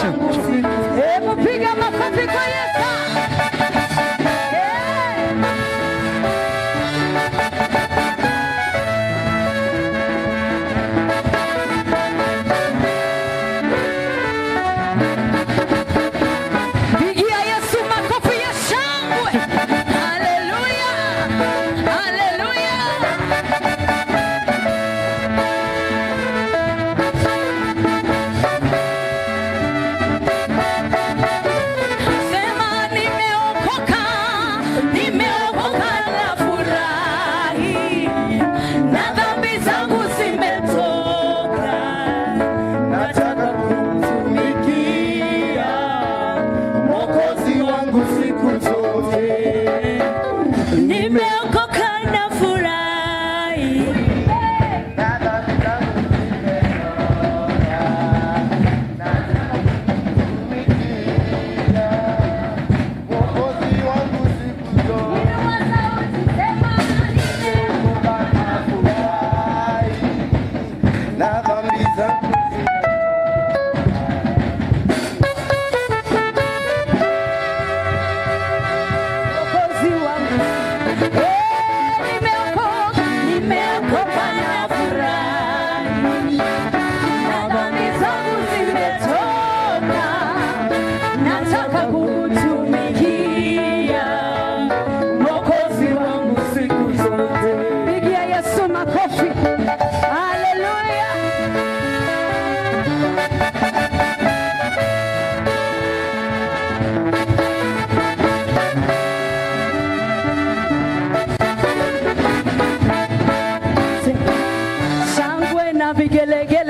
Hebu piga makofi kwa Yesu.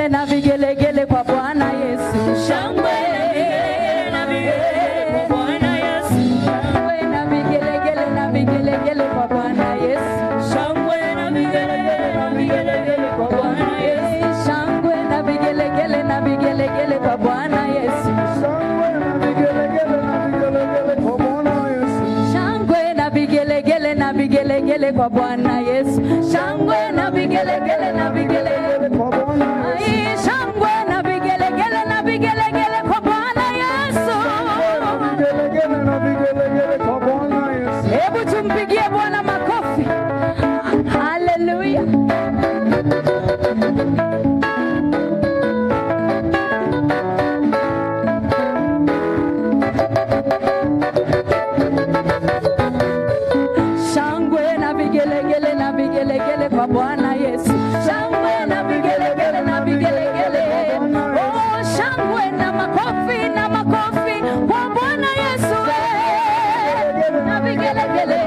Na vigelegele kwa Bwana Yesu. Shangwe na vigelegele kwa Bwana Yesu. Shangwe na vigelegele kwa Bwana Yesu. Shangwe na vigelegele kwa Bwana Yesu. Shangwe na vigelegele kwa Bwana Yesu. Shangwe na vigelegele kwa Bwana Yesu. Shangwe na vigelegele kwa Bwana Yesu. Shangwe na vigelegele kwa Bwana. Hebu tumpigie Bwana makofi. Haleluya. Shangwe na vigelegele kwa Bwana Yesu. Shangwe na vigelegele. Oh, shangwe na makofi kwa Bwana Yesu. Na vigelegele.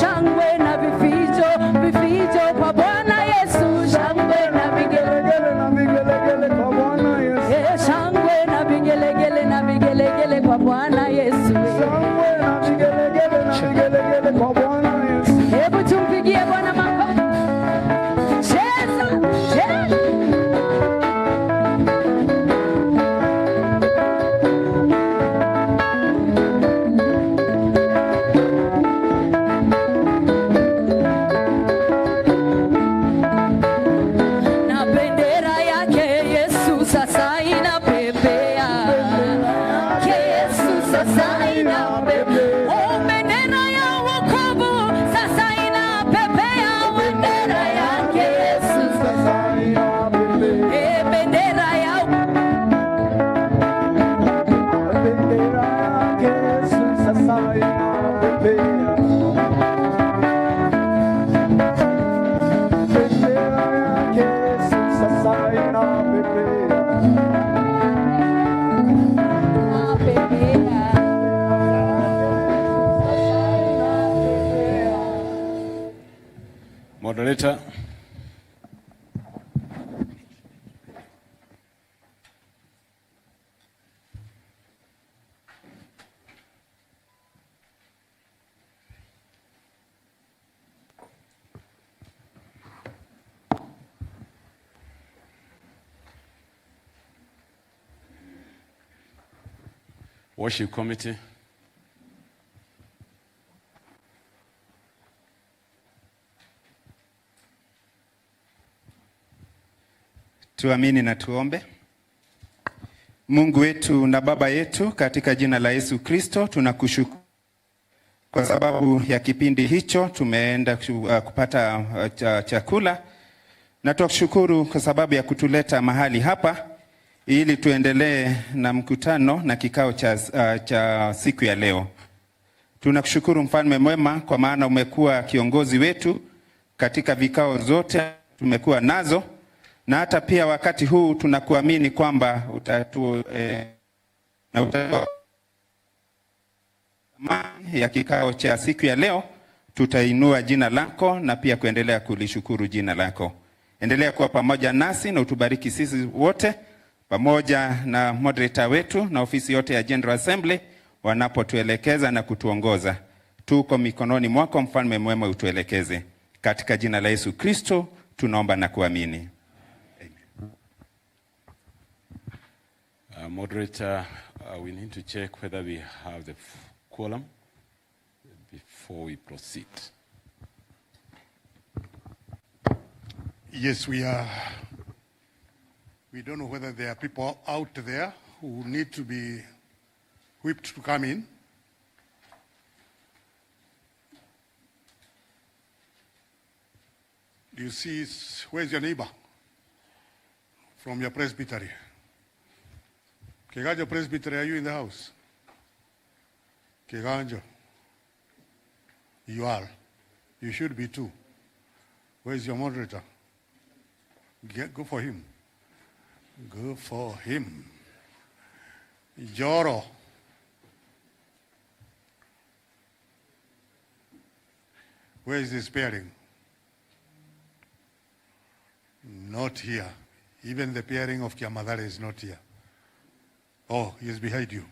Shangwe na vifijo kwa Bwana Yesu. Shangwe na vigelegele kwa Bwana Yesu. Shangwe na vigelegele kwa Bwana Yesu. Shangwe na vigelegele kwa Bwana Yesu. Hebu tumpigie Bwana makofi. Cheza. Moderator. Worship Committee. Tuamini na tuombe. Mungu wetu na Baba yetu, katika jina la Yesu Kristo tunakushukuru kwa sababu ya kipindi hicho tumeenda kupata chakula, na tunakushukuru kwa sababu ya kutuleta mahali hapa ili tuendelee na mkutano na kikao cha siku ya leo. Tunakushukuru Mfalme mwema, kwa maana umekuwa kiongozi wetu katika vikao zote tumekuwa nazo, na hata pia wakati huu tunakuamini kwamba ya kikao cha siku ya leo tutainua jina lako na pia kuendelea kulishukuru jina lako. Endelea kuwa pamoja nasi na utubariki sisi wote, pamoja na moderator wetu na ofisi yote ya General Assembly wanapotuelekeza na kutuongoza. Tuko mikononi mwako Mfalme mwema, utuelekeze. Katika jina la Yesu Kristo tunaomba na kuamini. Moderator, we need to check whether we have the quorum before we proceed. Yes, we are. We don't know whether there are people out there who need to be whipped to come in. Do you see, where's your neighbor from your presbytery? Keganjo Presbytery, are you in the house? Keganjo. You are. You should be too. Where's your moderator? Go for him. Go for him. Joro. Where is this pairing? Not here. Even the pairing of Kiamadare is not here. Oh, he is behind you.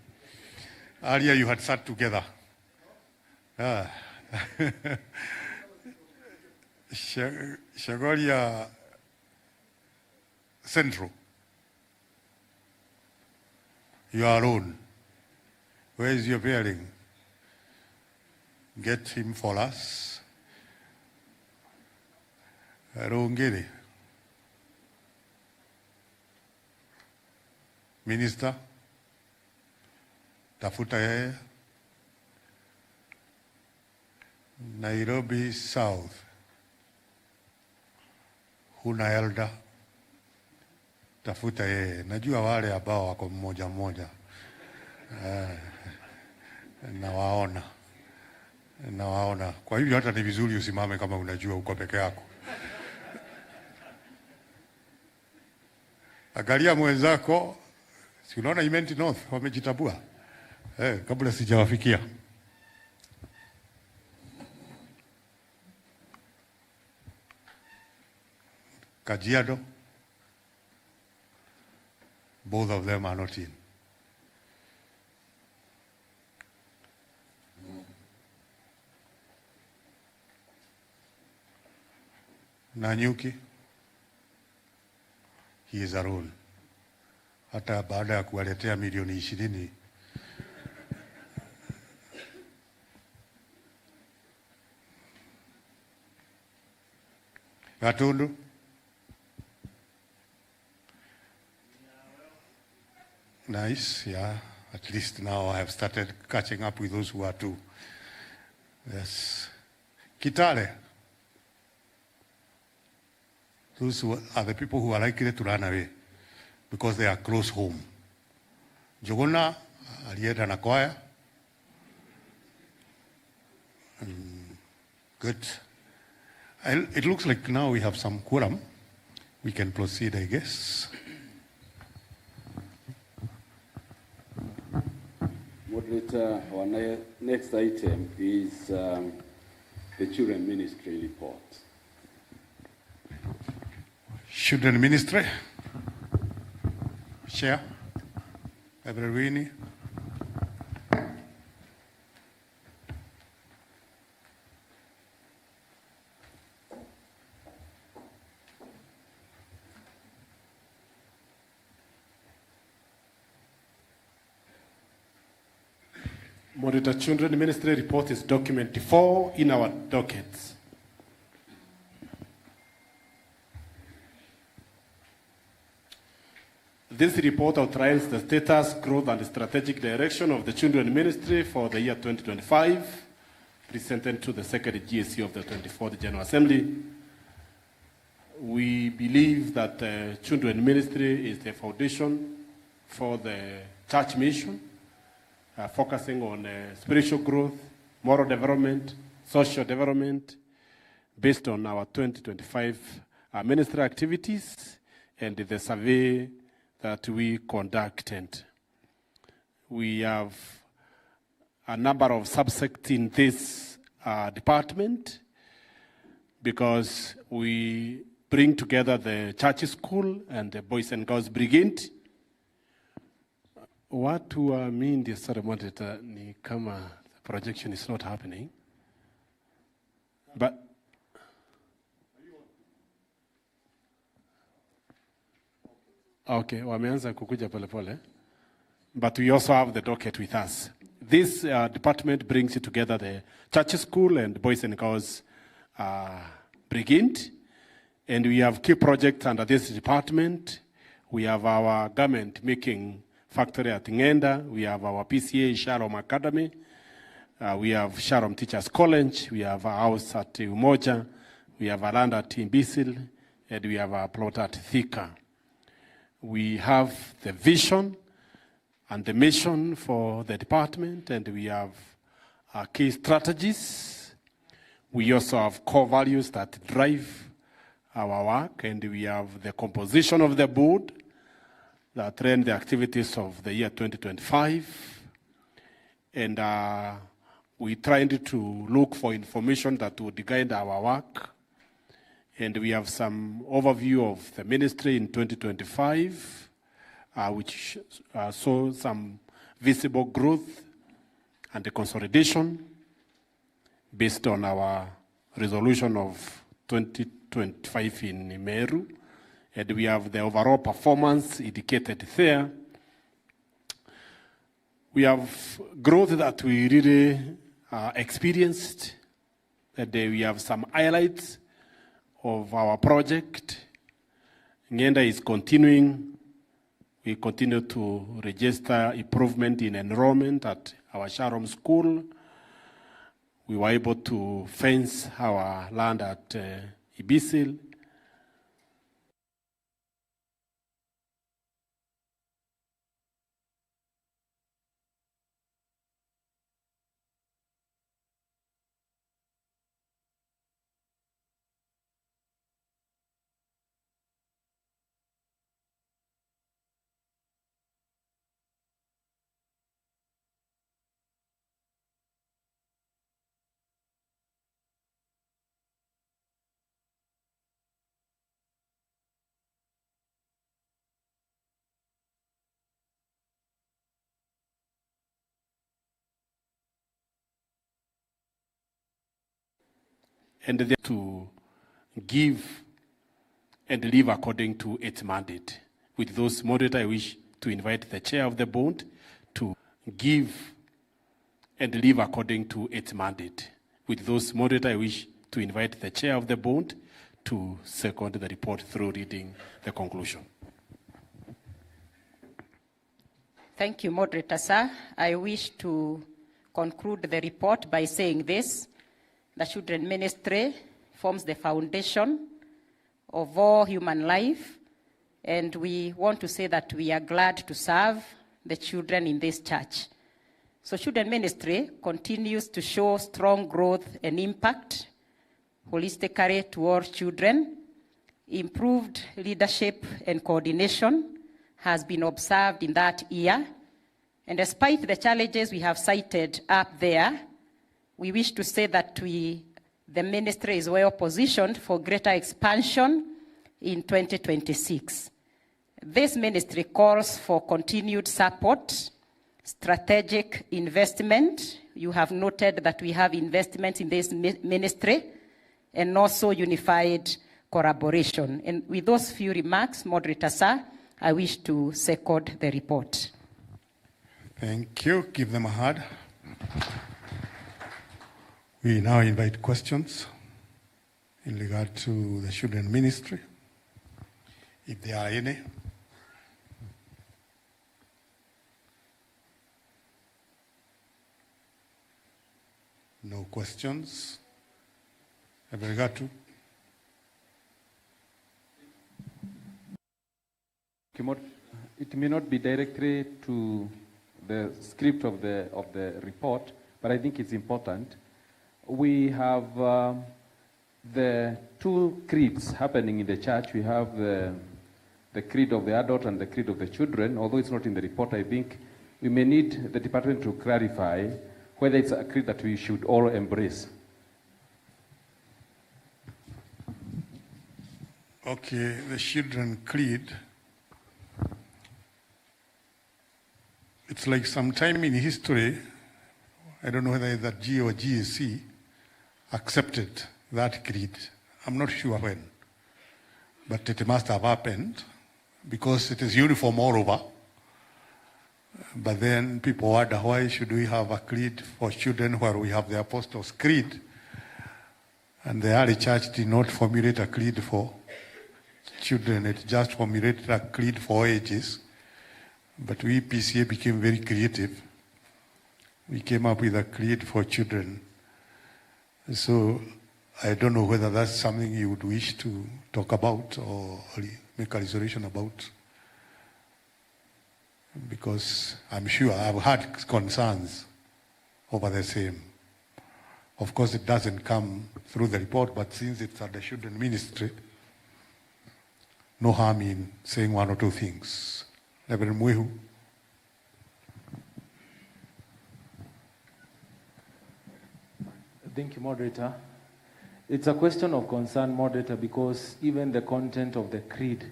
Earlier you had sat together. Shagoria Central. You are alone. Where is your pairing? Get him for us. Rongere. Minister. Tafuta yeye. Nairobi South. Huna elder. Tafuta yeye. Najua wale ambao wako mmoja mmoja. Nawaona. Kwa hivyo hata ni vizuri usimame kama unajua uko peke yako. Angalia mwenzako. Si unaona Imenti North wamejitabua? Kabla sijawafikia. Kajiado. Both of them are not in. Nanyuki. He is alone. Hata baada ya kuwaletea milioni 20. Gatundu. Nice, yeah. At least now I have started catching up with those who are too. Yes. Kitale. Those who are the people who are likely to run away because they are close home. Jogona, alienda na kwaya. Good. It looks like now we have some quorum. We can proceed, I guess. Moderator, our next item is the Children Ministry report. Children Ministry. Chair. Ebrerini. Moderator, Children Ministry report is document 4 in our dockets. This report outlines the status, growth, and strategic direction of the Children Ministry for the year 2025, presented to the Second GAC of the 24th General Assembly. We believe that the Children Ministry is the foundation for the church mission, focusing on spiritual growth, moral development, social development, based on our 2025 ministry activities and the survey that we conducted. We have a number of subsects in this department because we bring together the church school and the Boys and Girls Brigade. Watu wa mi ndio sasa monitor ni kama the projection is not happening. But okay, wameanza kukuja pole pole. But we also have the docket with us. This department brings together the church school and Boys and Girls Brigade. And we have key projects under this department. We have our garment making factory at Ngenda. We have our PCA Shalom Academy. We have Shalom Teachers College. We have a house at Umoja. We have a land at Imbisil. And we have a plot at Thika. We have the vision and the mission for the department. And we have key strategies. We also have core values that drive our work, and we have the composition of the board that ran the activities of the year 2025. And we tried to look for information that would guide our work. And we have some overview of the ministry in 2025, which saw some visible growth and the consolidation based on our resolution of 2025 in Meru, and we have the overall performance indicated there. We have growth that we really experienced, and we have some highlights of our project. Ngenda is continuing. We continue to register improvement in enrollment at our Shalom School. We were able to fence our land at Ibisil. And then to give and live according to its mandate. With those moderator, I wish to invite the chair of the board to give and live according to its mandate. With those moderator, I wish to invite the chair of the board to second the report through reading the conclusion. Thank you, moderator, sir. I wish to conclude the report by saying this. The Children Ministry forms the foundation of all human life, and we want to say that we are glad to serve the children in this church. So Children Ministry continues to show strong growth and impact holistically towards children. Improved leadership and coordination has been observed in that year, and despite the challenges we have cited up there, we wish to say that the ministry is well positioned for greater expansion in 2026. This ministry calls for continued support, strategic investment. You have noted that we have investments in this ministry, and also unified collaboration. And with those few remarks, moderator, sir, I wish to second the report. Thank you. Give them a hand. We now invite questions in regard to the Children Ministry, if there are any. no questions. Have regard to? It may not be directly to the script of the report, but I think it's important. We have the two creeds happening in the church. We have the creed of the adult and the creed of the children. Although it's not in the report, I think we may need the department to clarify whether it's a creed that we should all embrace. Okay, the children creed. It's like sometime in history, I don't know whether that G or GAC accepted that creed. I'm not sure when, but it must have happened because it is uniform all over. But then people wonder, why should we have a creed for children where we have the Apostles' Creed? And the early church did not formulate a creed for children, it just formulated a creed for ages. But we, PCA, became very creative. We came up with a creed for children. So I don't know whether that's something you would wish to talk about or make a resolution about. Because I'm sure I've had concerns over the same. Of course, it doesn't come through the report, but since it's at the children ministry, no harm in saying one or two things. Reverend Mwehu. Thank you, Moderator. It's a question of concern, Moderator, because even the content of the creed,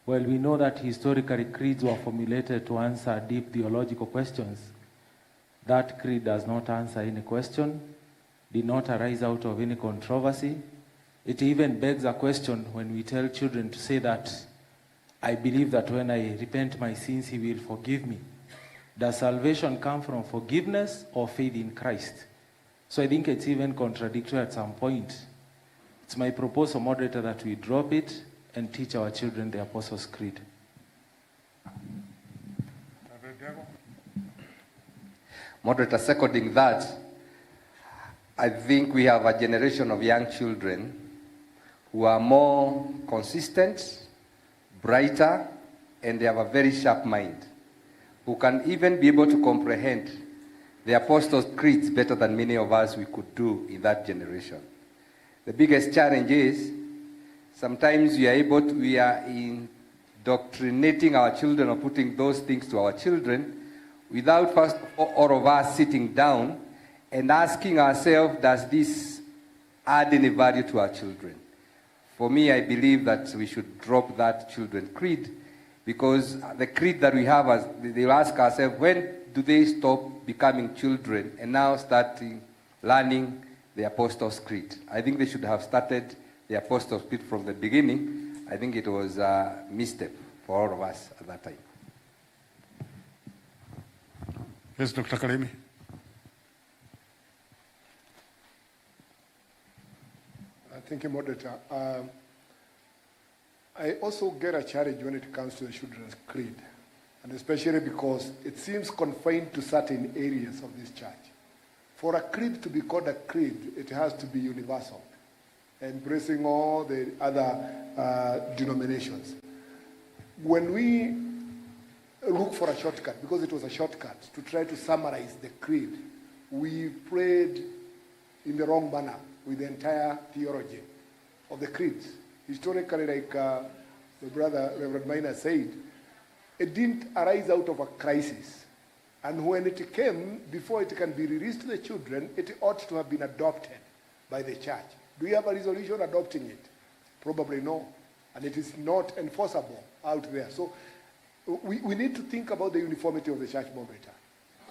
well, we know that historically creeds were formulated to answer deep theological questions. That creed does not answer any question, did not arise out of any controversy. It even begs a question when we tell children to say that, I believe that when I repent my sins, he will forgive me. Does salvation come from forgiveness or faith in Christ? So I think it's even contradictory at some point. It's my proposal, Moderator, that we drop it and teach our children the Apostles' Creed. Moderator, seconding that, I think we have a generation of young children who are more consistent, brighter, and they have a very sharp mind, who can even be able to comprehend the Apostles' Creeds better than many of us we could do in that generation. The biggest challenge is sometimes we are indoctrinating our children or putting those things to our children without first all of us sitting down and asking ourselves, does this add any value to our children? For me, I believe that we should drop that children creed, because the creed that we have, they'll ask ourselves, when do they stop becoming children and now start learning the Apostles' Creed? I think they should have started the Apostles' Creed from the beginning. I think it was a misstep for all of us at that time. Yes, Dr. Karemi. Thank you, Moderator. I also get a challenge when it comes to the children's creed, and especially because it seems confined to certain areas of this church. For a creed to be called a creed, it has to be universal, embracing all the other denominations. When we look for a shortcut, because it was a shortcut, to try to summarize the creed, we prayed in the wrong manner with the entire theology of the creeds. Historically, like the brother Reverend Minor said, it didn't arise out of a crisis. And when it came, before it can be released to the children, it ought to have been adopted by the church. Do we have a resolution adopting it? Probably no. And it is not enforceable out there. So we need to think about the uniformity of the church, Moderator.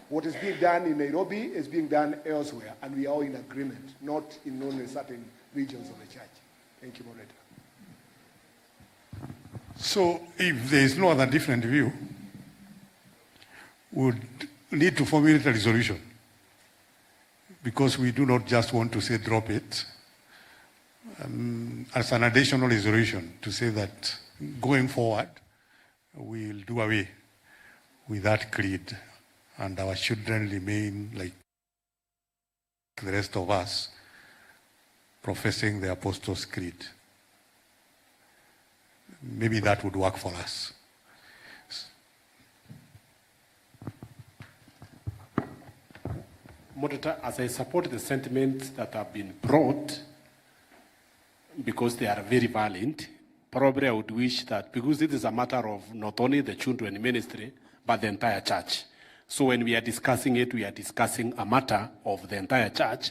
What is being done in Nairobi is being done elsewhere, and we are all in agreement, not in only certain regions of the church. Thank you, Moderator. So if there is no other different view, we would need to formulate a resolution, because we do not just want to say drop it as an additional resolution to say that going forward we'll do away with that creed and our children remain like the rest of us professing the Apostles' Creed. Maybe that would work for us. Moderator, as I support the sentiments that have been brought, because they are very valid, probably I would wish that, because it is a matter of not only the children ministry, but the entire church. So when we are discussing it, we are discussing a matter of the entire church.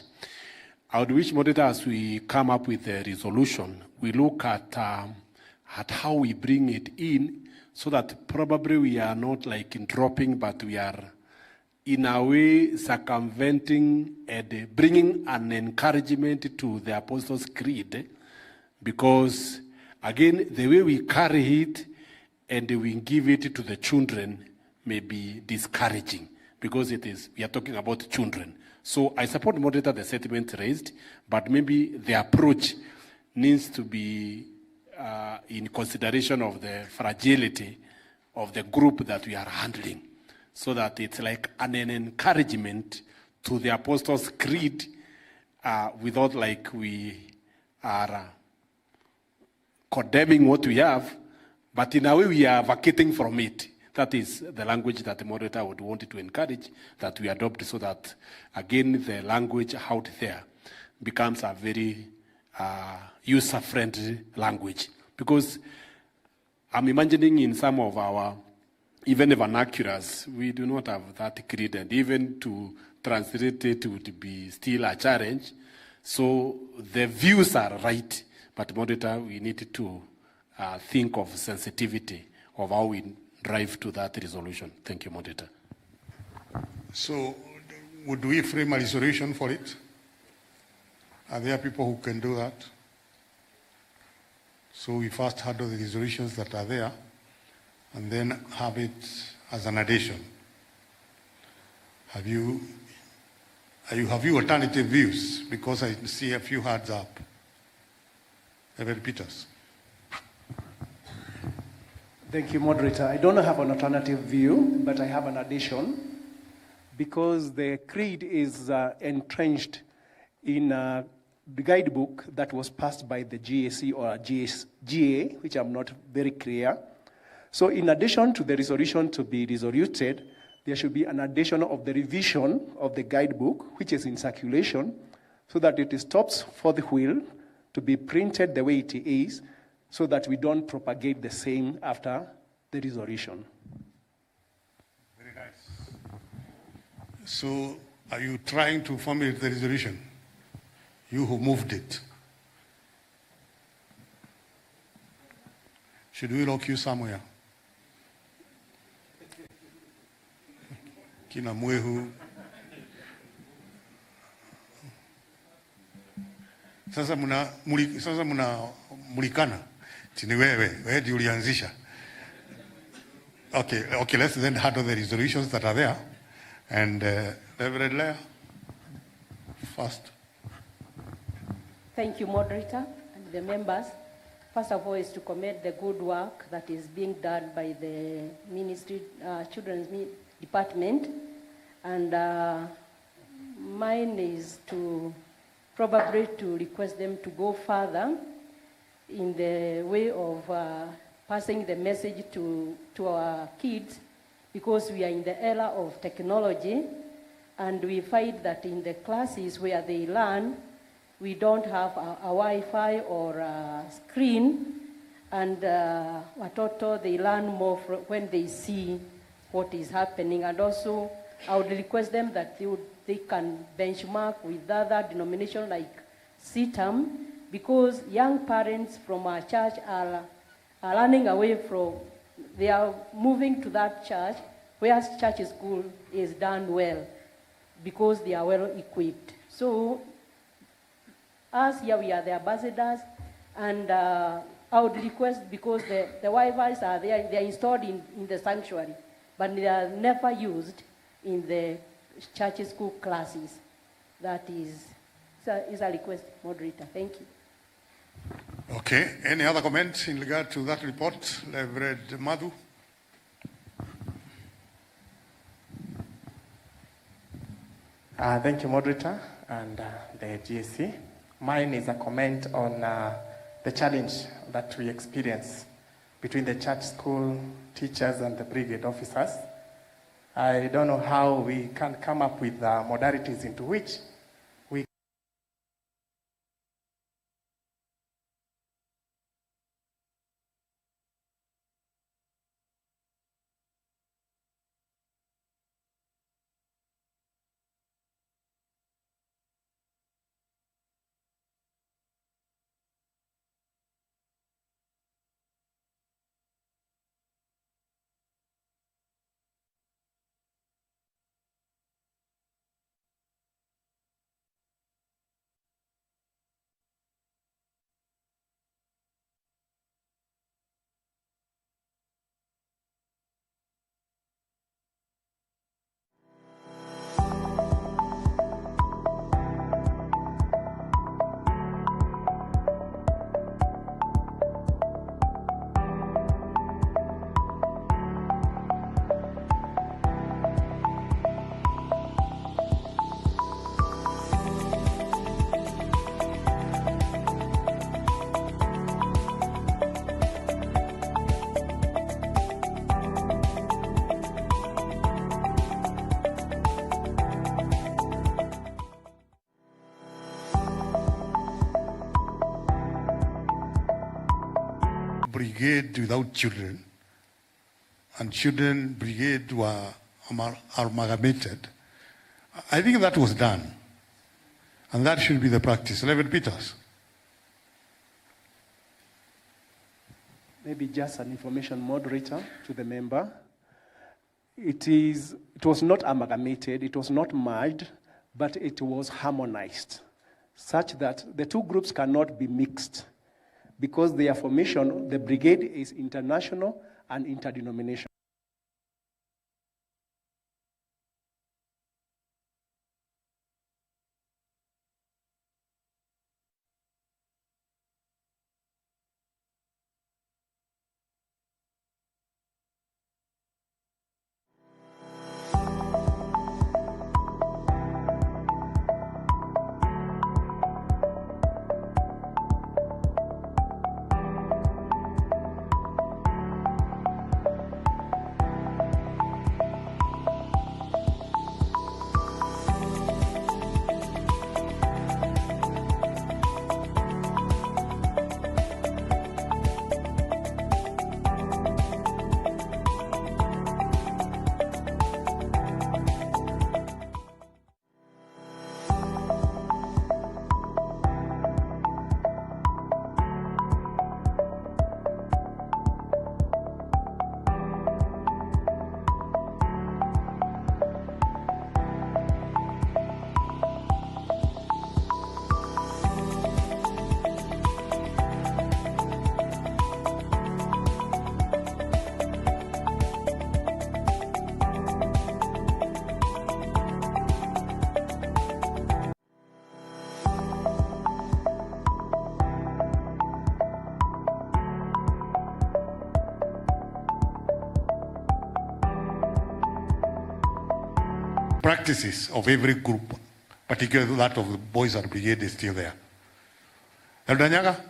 I would wish, moderator, as we come up with a resolution, we look at how we bring it in, so that probably we are not like in dropping, but we are in a way circumventing and bringing an encouragement to the Apostles' Creed, because again, the way we carry it and we give it to the children may be discouraging, because we are talking about children. So I support, moderator, the sentiment raised, but maybe the approach needs to be in consideration of the fragility of the group that we are handling, so that it's like an encouragement to the Apostles' Creed without like we are condemning what we have, but in a way we are vacating from it. That is the language that the moderator would want to encourage, that we adopt, so that, again, the language out there becomes a very user-friendly language. Because I'm imagining in some of our, even the vernaculars, we do not have that creed, and even to translate it would be still a challenge. So the views are right, but moderator, we need to think of sensitivity of how we drive to that resolution. Thank you, moderator. So, would we frame a resolution for it? Are there people who can do that? So we first handle the resolutions that are there, and then have it as an addition. Have you alternative views? Because I see a few hands up. Reverend Peters. Thank you, moderator. I don't have an alternative view, but I have an addition, because the creed is entrenched in the guidebook that was passed by the GAC or GA, which I'm not very clear. So in addition to the resolution to be resoluted, there should be an addition of the revision of the guidebook, which is in circulation, so that it stops for the wheel to be printed the way it is, so that we don't propagate the same after the resolution. Very nice. So, are you trying to formulate the resolution? You who moved it. Should we lock you somewhere? Kina mwehu. Sasa muna mulikana. Tini wewe ndio ulianzisha. Okay, let's then handle the resolutions that are there. And Reverend Leah, first. Thank you, moderator, and the members. First of all, is to commend the good work that is being done by the ministry, children's department. And mine is to probably to request them to go further in the way of passing the message to our kids, because we are in the era of technology, and we find that in the classes where they learn, we don't have a Wi-Fi or a screen, and watoto, they learn more when they see what is happening. And also, I would request them that they can benchmark with other denominations like CITAM, because young parents from our church are running away from, they are moving to that church where church school is done well, because they are well equipped. So, us here, we are the ambassadors, and I would request, because the Wi-Fis are there, they are installed in the sanctuary, but they are never used in the church school classes. That is a request, moderator. Thank you. Okay, any other comments in regard to that report? Reverend Madhu? Thank you, moderator. and the GAC. Mine is a comment on the challenge that we experience between the church school teachers and the brigade officers. I don't know how we can come up with modalities into which we brigade without children, and children brigade were amalgamated. I think that was done, and that should be the practice. Reverend Peters. Maybe just an information moderator to the member. It was not amalgamated, it was not merged, but it was harmonized, such that the two groups cannot be mixed, because their formation, the brigade, is international and interdenominational. Practices of every group, particularly that of the boys and brigade, is still there. Elder Nyaga?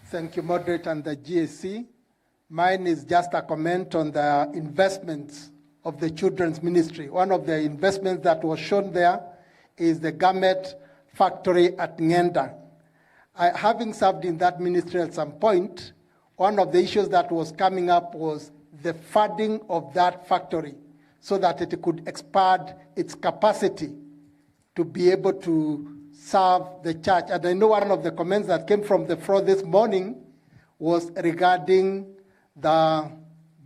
Thank you, moderator, and the GAC. Mine is just a comment on the investments of the children's ministry. One of the investments that was shown there is the garment factory at Ngenda. Having served in that ministry at some point, one of the issues that was coming up was the funding of that factory so that it could expand its capacity to be able to serve the church. And I know one of the comments that came from the floor this morning was regarding the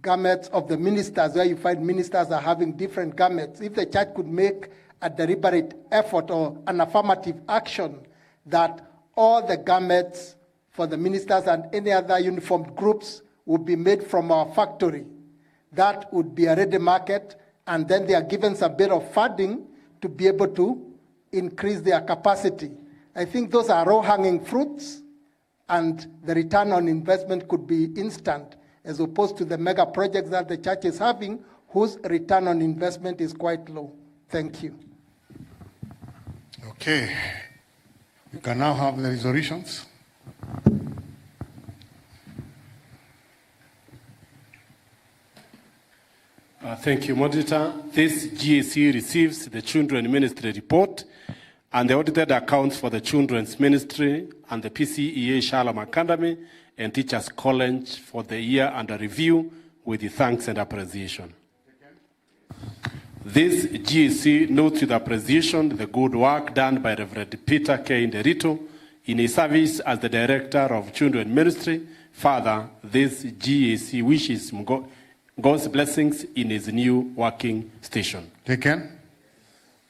garments of the ministers, where you find ministers are having different garments. If the church could make a deliberate effort or an affirmative action that all the garments for the ministers and any other uniformed groups would be made from our factory, that would be a ready market, and then they are given some bit of funding to be able to increase their capacity. I think those are low-hanging fruits, and the return on investment could be instant, as opposed to the mega projects that the church is having, whose return on investment is quite low. Thank you. Okay. We can now have the resolutions. Thank you, Moderator. This GAC receives the Children Ministry report and the audited accounts for the Children's Ministry and the PCEA Shalom Academy and Teachers College for the year under review with the thanks and appreciation. This GAC notes with appreciation the good work done by Reverend Peter K. Nderito in his service as the Director of Children Ministry. Further, this GAC wishes God's blessings in his new working station. Taken?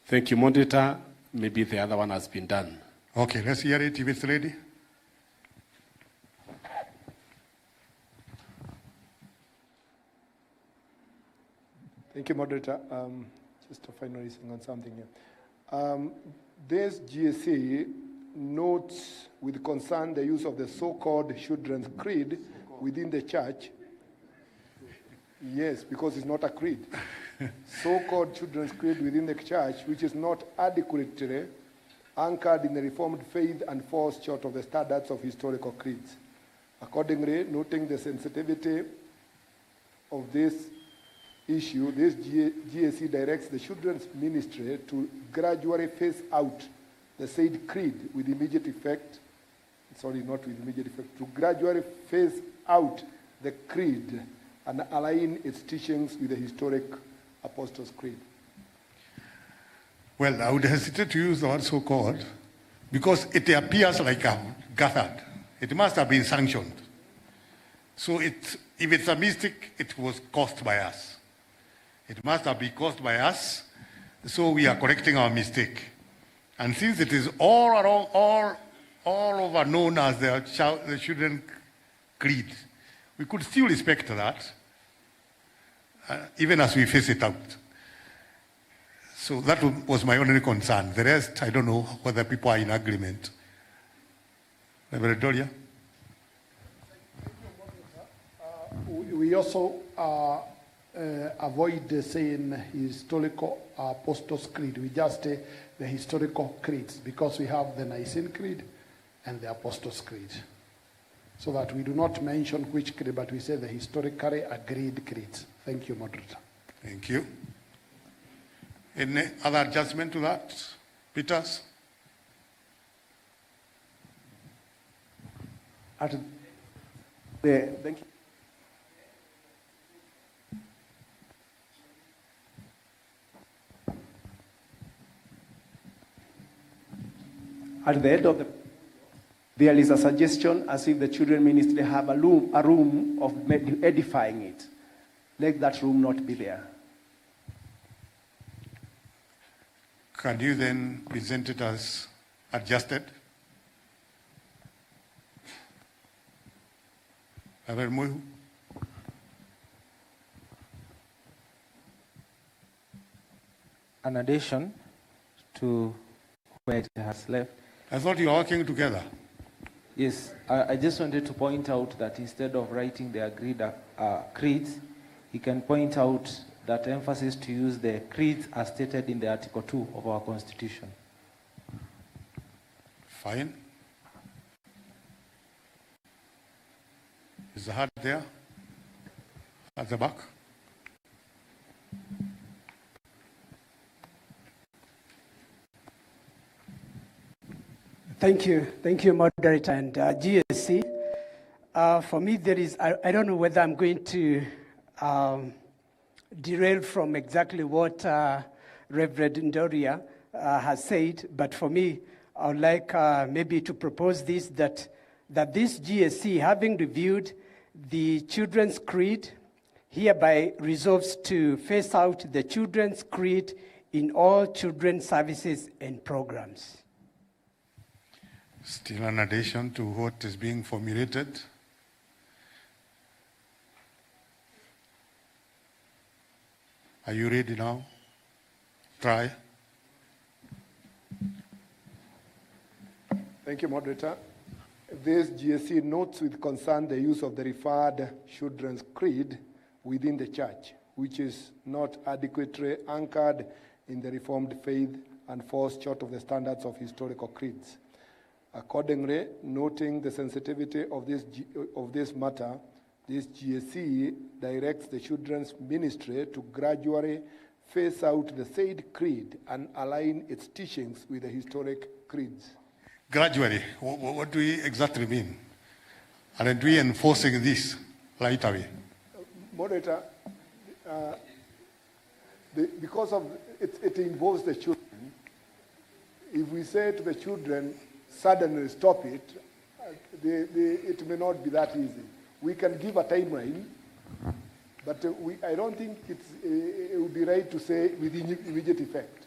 Thank you, Moderator. Maybe the other one has been done. Okay, let's hear it if it's ready. Thank you, Moderator. Just a final thing on something here. This GAC notes with concern the use of the so-called children's creed within the church. Yes, because it's not a creed. So-called children's creed within the church, which is not adequately anchored in the Reformed faith and falls short of the standards of historical creeds. Accordingly, noting the sensitivity of this issue, this GAC directs the Children's Ministry to gradually phase out the said creed with immediate effect. Sorry, not with immediate effect. To gradually phase out the creed and align its teachings with the historic Apostles' Creed. Well, I would hesitate to use the word so-called because it appears like a gathered. It must have been sanctioned. So if it's a mistake, it was caused by us. It must have been caused by us, so we are correcting our mistake. And since it is all around, all over known as the Children's Creed, we could still respect that, even as we face it out. So that was my only concern. The rest, I don't know whether people are in agreement. Reverend Doria? We also avoid saying historical Apostles' Creed. We just say the historical creeds because we have the Nicene Creed and the Apostles' Creed. So that we do not mention which creed, but we say the historically agreed creeds. Thank you, Moderator. Thank you. Any other adjustment to that? Peters? Thank you. At the end of the, there is a suggestion as if the children ministry have a room of edifying it. Let that room not be there. Can you then present it as adjusted? An addition to where it has left. I thought you were working together. Yes, I just wanted to point out that instead of writing the agreed creeds, he can point out that emphasis to use the creeds as stated in the Article 2 of our Constitution. Fine. Is the heart there? At the back? Thank you, Moderator and GSC. For me, there is, I don't know whether I'm going to derail from exactly what Reverend Ndoria has said, but for me, I would like maybe to propose this, that this GSC, having reviewed the Children's Creed, hereby resolves to phase out the Children's Creed in all children's services and programs. Still an addition to what is being formulated. Are you ready now? Try. Thank you, Moderator. This GAC notes with concern the use of the referred Children's Creed within the church. which is not adequately anchored in the Reformed faith and falls short of the standards of historical creeds. Accordingly, noting the sensitivity of this matter, this GAC directs the Children's Ministry to gradually phase out the said creed and align its teachings with the historic creeds. Gradually, what do we exactly mean? Aren't we enforcing this right away? Moderator, because of it involves the children, if we say to the children, suddenly stop it, it may not be that easy. We can give a timeline, but I don't think it would be right to say with immediate effect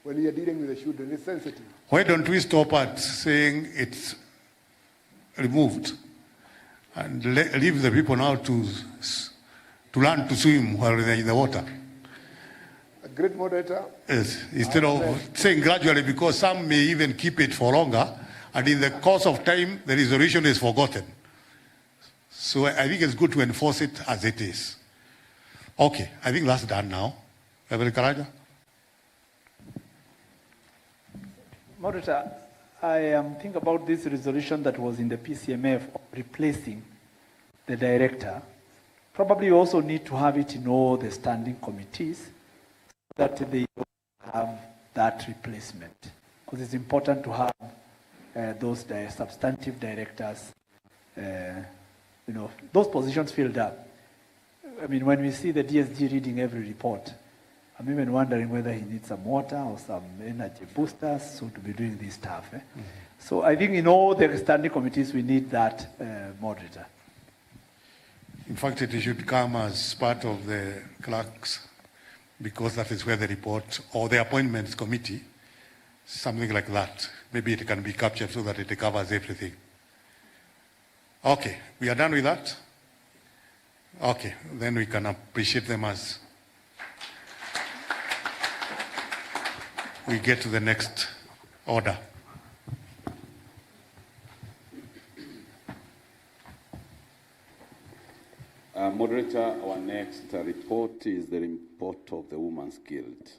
when we are dealing with the children. It's sensitive. Why don't we stop at saying it's removed and leave the people now to learn to swim while they're in the water? A great moderator. Yes, instead of saying gradually, because some may even keep it for longer, and in the course of time, the resolution is forgotten. So I think it's good to enforce it as it is. Okay, I think that's done now. Reverend Karaja? Moderator, I think about this resolution that was in the PCMF replacing the director. Probably you also need to have it in all the standing committees so that they have that replacement. Because it's important to have those substantive directors, those positions filled up. I mean, when we see the DSG reading every report, I'm even wondering whether he needs some water or some energy boosters so to be doing this stuff. Mm-hmm. So I think in all the standing committees, we need that moderator. In fact, it should come as part of the clerks, because that is where the report or the appointments committee, something like that. Maybe it can be captured so that it covers everything. Okay, we are done with that? Okay, then we can appreciate them as we get to the next order. Moderator, our next report is the report of the Women's Guild.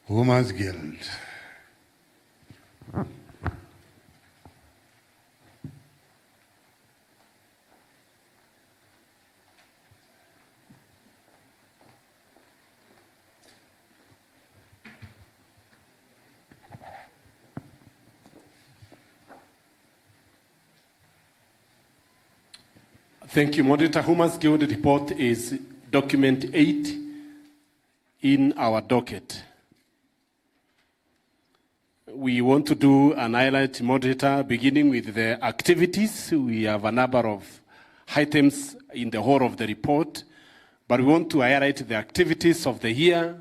Women's Guild. Thank you, Moderator. Women's Guild report is document 8 in our docket. We want to do an highlight, Moderator, beginning with the activities. We have a number of items in the whole of the report, but we want to highlight the activities of the year.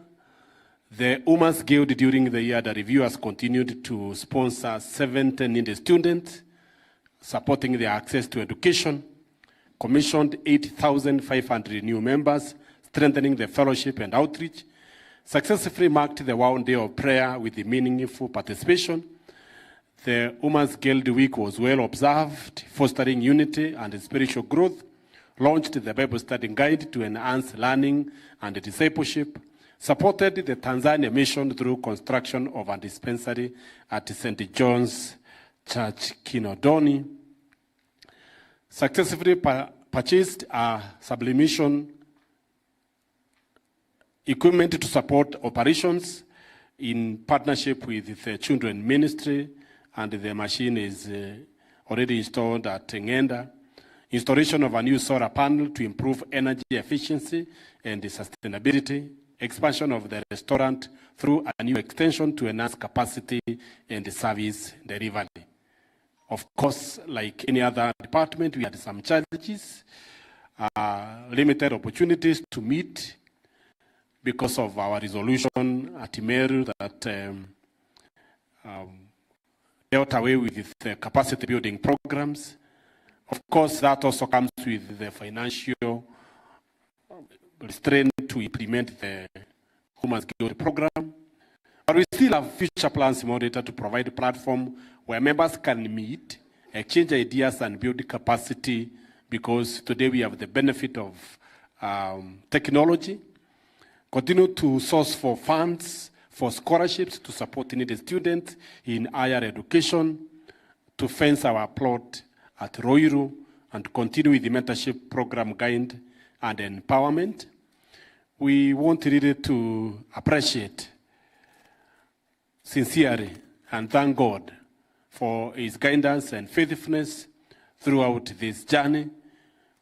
The Women's Guild during the year, the review has continued to sponsor 70 needy students, supporting their access to education, commissioned 8,500 new members, strengthening the fellowship and outreach, successfully marked the 1 day of prayer with the meaningful participation. The Women's Guild Week was well observed, fostering unity and spiritual growth, launched the Bible study guide to enhance learning and discipleship, supported the Tanzania mission through construction of a dispensary at St. John's Church, Kinondoni, successfully purchased a sublimation equipment to support operations in partnership with the Children Ministry, and the machine is already installed at Ngenda. Installation of a new solar panel to improve energy efficiency and sustainability. Expansion of the restaurant through a new extension to enhance capacity and service delivery. Of course, like any other department, we had some challenges, limited opportunities to meet because of our resolution at Meru that dealt away with the capacity building programs. Of course, that also comes with the financial restraint to implement the Women's Guild program. But we still have future plans, Moderator, to provide a platform where members can meet exchange ideas and build capacity, because today we have the benefit of technology. Continue to source for funds, for scholarships to support needy students in higher education, to fence our plot at Roiru, and continue with the mentorship program guide and empowerment. We want really to appreciate sincerely and thank God for his guidance and faithfulness throughout this journey.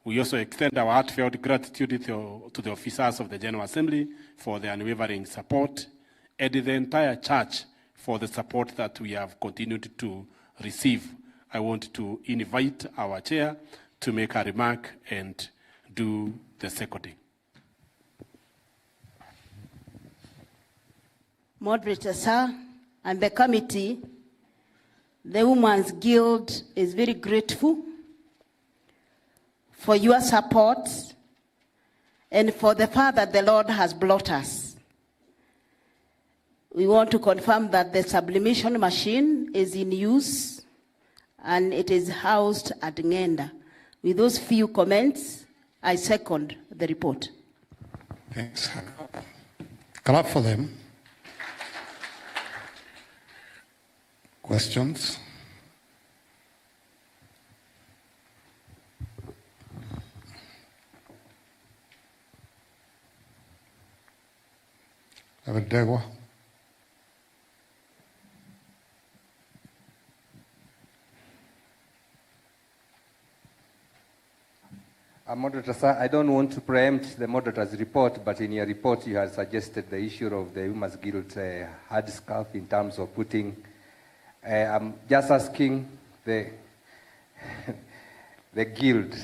We also extend our heartfelt gratitude to the officers of the General Assembly for their unwavering support, and the entire church for the support that we have continued to receive. I want to invite our chair to make a remark and do the seconding. Moderator, sir, and the committee, the Women's Guild is very grateful for your support and for the far that the Lord has brought us. We want to confirm that the sublimation machine is in use and it is housed at Ngenda. With those few comments, I second the report. Thanks. Clap for them. Questions? Abednego. Moderator, sir, I don't want to preempt the moderator's report, but in your report you had suggested the issue of the Women's Guild hard scarf in terms of putting. I'm just asking the the guild,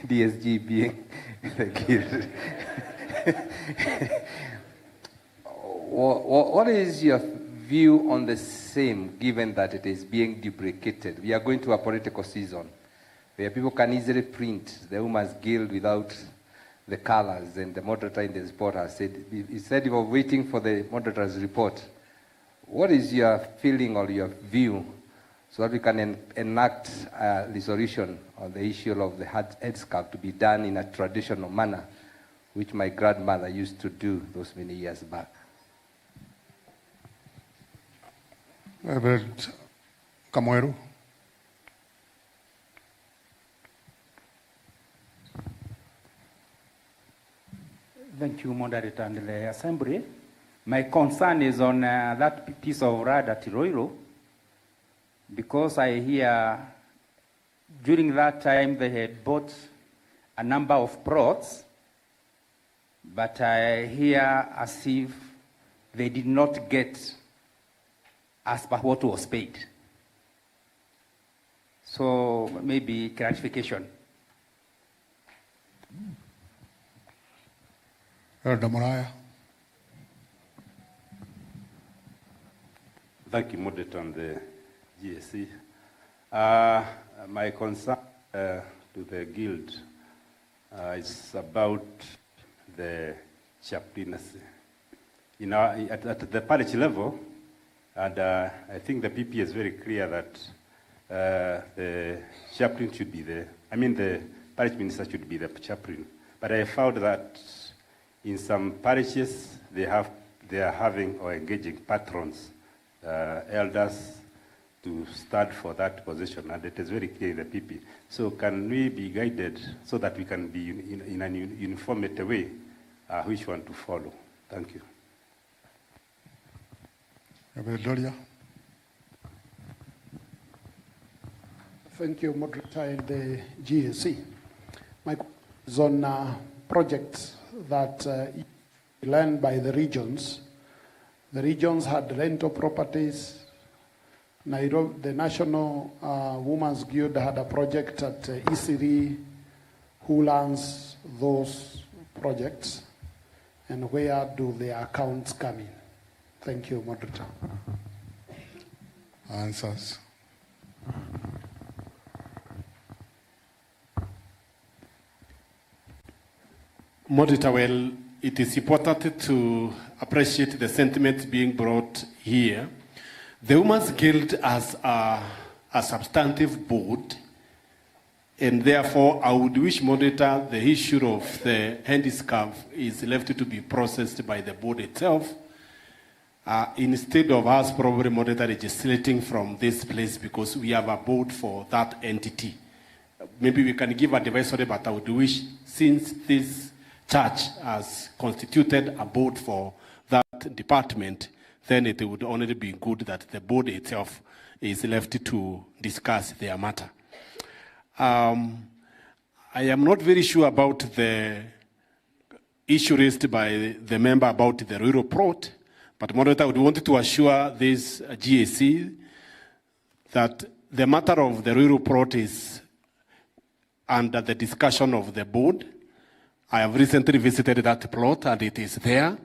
DSG being the guild. What is your view on the same, given that it is being duplicated? We are going to a political season where people can easily print the Women's Guild without the colors, and the moderator in the report has said, instead of waiting for the moderator's report, what is your feeling or your view so that we can enact a resolution on the issue of the headscarf to be done in a traditional manner, which my grandmother used to do those many years back? Reverend Kamoeru. Thank you, Moderator and the Assembly. My concern is on that piece of road at Roiro, because I hear during that time they had bought a number of plots, but I hear as if they did not get as per what was paid. So maybe clarification. Thank you, Moderator, and the GAC. My concern to the Guild is about the chaplaincy. You know, at the parish level, and I think the PP is very clear that the chaplain should be the parish minister should be the chaplain. But I found that in some parishes, they are having or engaging patrons, elders, to stand for that position, and it is very clear in the PP. So can we be guided so that we can be in an uniformity way which one to follow? Thank you. Thank you, Moderator and the GAC. My question is on projects that led by the regions. The regions had rental properties. Nairobi, the National Women's Guild had a project at Isiri. Who lands those projects, and where do the accounts come in? Thank you, Moderator. Answers. Moderator, well, it is important to appreciate the sentiment being brought here. The Women's Guild has a a substantive board, and therefore I would wish, moderator, the issue of the handicap is left to be processed by the board itself, instead of us probably, moderator, legislating from this place, because we have a board for that entity. Maybe we can give advisory, but I would wish, since this church has constituted a board for that department, then it would only be good that the board itself is left to discuss their matter. I am not very sure about the issue raised by the member about the rural plot, but moderator would want to assure this GAC that the matter of the rural plot is under the discussion of the board. I have recently visited that plot and it is there.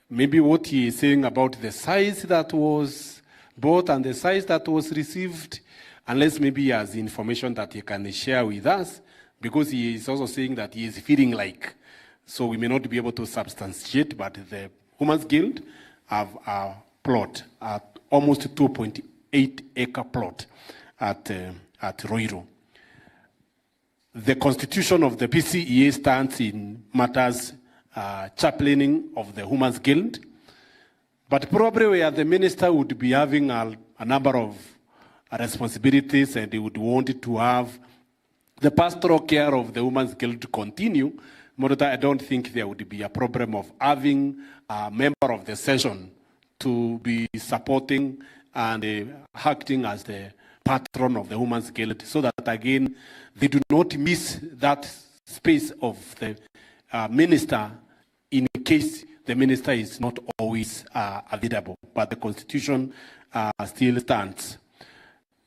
Maybe what he is saying about the size that was bought and the size that was received, unless maybe he has information that he can share with us, because he is also saying that he is feeling like, so we may not be able to substantiate, but the Women's Guild have a plot, at almost 2.8 acre plot at Roiro. The constitution of the PCEA stands in matters chaplaining of the Women's Guild, but probably where the minister would be having a number of responsibilities and he would want to have the pastoral care of the Women's Guild to continue, I don't think there would be a problem of having a member of the session to be supporting and acting as the patron of the Women's Guild, so that again they do not miss that space of the minister in case the minister is not always available. But the constitution still stands.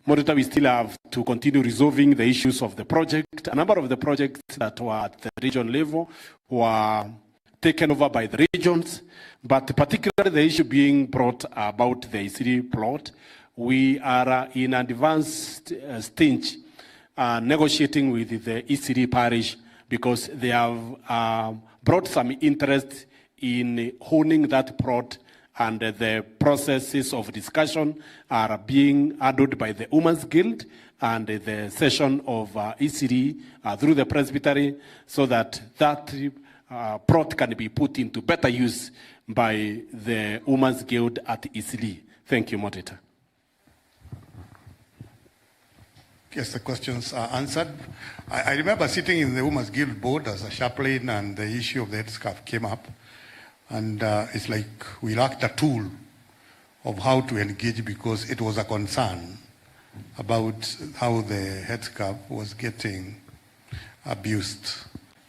Moderator, we still have to continue resolving the issues of the project. A number of the projects that were at the region level were taken over by the regions, but particularly the issue being brought about the ECD plot, we are in an advanced stage negotiating with the ECD parish, because they have brought some interest in owning that plot, and the processes of discussion are being handled by the Women's Guild and the session of ECD through the presbytery, so that that plot can be put into better use by the Women's Guild at ECD. Thank you, moderator. Yes, the questions are answered. I remember sitting in the Women's Guild board as a chaplain, and the issue of the headscarf came up. And it's like we lacked a tool of how to engage, because it was a concern about how the headscarf was getting abused.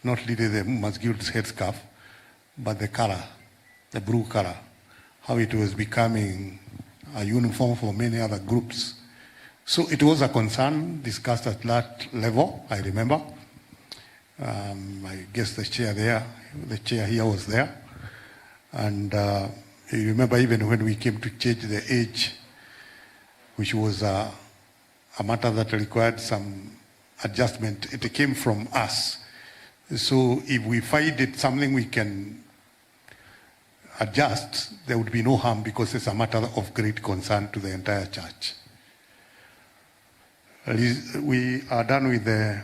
Not really the Women's Guild's headscarf, but the color, the blue color, how it was becoming a uniform for many other groups. So it was a concern discussed at that level, I remember. I guess the chair here was there. And you remember even when we came to change the age, which was a matter that required some adjustment, it came from us. So if we find it something we can adjust, there would be no harm, because it's a matter of great concern to the entire church. We are done with the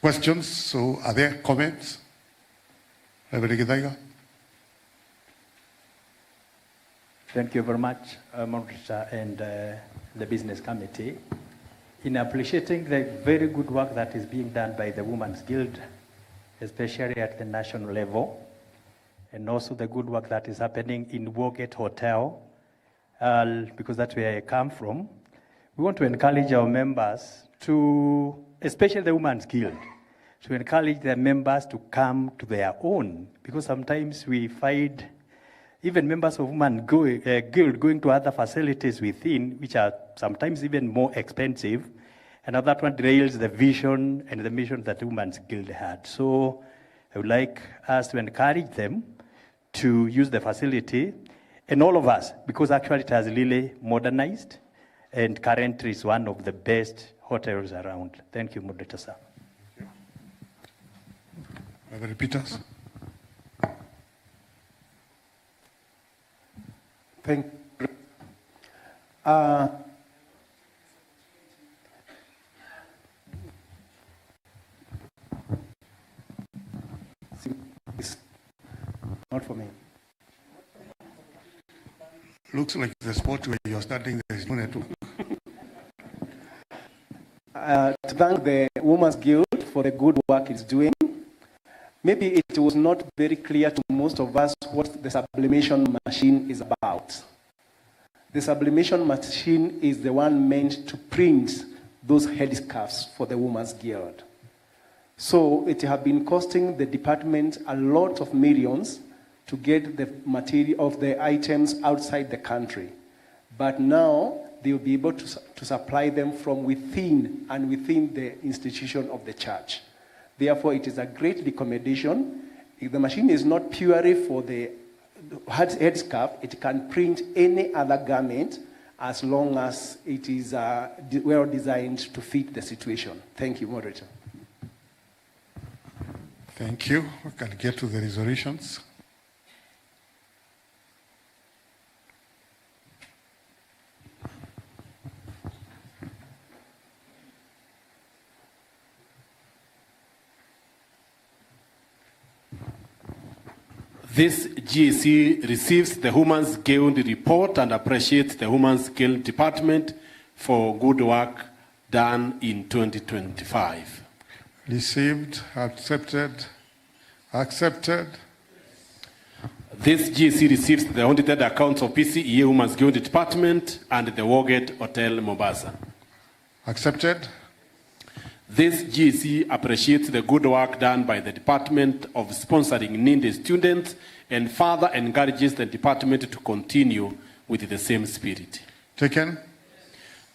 questions, so are there comments? Thank you very much, moderator and the business committee, in appreciating the very good work that is being done by the Women's Guild, especially at the national level, and also the good work that is happening in Woolgate Hotel, because that's where I come from. We want to encourage our members to, especially the Women's Guild, to encourage their members to come to their own, because sometimes we find even members of Women's Guild going to other facilities within, which are sometimes even more expensive, and that one derails the vision and the mission that the Women's Guild had. So I would like us to encourage them to use the facility, and all of us, because actually it has really modernized, and currently is one of the best hotels around. Thank you, moderator, sir. Reverend Peters. Thank you. not for me. Looks like the spot where you're starting is no network. To thank the Women's Guild for the good work it's doing. Maybe it was not very clear to most of us what the sublimation machine is about. The sublimation machine is the one meant to print those headscarves for the Women's Guild. So it has been costing the department a lot of millions to get the material of the items outside the country. But now they will be able to supply them from within and within the institution of the church. Therefore, it is a great recommendation. If the machine is not purely for the headscarf, it can print any other garment as long as it is well designed to fit the situation. Thank you, Moderator. Thank you. We can get to the resolutions. This GAC receives the Women's Guild report and appreciates the Women's Guild Department for good work done in 2025. Received, accepted. This GAC receives the audited accounts of PCEA Women's Guild Department and the Wargate Hotel Mombasa. Accepted. This GAC appreciates the good work done by the Department of sponsoring needy students and further encourages the department to continue with the same spirit. Taken.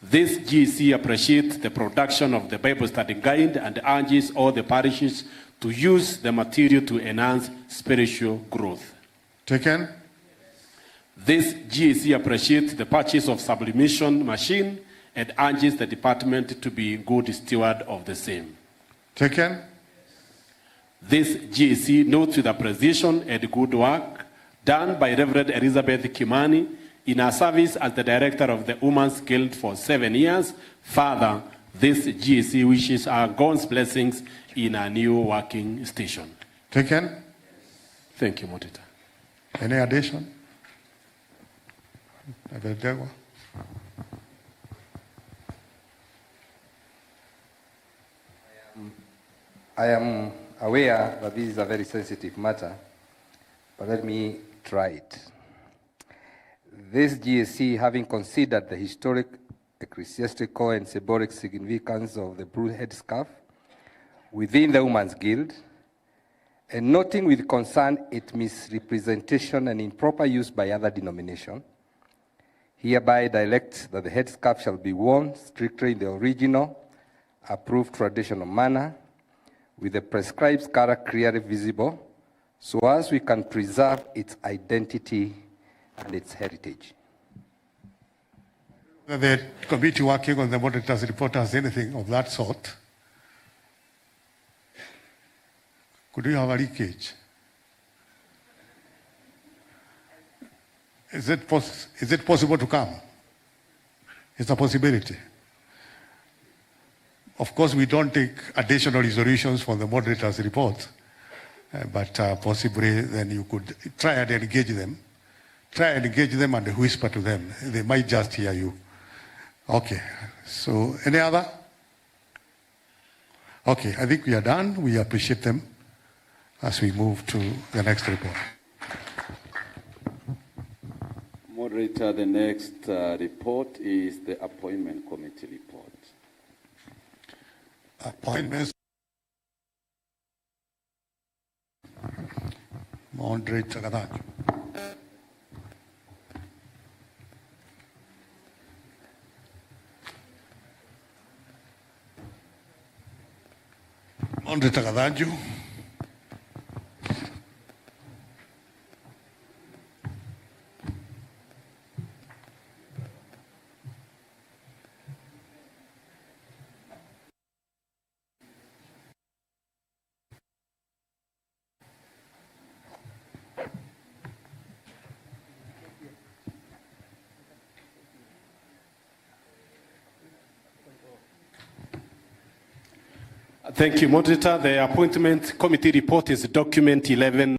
This GAC appreciates the production of the Bible study guide and urges all the parishes to use the material to enhance spiritual growth. Taken. This GAC appreciates the purchase of sublimation machine and urges the department to be good steward of the same. Taken. This GAC notes with appreciation and good work done by Reverend Elizabeth Kimani in her service as the director of the Women's Guild for 7 years. Further, this GAC wishes her God's blessings in her new working station. Taken. Thank you, Moderator. Any addition? I am aware that this is a very sensitive matter, but let me try it. This GAC, having considered the historic, ecclesiastical, and symbolic significance of the blue headscarf within the Women's Guild, and noting with concern its misrepresentation and improper use by other denominations, hereby directs that the headscarf shall be worn strictly in the original, approved traditional manner, with the prescribed color clearly visible, so as we can preserve its identity and its heritage. The committee working on the moderator's report has anything of that sort. Could we have a leakage? Is it possible to come? It's a possibility. Of course, we don't take additional resolutions from the moderator's report, but possibly then you could try and engage them. Try and engage them and whisper to them. They might just hear you. Okay, so any other? Okay, I think we are done. We appreciate them as we move to the next report. Moderator, the next report is the appointment committee report. Appointments. Moderator Gadaju. Moderator Gadaju. Thank you, Moderator. The appointment committee report is document 11.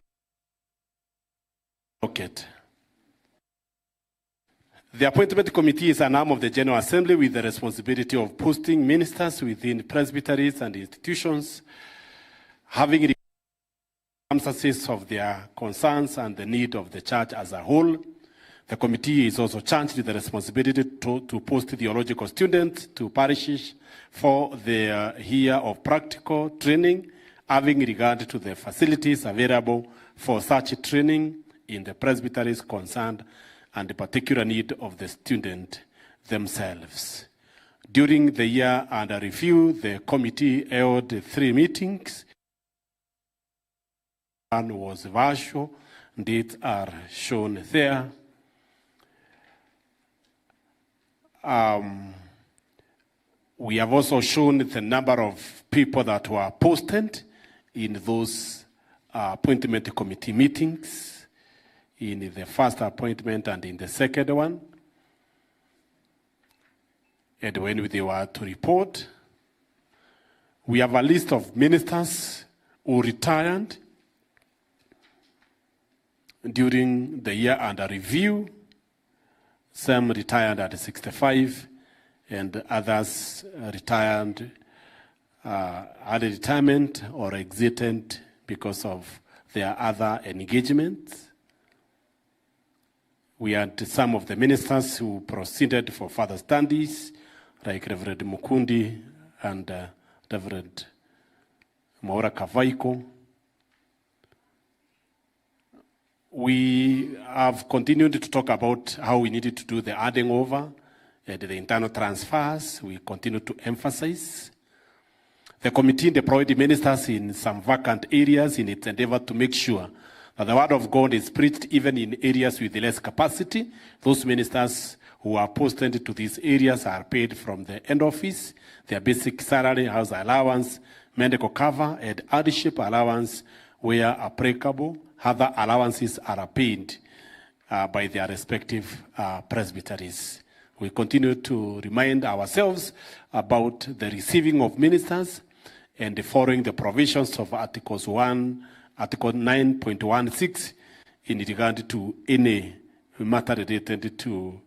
The appointment committee is an arm of the General Assembly with the responsibility of posting ministers within presbyteries and institutions, having circumstances of their concerns and the need of the church as a whole. The committee is also charged with the responsibility to post theological students to parishes for the year of practical training, having regard to the facilities available for such training in the presbyteries concerned and the particular need of the student themselves. During the year under review, the committee held 3 meetings. One was virtual, dates are shown there. We have also shown the number of people that were posted in those appointment committee meetings, in the first appointment and in the second one. And when they were to report, we have a list of ministers who retired during the year under review. Some retired at 65, and others retired at retirement or exited because of their other engagements. We had some of the ministers who proceeded for further studies, like Reverend Mukundi and Reverend Maura Kavaiko. We have continued to talk about how we needed to do the adding over and the internal transfers. We continue to emphasize. The committee deployed ministers in some vacant areas in its endeavor to make sure that the word of God is preached even in areas with less capacity. Those ministers who are posted to these areas are paid from the end office, their basic salary, house allowance, medical cover, and hardship allowance where applicable. Other allowances are paid by their respective presbyteries. We continue to remind ourselves about the receiving of ministers and following the provisions of Article 9.16 in regard to any matter related to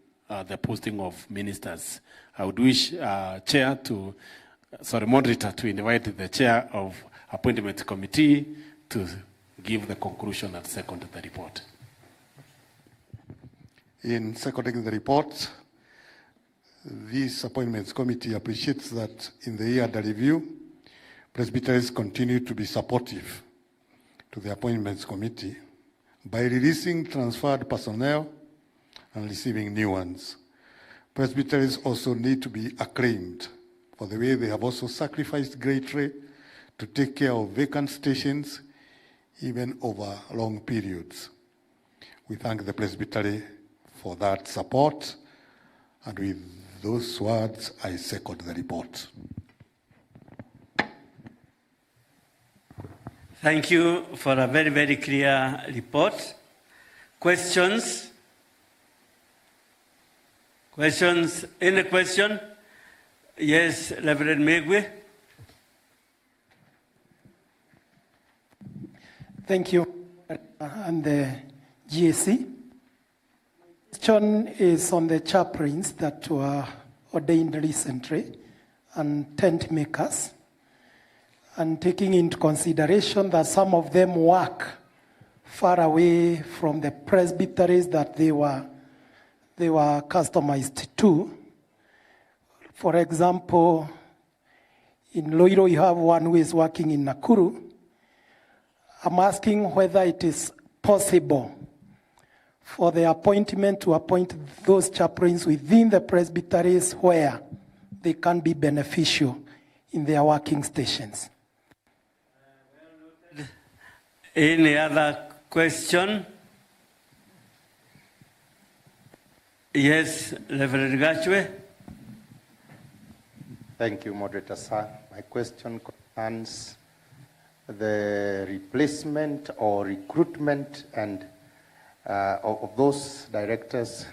the posting of ministers. I would wish moderator to invite the chair of appointment committee to give the conclusion and second the report. In seconding the report, this appointments committee appreciates that in the year under review, presbyteries continue to be supportive to the appointments committee by releasing transferred personnel and receiving new ones. Presbyteries also need to be acclaimed for the way they have also sacrificed greatly to take care of vacant stations even over long periods. We thank the presbytery for that support, and with those words, I second the report. Thank you for a very, very clear report. Questions? Questions? Any question? Yes, Reverend Megwe. Thank you, and the GAC. Question is on the chaplains that were ordained recently and tent makers, and taking into consideration that some of them work far away from the presbyteries that they were customized to. For example, in Loiro you have one who is working in Nakuru. I'm asking whether it is possible for the appointment to appoint those chaplains within the presbyteries where they can be beneficial in their working stations. Any other question? Yes, Reverend Gachwe. Thank you, Moderator Sir. My question concerns the replacement or recruitment and of those directors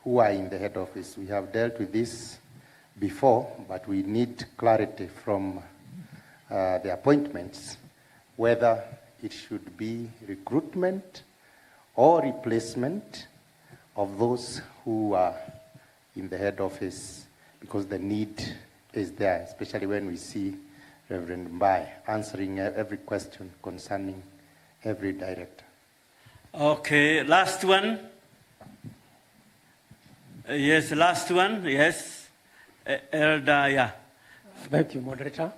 who are in the head office. We have dealt with this before, but we need clarity from the appointments, whether it should be recruitment or replacement of those who are in the head office, because the need is there, especially when we see Reverend Mbai answering every question concerning every director. Okay, last one. Yes, last one. Yes. Elder, yeah. Thank you, Moderator.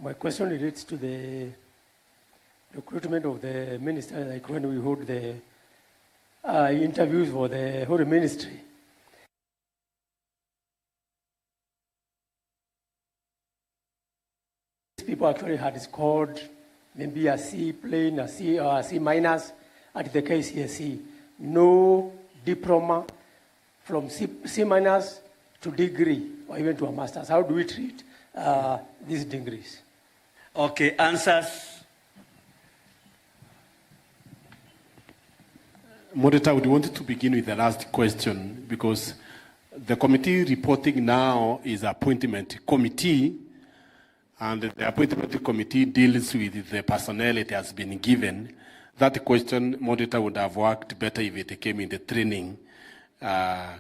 My question relates to the recruitment of the minister, like when we hold the interviews for the whole ministry. People actually had scored maybe a C plain, a C or a C minus at the KCSE. No diploma from C minus to degree or even to a master's. How do we treat these degrees? Okay, answers. Moderator, we wanted to begin with the last question because the committee reporting now is appointment committee, and the appointment committee deals with the personnel it has been given. That question, Moderator, would have worked better if it came in the training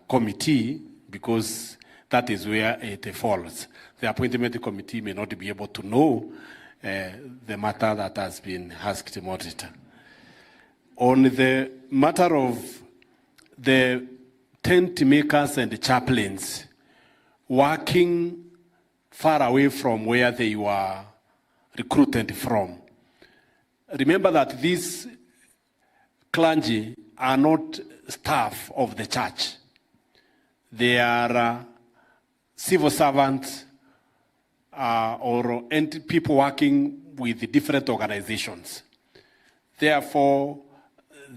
committee, because that is where it falls. The appointment committee may not be able to know the matter that has been asked, Moderator. On the matter of the tent makers and the chaplains working far away from where they were recruited from, remember that these clergy are not staff of the church. They are civil servants or people working with different organizations. Therefore,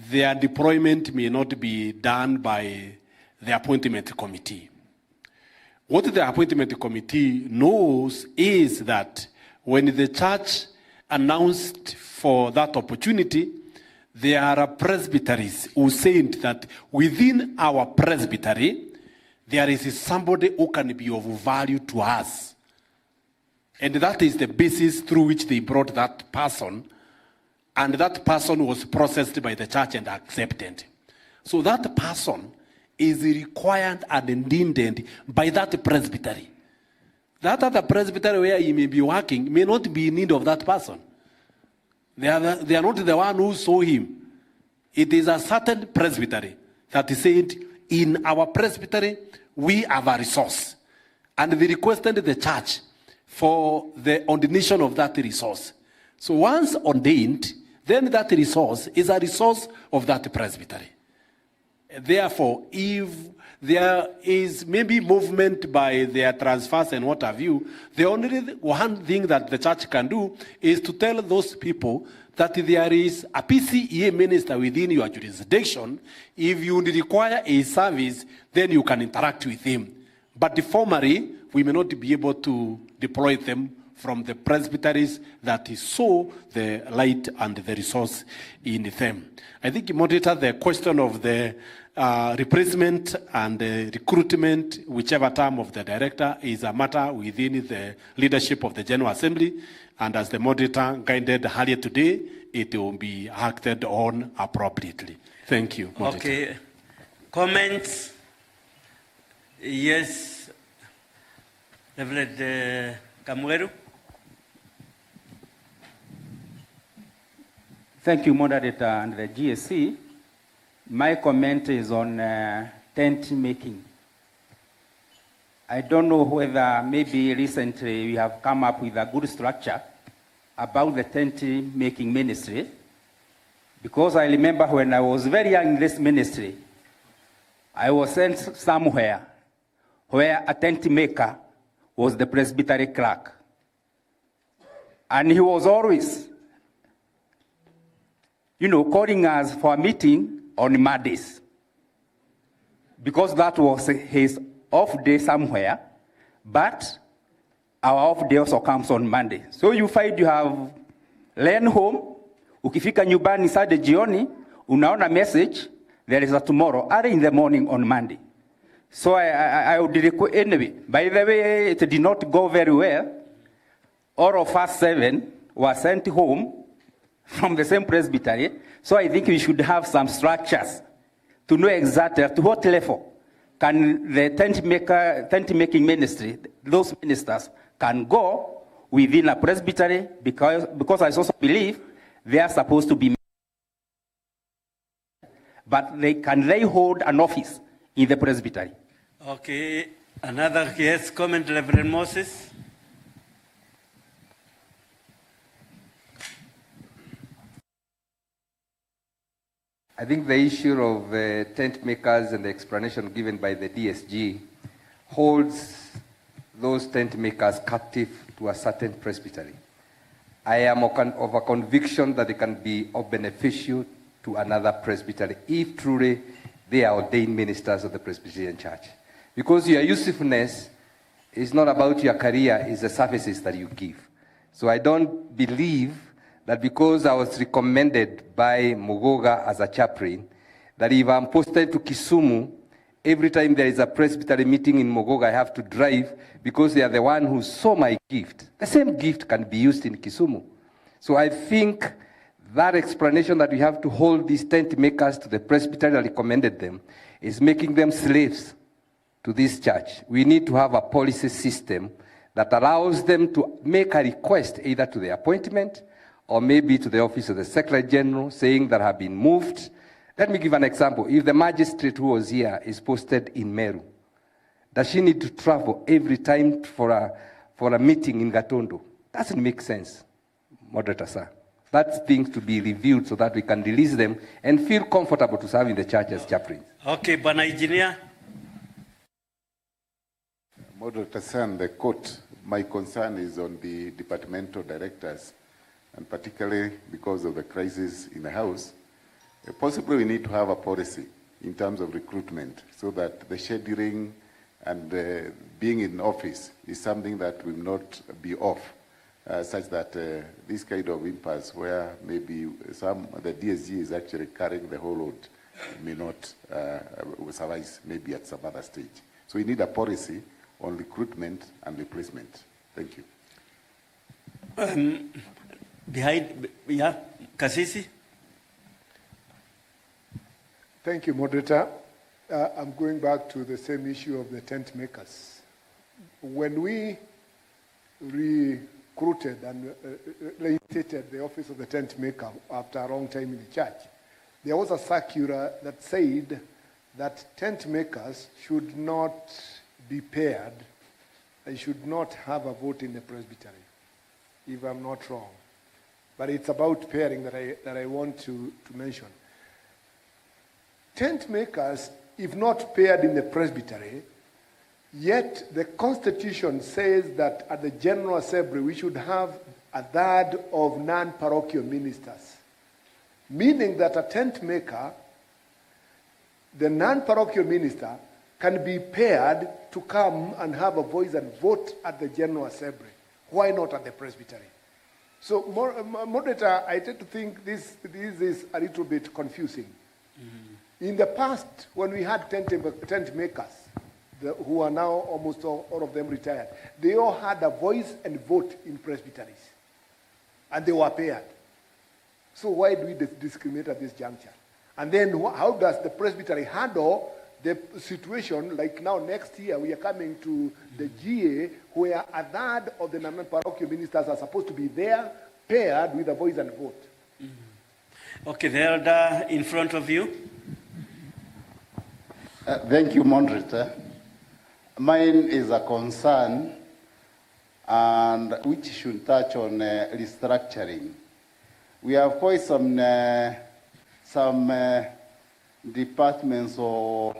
their deployment may not be done by the appointment committee. What the appointment committee knows is that when the church announced for that opportunity, there are presbyteries who said that within our presbytery, there is somebody who can be of value to us. And that is the basis through which they brought that person, and that person was processed by the church and accepted. So that person is required and intended by that presbytery. That other presbytery where he may be working may not be in need of that person. They are not the one who saw him. It is a certain presbytery that said, in our presbytery, we have a resource. And they requested the church for the ordination of that resource. So once ordained, then that resource is a resource of that presbytery. Therefore, if there is maybe movement by their transfers and what have you, the only one thing that the church can do is to tell those people that there is a PCEA minister within your jurisdiction. If you require a service, then you can interact with him. But formally, we may not be able to deploy them from the presbyteries that saw the light and the resource in them. I think, Moderator, the question of the replacement and the recruitment, whichever term of the director, is a matter within the leadership of the General Assembly. And as the Moderator guided earlier today, it will be acted on appropriately. Thank you, Moderator. Okay. Comments? Yes. Reverend Kamweru. Thank you, Moderator and the GAC. My comment is on tent making. I don't know whether maybe recently we have come up with a good structure about the tent making ministry, because I remember when I was very young in this ministry, I was sent somewhere where a tent maker was the presbytery clerk. And he was always, calling us for a meeting on Mondays, because that was his off day somewhere, but our off day also comes on Monday. So you find you have learned home, ukifika nyumbani Saturday jioni, unaona message, there is a tomorrow, early in the morning on Monday. So I would request, anyway, by the way, it did not go very well. All of us 7 were sent home from the same presbytery. So I think we should have some structures to know exactly at what level can the tent-making ministry, those ministers, can go within a presbytery, because I also believe they are supposed to be, but can they hold an office in the presbytery? Okay, another yes comment, Reverend Moses. I think the issue of tent makers and the explanation given by the DSG holds those tent makers captive to a certain presbytery. I am of a conviction that they can be of beneficial to another presbytery if truly they are ordained ministers of the Presbyterian Church. Because your usefulness is not about your career, it's the services that you give. So I don't believe that because I was recommended by Mugoga as a chaplain, that if I'm posted to Kisumu, every time there is a presbytery meeting in Mugoga, I have to drive because they are the one who saw my gift. The same gift can be used in Kisumu. So I think that explanation that we have to hold these tent makers to the presbytery that recommended them is making them slaves to this church. We need to have a policy system that allows them to make a request either to the appointment or maybe to the office of the Secretary General saying that have been moved. Let me give an example. If the magistrate who was here is posted in Meru, does she need to travel every time for a meeting in Gatondo? Doesn't make sense, Moderator, sir. That's things to be reviewed so that we can release them and feel comfortable to serve in the church as chaplains. Okay, Bwana Engineer. Moderator, sir, and the court, my concern is on the departmental directors, and particularly because of the crisis in the House. Possibly we need to have a policy in terms of recruitment so that the scheduling and being in office is something that will not be off, such that this kind of impasse where maybe the DSG is actually carrying the whole load may not suffice maybe at some other stage. So we need a policy on recruitment and replacement. Thank you. Kasisi. Thank you, Moderator. I'm going back to the same issue of the tent makers. When we recruited and reinstated the office of the tent maker after a long time in the church, there was a circular that said that tent makers should not be paired. They should not have a vote in the presbytery, if I'm not wrong. But it's about pairing that I want to mention. Tent makers, if not paired in the presbytery, yet the Constitution says that at the General Assembly we should have a third of non-parochial ministers, meaning that a tent maker, the non-parochial minister, can be paired to come and have a voice and vote at the General Assembly. Why not at the presbytery? So, Moderator, I tend to think this is a little bit confusing. Mm-hmm. In the past, when we had tent makers, who are now almost all of them retired, they all had a voice and vote in presbyteries. And they were paired. So why do we discriminate at this juncture? And then how does the presbytery handle the situation, like now next year we are coming to the GA where a third of the non-parochial ministers are supposed to be there, paired with a voice and vote. Mm-hmm. Okay, the elder in front of you. Thank you, Moderator. Mine is a concern and which should touch on restructuring. We have quite some departments or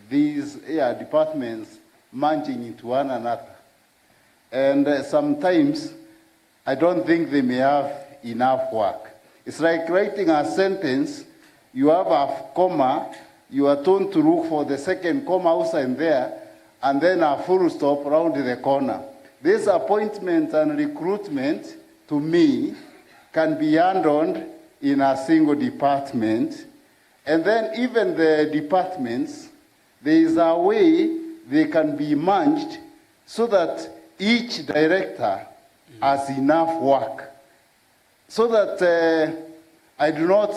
these departments merging into one another. And sometimes I don't think they may have enough work. It's like writing a sentence, you have a comma, you are told to look for the second comma outside there, and then a full stop around the corner. This appointment and recruitment, to me, can be handled in a single department. And then even the departments, there is a way they can be merged so that each director has enough work. So that I do not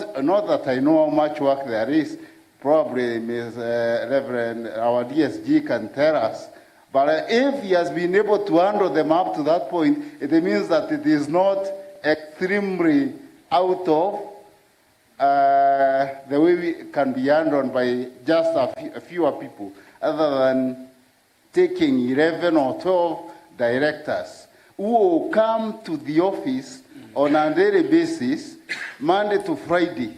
that I know how much work there is. probably Ms. Reverend, our DSG can tell us. But if he has been able to handle them up to that point, it means that it is not extremely out of the way we can be handled by just a fewer people, other than taking 11 or 12 directors who will come to the office on a daily basis, Monday to Friday,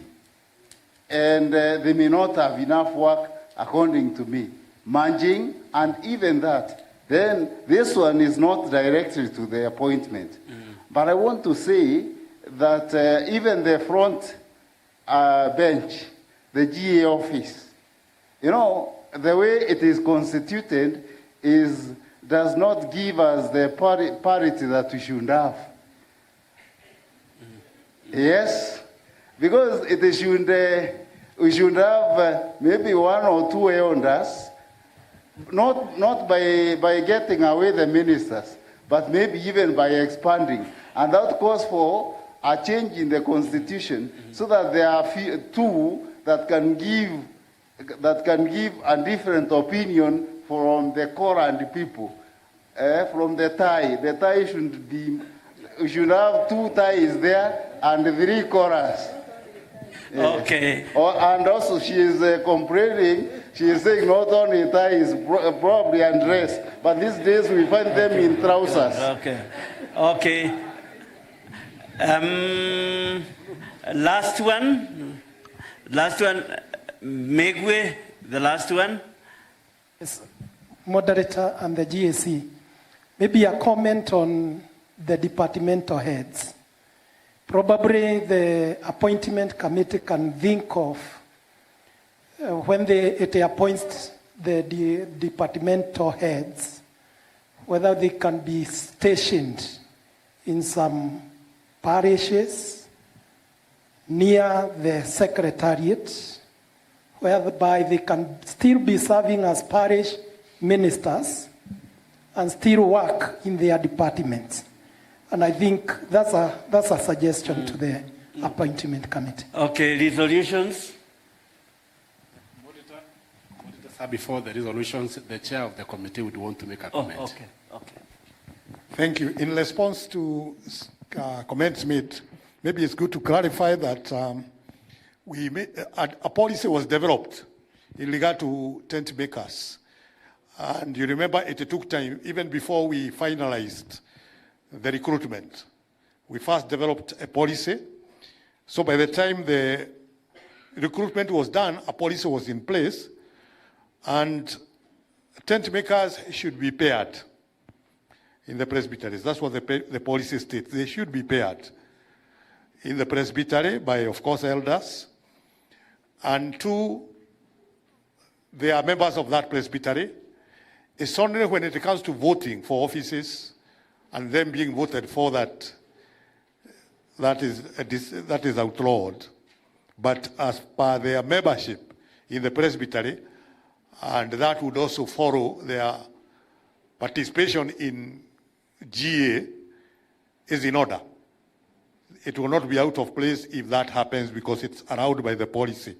and they may not have enough work, according to me, managing, and even that. Then this one is not directly to the appointment. But I want to say that even the front bench, the GA office, you know, the way it is constituted does not give us the parity that we should have. Yes, because we should have maybe one or two elders, not by getting away the ministers, but maybe even by expanding. And that calls for a change in the constitution so that there are two that can give a different opinion from the current people. From the tie. The tie shouldn't be, we should have two ties there and three chorus. Okay. And also she is complaining, she is saying not only ties, probably and dress, but these days we find them in trousers. Okay. Okay. Last one, Megwe, the last one. Yes. Moderator and the GAC. Maybe a comment on the departmental heads. Probably the appointment committee can think of when it appoints the departmental heads, whether they can be stationed in some parishes near the secretariat, whereby they can still be serving as parish ministers and still work in their departments. And I think that's a suggestion to the appointment committee. Okay, resolutions. Before the resolutions, the chair of the committee would want to make a comment. Okay. Thank you. In response to comments made, maybe it's good to clarify that a policy was developed in regard to tent makers. And you remember it took time, even before we finalized the recruitment. We first developed a policy. So by the time the recruitment was done, a policy was in place, and tent makers should be paired in the presbyteries. That's what the policy states. They should be paired in the presbytery by, of course, elders. And two, they are members of that presbytery. It's only when it comes to voting for offices and them being voted for that is outlawed. But as per their membership in the presbytery, and that would also follow their participation in GA, is in order. It will not be out of place if that happens because it's allowed by the policy.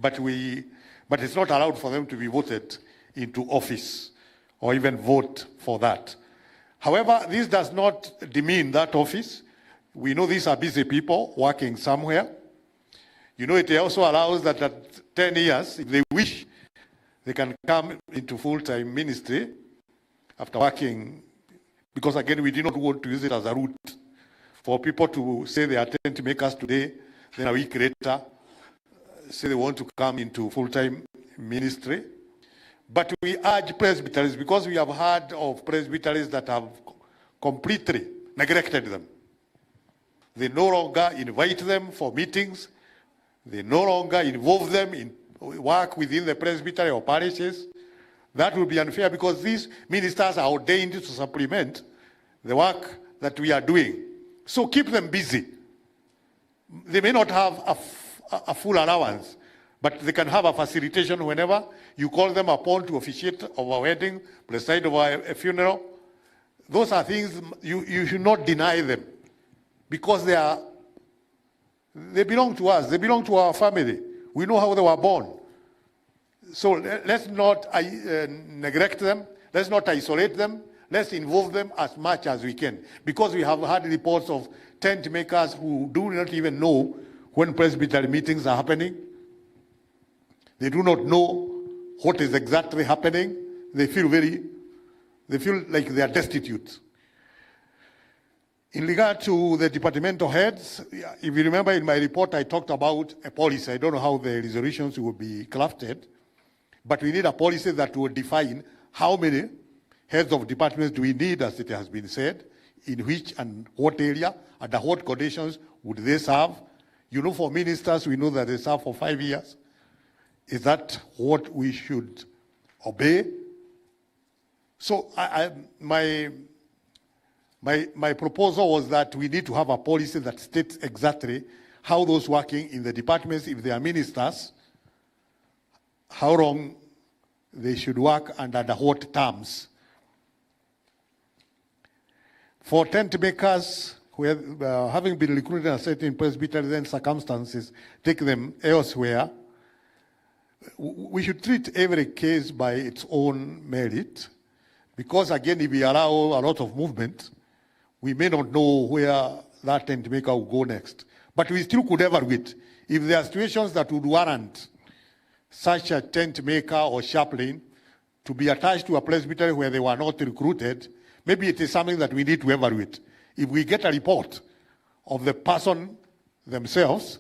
But it's not allowed for them to be voted into office or even vote for that. However, this does not demean that office. We know these are busy people working somewhere. You know, it also allows that at 10 years, if they wish, they can come into full-time ministry after working, because again, we do not want to use it as a route for people to say they are tent makers today, then a week later, say they want to come into full-time ministry. But we urge presbyteries, because we have heard of presbyteries that have completely neglected them. They no longer invite them for meetings. They no longer involve them in work within the presbytery or parishes. That will be unfair because these ministers are ordained to supplement the work that we are doing. So keep them busy. They may not have a full allowance, but they can have a facilitation whenever you call them upon to officiate of a wedding, preside over a funeral. Those are things you should not deny them because they belong to us. They belong to our family. We know how they were born. So let's not neglect them. Let's not isolate them. Let's involve them as much as we can. Because we have had reports of tent makers who do not even know when presbytery meetings are happening. They do not know what is exactly happening. They feel like they are destitute. In regard to the departmental heads, if you remember in my report, I talked about a policy. I don't know how the resolutions will be crafted, but we need a policy that will define how many heads of departments do we need, as it has been said, in which and what area, under what conditions would they serve. You know, for ministers, we know that they serve for 5 years. Is that what we should obey? So my proposal was that we need to have a policy that states exactly how those working in the departments, if they are ministers, how long they should work and under what terms. For tent makers who have, having been recruited in certain Presbyterian circumstances, take them elsewhere, we should treat every case by its own merit, because again, if we allow a lot of movement, we may not know where that tent maker will go next. But we still could evaluate. If there are situations that would warrant such a tent maker or chaplain to be attached to a presbytery where they were not recruited, maybe it is something that we need to evaluate. If we get a report of the person themselves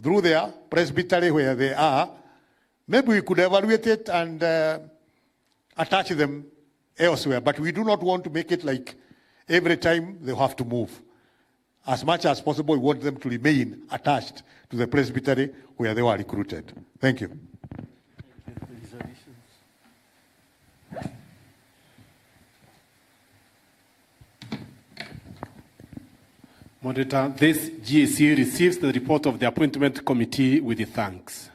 through their presbytery where they are, maybe we could evaluate it and attach them elsewhere. But we do not want to make it like every time they have to move. As much as possible, we want them to remain attached to the presbytery where they were recruited. Thank you. Moderator, this GAC receives the report of the appointment committee with thanks.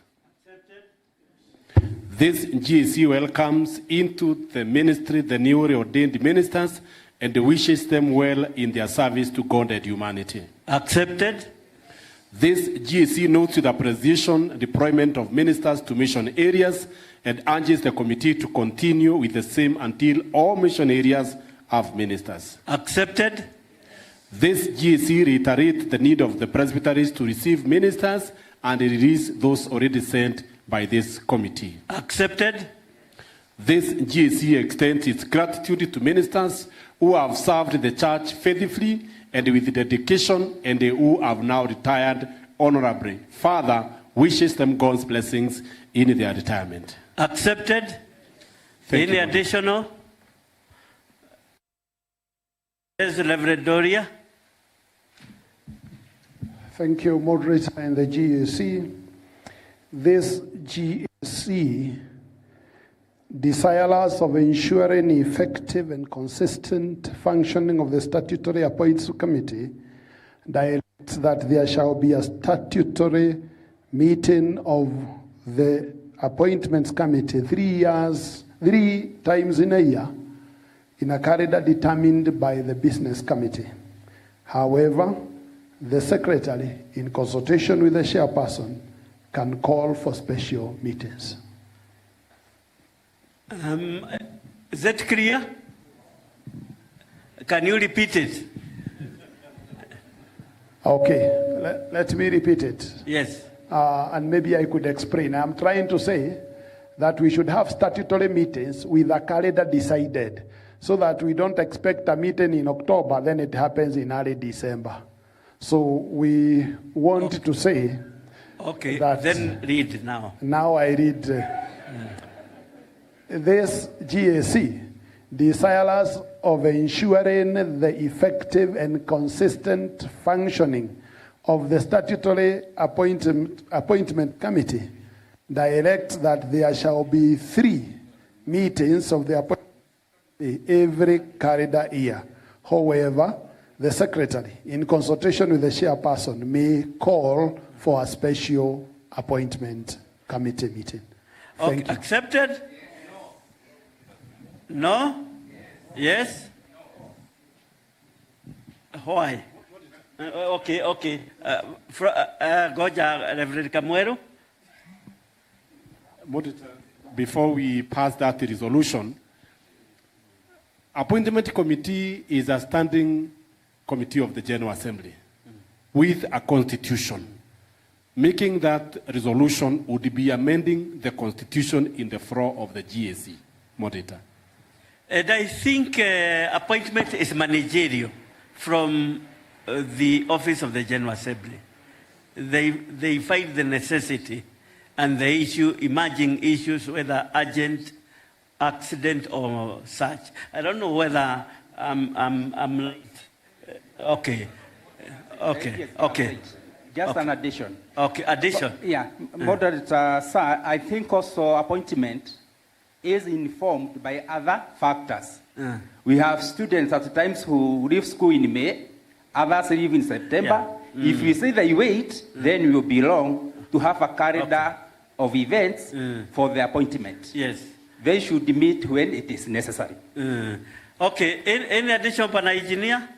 This GAC welcomes into the ministry the newly ordained ministers and wishes them well in their service to God and humanity. Accepted. This GAC notes with appreciation deployment of ministers to mission areas and urges the committee to continue with the same until all mission areas have ministers. Accepted. This GAC reiterates the need of the presbyteries to receive ministers and release those already sent by this committee. Accepted. This GAC extends its gratitude to ministers who have served the church faithfully and with dedication and who have now retired honorably. Further, wishes them God's blessings in their retirement. Accepted. Any additional? Yes, Reverend Doria. Thank you, Moderator and the GAC. This GAC desires of ensuring effective and consistent functioning of the statutory appointees committee directs that there shall be a statutory meeting of the appointments committee 3 times in a year in a calendar determined by the business committee. However, the secretary, in consultation with the chairperson, can call for special meetings. Is that clear? Can you repeat it? Okay, let me repeat it. Yes. And maybe I could explain. I'm trying to say that we should have statutory meetings with a calendar decided, so that we don't expect a meeting in October, then it happens in early December. So we want to say okay, that then read now. Now I read. This GAC desires of ensuring the effective and consistent functioning of the statutory appointment committee directs that there shall be 3 meetings of the appointment every calendar year. However, the secretary, in consultation with the chairperson, may call for a special appointment committee meeting. Thank you. Accepted? No? Yes? Why? Okay. Goja, Reverend Camuero. Moderator. before we pass that resolution, appointment committee is a standing committee of the General Assembly with a constitution. Making that resolution would be amending the constitution in the floor of the GAC. Moderator. And I think appointment is managerial from the office of the General Assembly. They find the necessity and the issue, emerging issues, whether urgent, accident, or such. I don't know whether I'm late. Okay. Just an addition. Okay, addition. Yeah, Moderator, sir, I think also appointment is informed by other factors. We have students at times who leave school in May, others leave in September. Yeah. If we say they wait, then we will be long to have a calendar of events for the appointment. Yes. They should meet when it is necessary. Okay, any addition, Pana Engineer?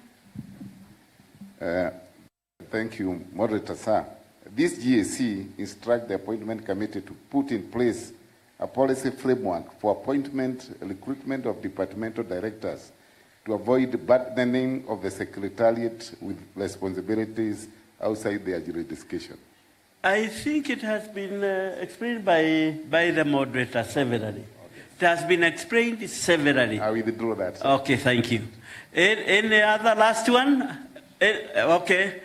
Thank you, Moderator, sir. This GAC instructs the appointment committee to put in place a policy framework for appointment and recruitment of departmental directors to avoid burdening of the secretariat with responsibilities outside their jurisdiction. I think it has been explained by the moderator severally. It has been explained severally. I will withdraw that, sir. Okay, thank you. Any other last one? Okay.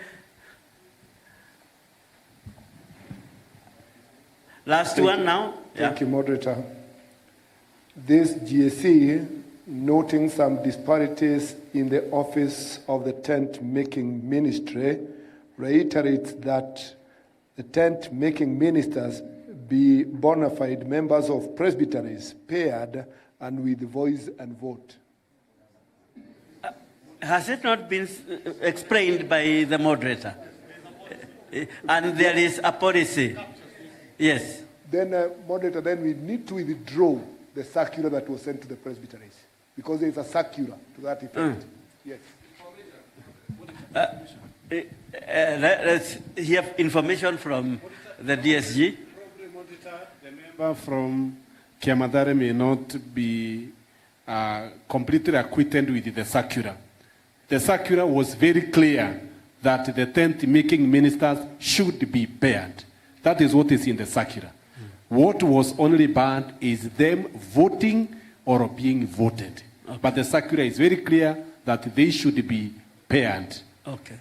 Last one now. Thank you, Moderator. This GAC, noting some disparities in the office of the tent-making ministry, reiterates that the tent-making ministers be bona fide members of presbyteries, paired and with voice and vote. Has it not been explained by the moderator? And there is a policy. Yes. Then, Moderator, then we need to withdraw the circular that was sent to the presbyteries, because there is a circular to that effect. Yes. Let's hear information from the DSG. The member from Kiamadare may not be completely acquainted with the circular. The circular was very clear that the tent-making ministers should be paired. That is what is in the circular. What was only banned is them voting or being voted. Okay. But the circular is very clear that they should be paired. Okay.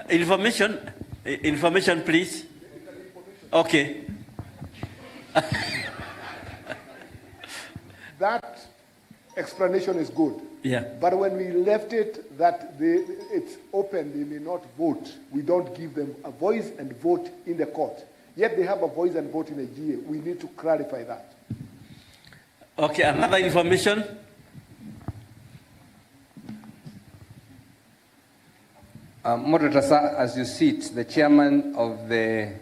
Information, please. Okay. That explanation is good. Yeah. But when we left it that it's open, they may not vote. We don't give them a voice and vote in the court. Yet they have a voice and vote in a GA. We need to clarify that. Okay, another information. Moderator, sir, as you see it, the chairman of the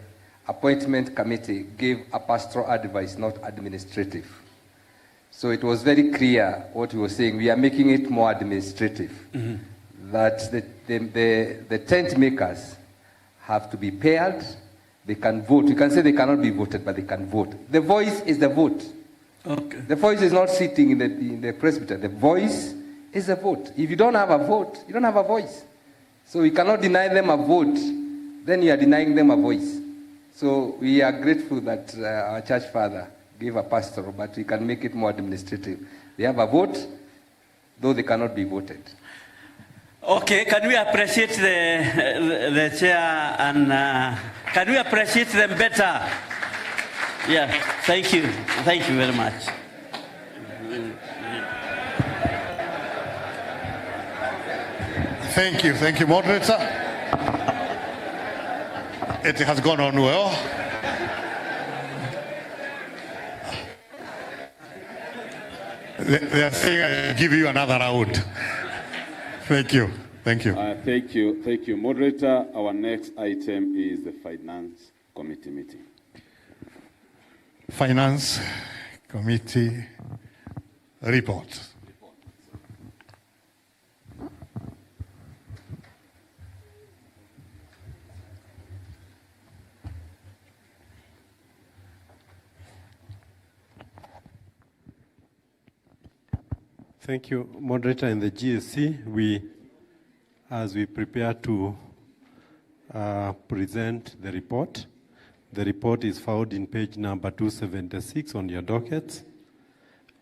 appointment committee gave a pastoral advice, not administrative. So it was very clear what he was saying. We are making it more administrative. That the tent makers have to be paired. They can vote. You can say they cannot be voted, but they can vote. The voice is the vote. Okay. The voice is not sitting in the presbytery. The voice is a vote. If you don't have a vote, you don't have a voice. So we cannot deny them a vote. Then you are denying them a voice. So we are grateful that our church father gave a pastoral, but we can make it more administrative. They have a vote, though they cannot be voted. Okay, can we appreciate the chair and can we appreciate them better? Yeah, thank you. Thank you very much. Thank you, Moderator. It has gone on well. They are saying I'll give you another round. Thank you. Thank you, Moderator. Our next item is the Finance Committee meeting. Finance Committee report. Thank you, Moderator. In the GAC, as we prepare to present the report is found in page number 276 on your dockets,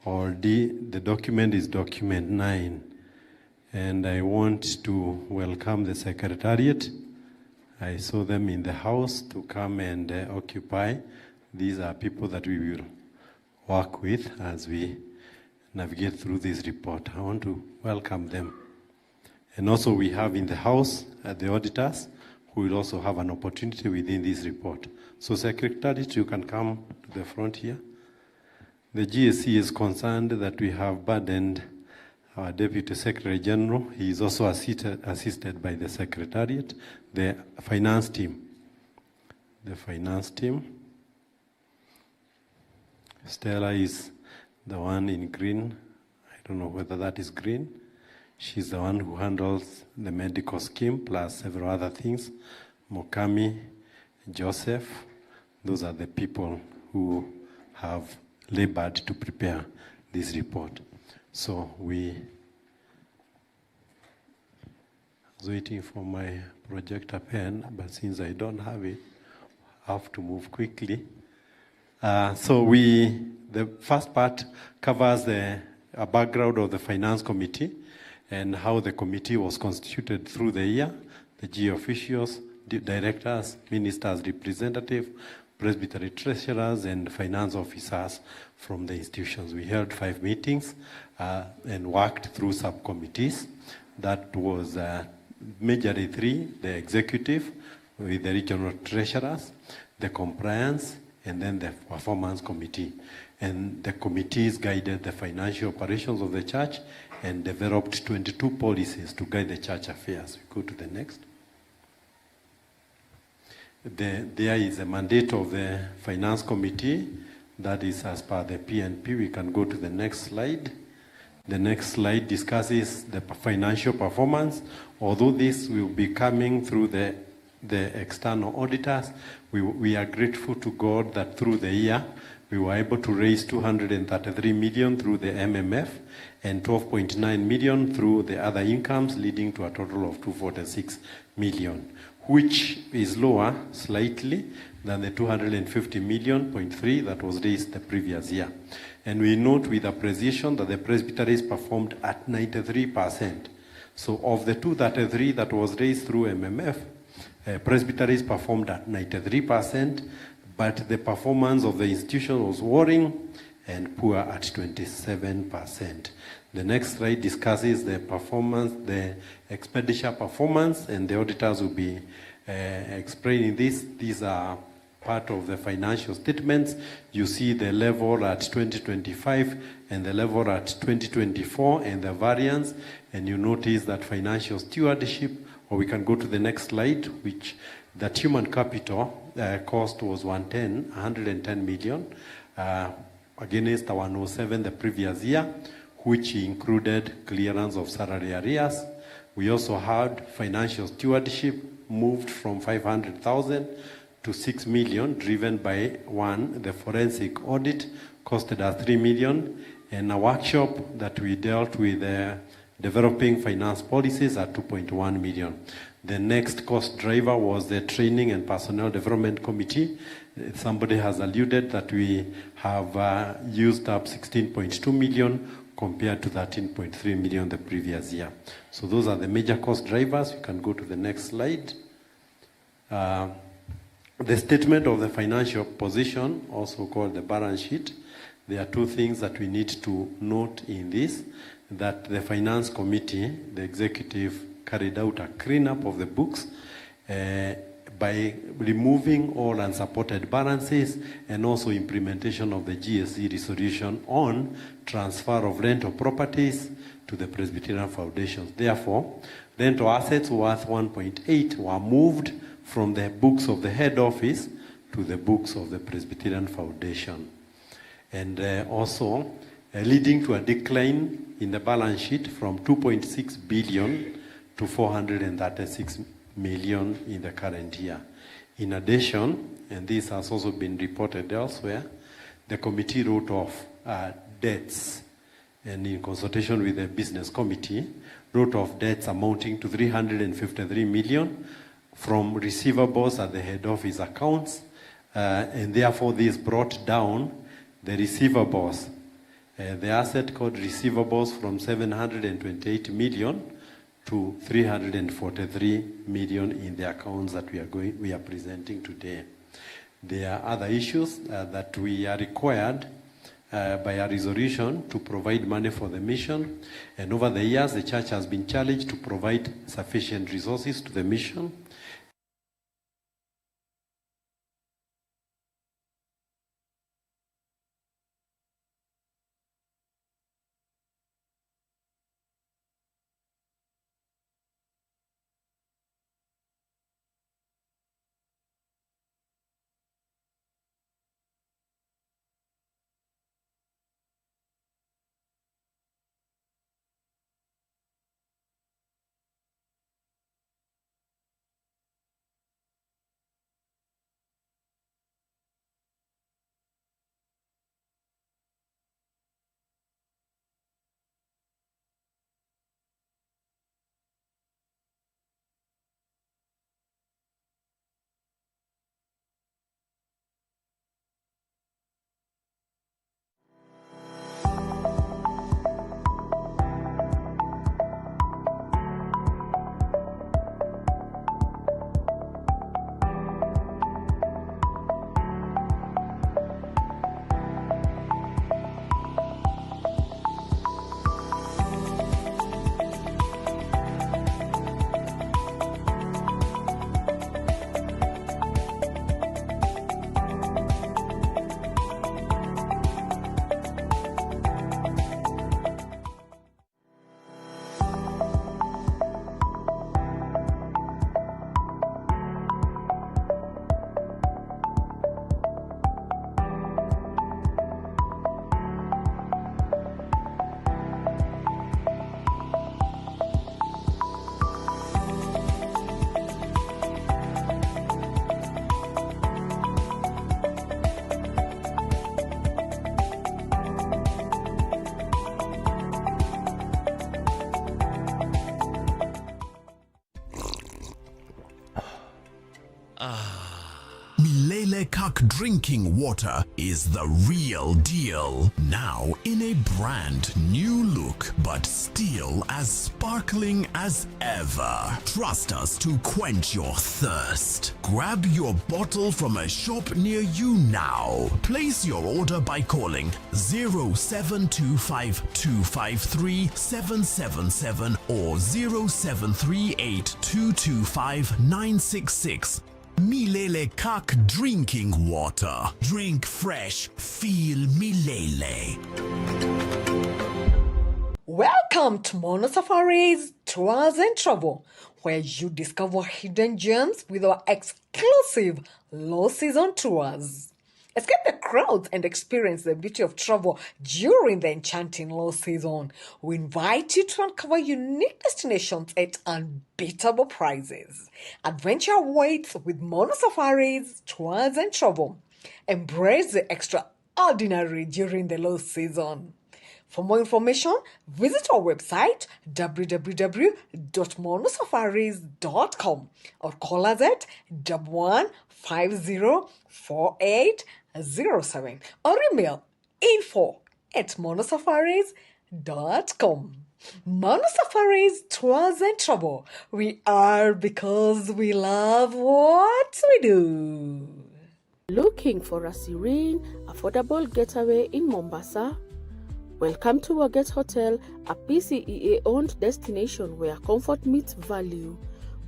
or the document is document 9. And I want to welcome the Secretariat. I saw them in the house to come and occupy. These are people that we will work with as we navigate through this report. I want to welcome them. And also we have in the house the auditors who will also have an opportunity within this report. So Secretariat, you can come to the front here. The GAC is concerned that we have burdened our Deputy Secretary General. He is also assisted by the Secretariat, the finance team. The finance team. Stella is the one in green. I don't know whether that is green. She's the one who handles the medical scheme plus several other things. Mokami, Joseph, those are the people who have labored to prepare this report. So I was waiting for my projector pen, but since I don't have it, I have to move quickly. The first part covers a background of the Finance Committee and how the committee was constituted through the year, the G officials, directors, ministers, representatives, presbytery treasurers, and finance officers from the institutions. We held 5 meetings and worked through subcommittees. That was majorly 3, the executive with the regional treasurers, the compliance, and then the performance committee. And the committees guided the financial operations of the church and developed 22 policies to guide the church affairs. We go to the next. There is a mandate of the finance committee that is as per the PNP. We can go to the next slide. The next slide discusses the financial performance. Although this will be coming through the external auditors, we are grateful to God that through the year, we were able to raise 233 million through the MMF and 12.9 million through the other incomes, leading to a total of 246 million, which is lower slightly than the 250 million, 0.3 that was raised the previous year. And we note with appreciation that the presbyteries performed at 93%. So of the 233 that was raised through MMF, presbyteries performed at 93%, but the performance of the institution was worrying and poor at 27%. The next slide discusses the performance, the expenditure performance, and the auditors will be explaining this. These are part of the financial statements. You see the level at 2025 and the level at 2024 and the variance, and you notice that financial stewardship, or we can go to the next slide, which that human capital cost was 110 million against the 107 the previous year, which included clearance of salary arrears. We also had financial stewardship moved from 500,000 to 6 million, driven by the forensic audit costed us 3 million, and a workshop that we dealt with developing finance policies at 2.1 million. The next cost driver was the Training and Personnel Development Committee. Somebody has alluded that we have used up 16.2 million compared to 13.3 million the previous year. So those are the major cost drivers. You can go to the next slide. The statement of the financial position, also called the balance sheet. There are 2 things that we need to note in this, that the finance committee, the executive, carried out a cleanup of the books by removing all unsupported balances and also implementation of the GSC resolution on transfer of rental properties to the Presbyterian foundations. Therefore, rental assets worth 1.8 were moved from the books of the head office to the books of the Presbyterian foundation. And also leading to a decline in the balance sheet from 2.6 billion to 436 million in the current year. In addition, and this has also been reported elsewhere, the committee wrote off debts and in consultation with the business committee, wrote off debts amounting to 353 million from receivables at the head office accounts, and therefore this brought down the receivables, the asset code receivables from 728 million to 343 million in the accounts that we are presenting today. There are other issues that we are required by a resolution to provide money for the mission, and over the years the church has been challenged to provide sufficient resources to the mission. Milele CAC drinking water is the real deal. Now in a brand new look, but still as sparkling as ever. Trust us to quench your thirst. Grab your bottle from a shop near you now. Place your order by calling 0725 253 777 or 0738 225 966. Milele CAC drinking water. Drink fresh, feel Milele. Welcome to Mono Safaris Tours and Travel, where you discover hidden gems with our exclusive low season tours. Escape the crowds and experience the beauty of travel during the enchanting low season. We invite you to uncover unique destinations at unbeatable prices. Adventure awaits with Mono Safaris, Tours and Travel. Embrace the extraordinary during the low season. For more information, visit our website www.monosafaris.com or call us at 11504807 or email info@monosafaris.com. Mono Safaris, Tours and Travel. We are because we love what we do. Looking for a serene, affordable getaway in Mombasa? Welcome to Waget Hotel, a PCEA-owned destination where comfort meets value.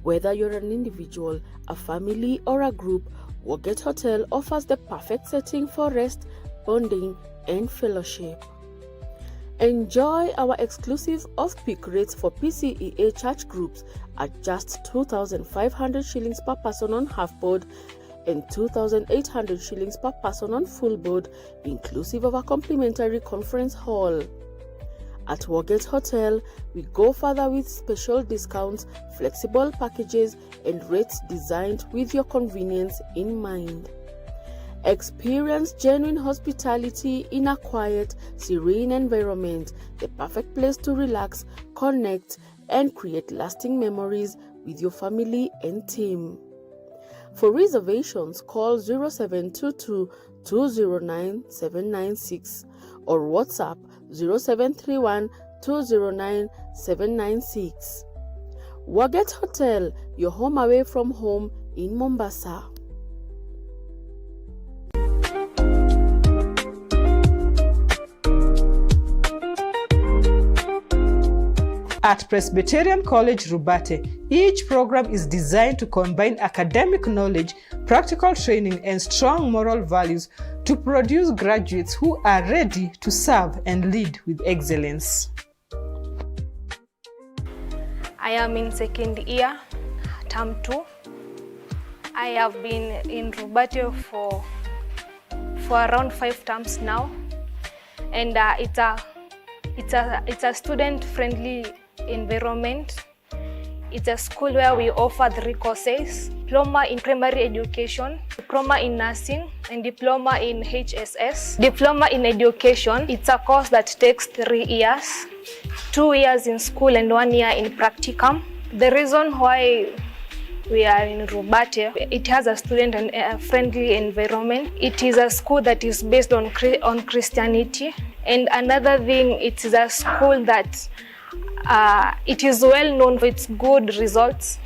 Whether you're an individual, a family, or a group, Waget Hotel offers the perfect setting for rest, bonding, and fellowship. Enjoy our exclusive off-peak rates for PCEA church groups at just 2,500 shillings per person on half-board and 2,800 shillings per person on full board, inclusive of a complimentary conference hall. At Waget Hotel, we go further with special discounts, flexible packages, and rates designed with your convenience in mind. Experience genuine hospitality in a quiet, serene environment, the perfect place to relax, connect, and create lasting memories with your family and team. For reservations, call 0722 209 796 or WhatsApp 0731 209 796. Waget Hotel, your home away from home in Mombasa. At Presbyterian College Rubate, each program is designed to combine academic knowledge, practical training, and strong moral values to produce graduates who are ready to serve and lead with excellence. I am in second year, term 2. I have been in Rubate for around 5 terms now, and it's a student-friendly environment. It's a school where we offer 3 courses: diploma in primary education, diploma in nursing, and diploma in HSS. Diploma in education, it's a course that takes 3 years, 2 years in school and 1 year in practicum. The reason why we are in Rubate, it has a student and a friendly environment. It is a school that is based on Christianity. And another thing, it is a school that it is well known for its good results.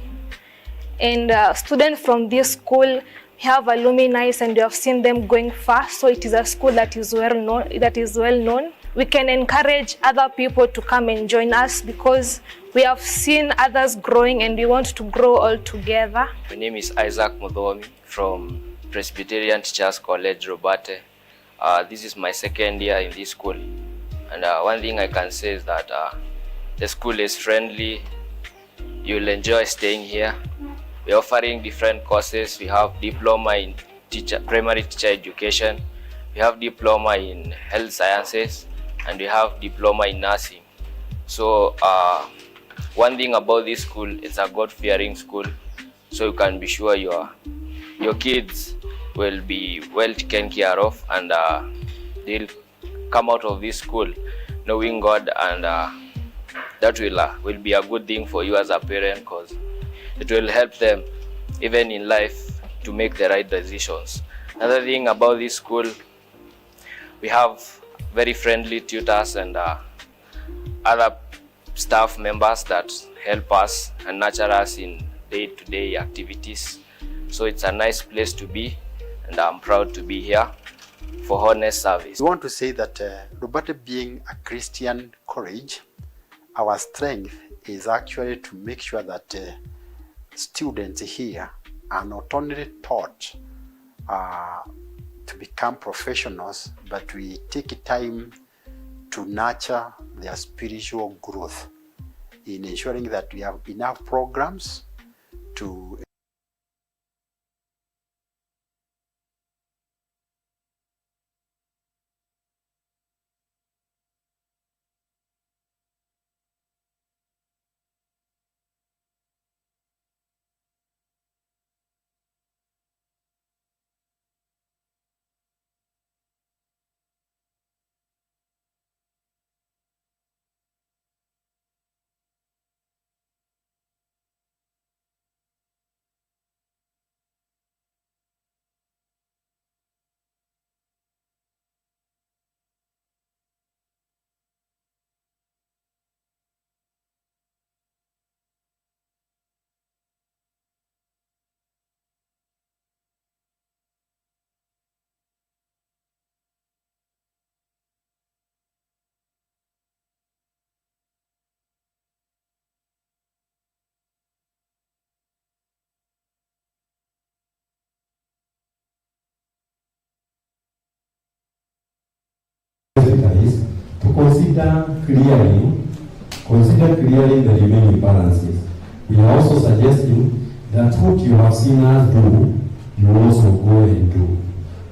And students from this school have alumni and you have seen them going far. So it is a school that is well known. We can encourage other people to come and join us because we have seen others growing and we want to grow all together. My name is Isaac Mudhomi from Presbyterian Teachers College, Rubate. This is my 2nd year in this school. And one thing I can say is that the school is friendly. You'll enjoy staying here. We're offering different courses. We have diploma in primary teacher education. We have diploma in health sciences. And we have diploma in nursing. So one thing about this school, it's a God-fearing school. So you can be sure your kids will be well taken care of, and they'll come out of this school knowing God, and that will be a good thing for you as a parent, because it will help them even in life to make the right decisions. Another thing about this school, we have very friendly tutors and other staff members that help us and nurture us in day-to-day activities. So it's a nice place to be, and I'm proud to be here for honest service. We want to say that Rubate being a Christian college, our strength is actually to make sure that students here are not only taught to become professionals, but we take time to nurture their spiritual growth in ensuring that we have enough programs to consider clearing the remaining balances. We are also suggesting that what you have seen us do, you also go and do.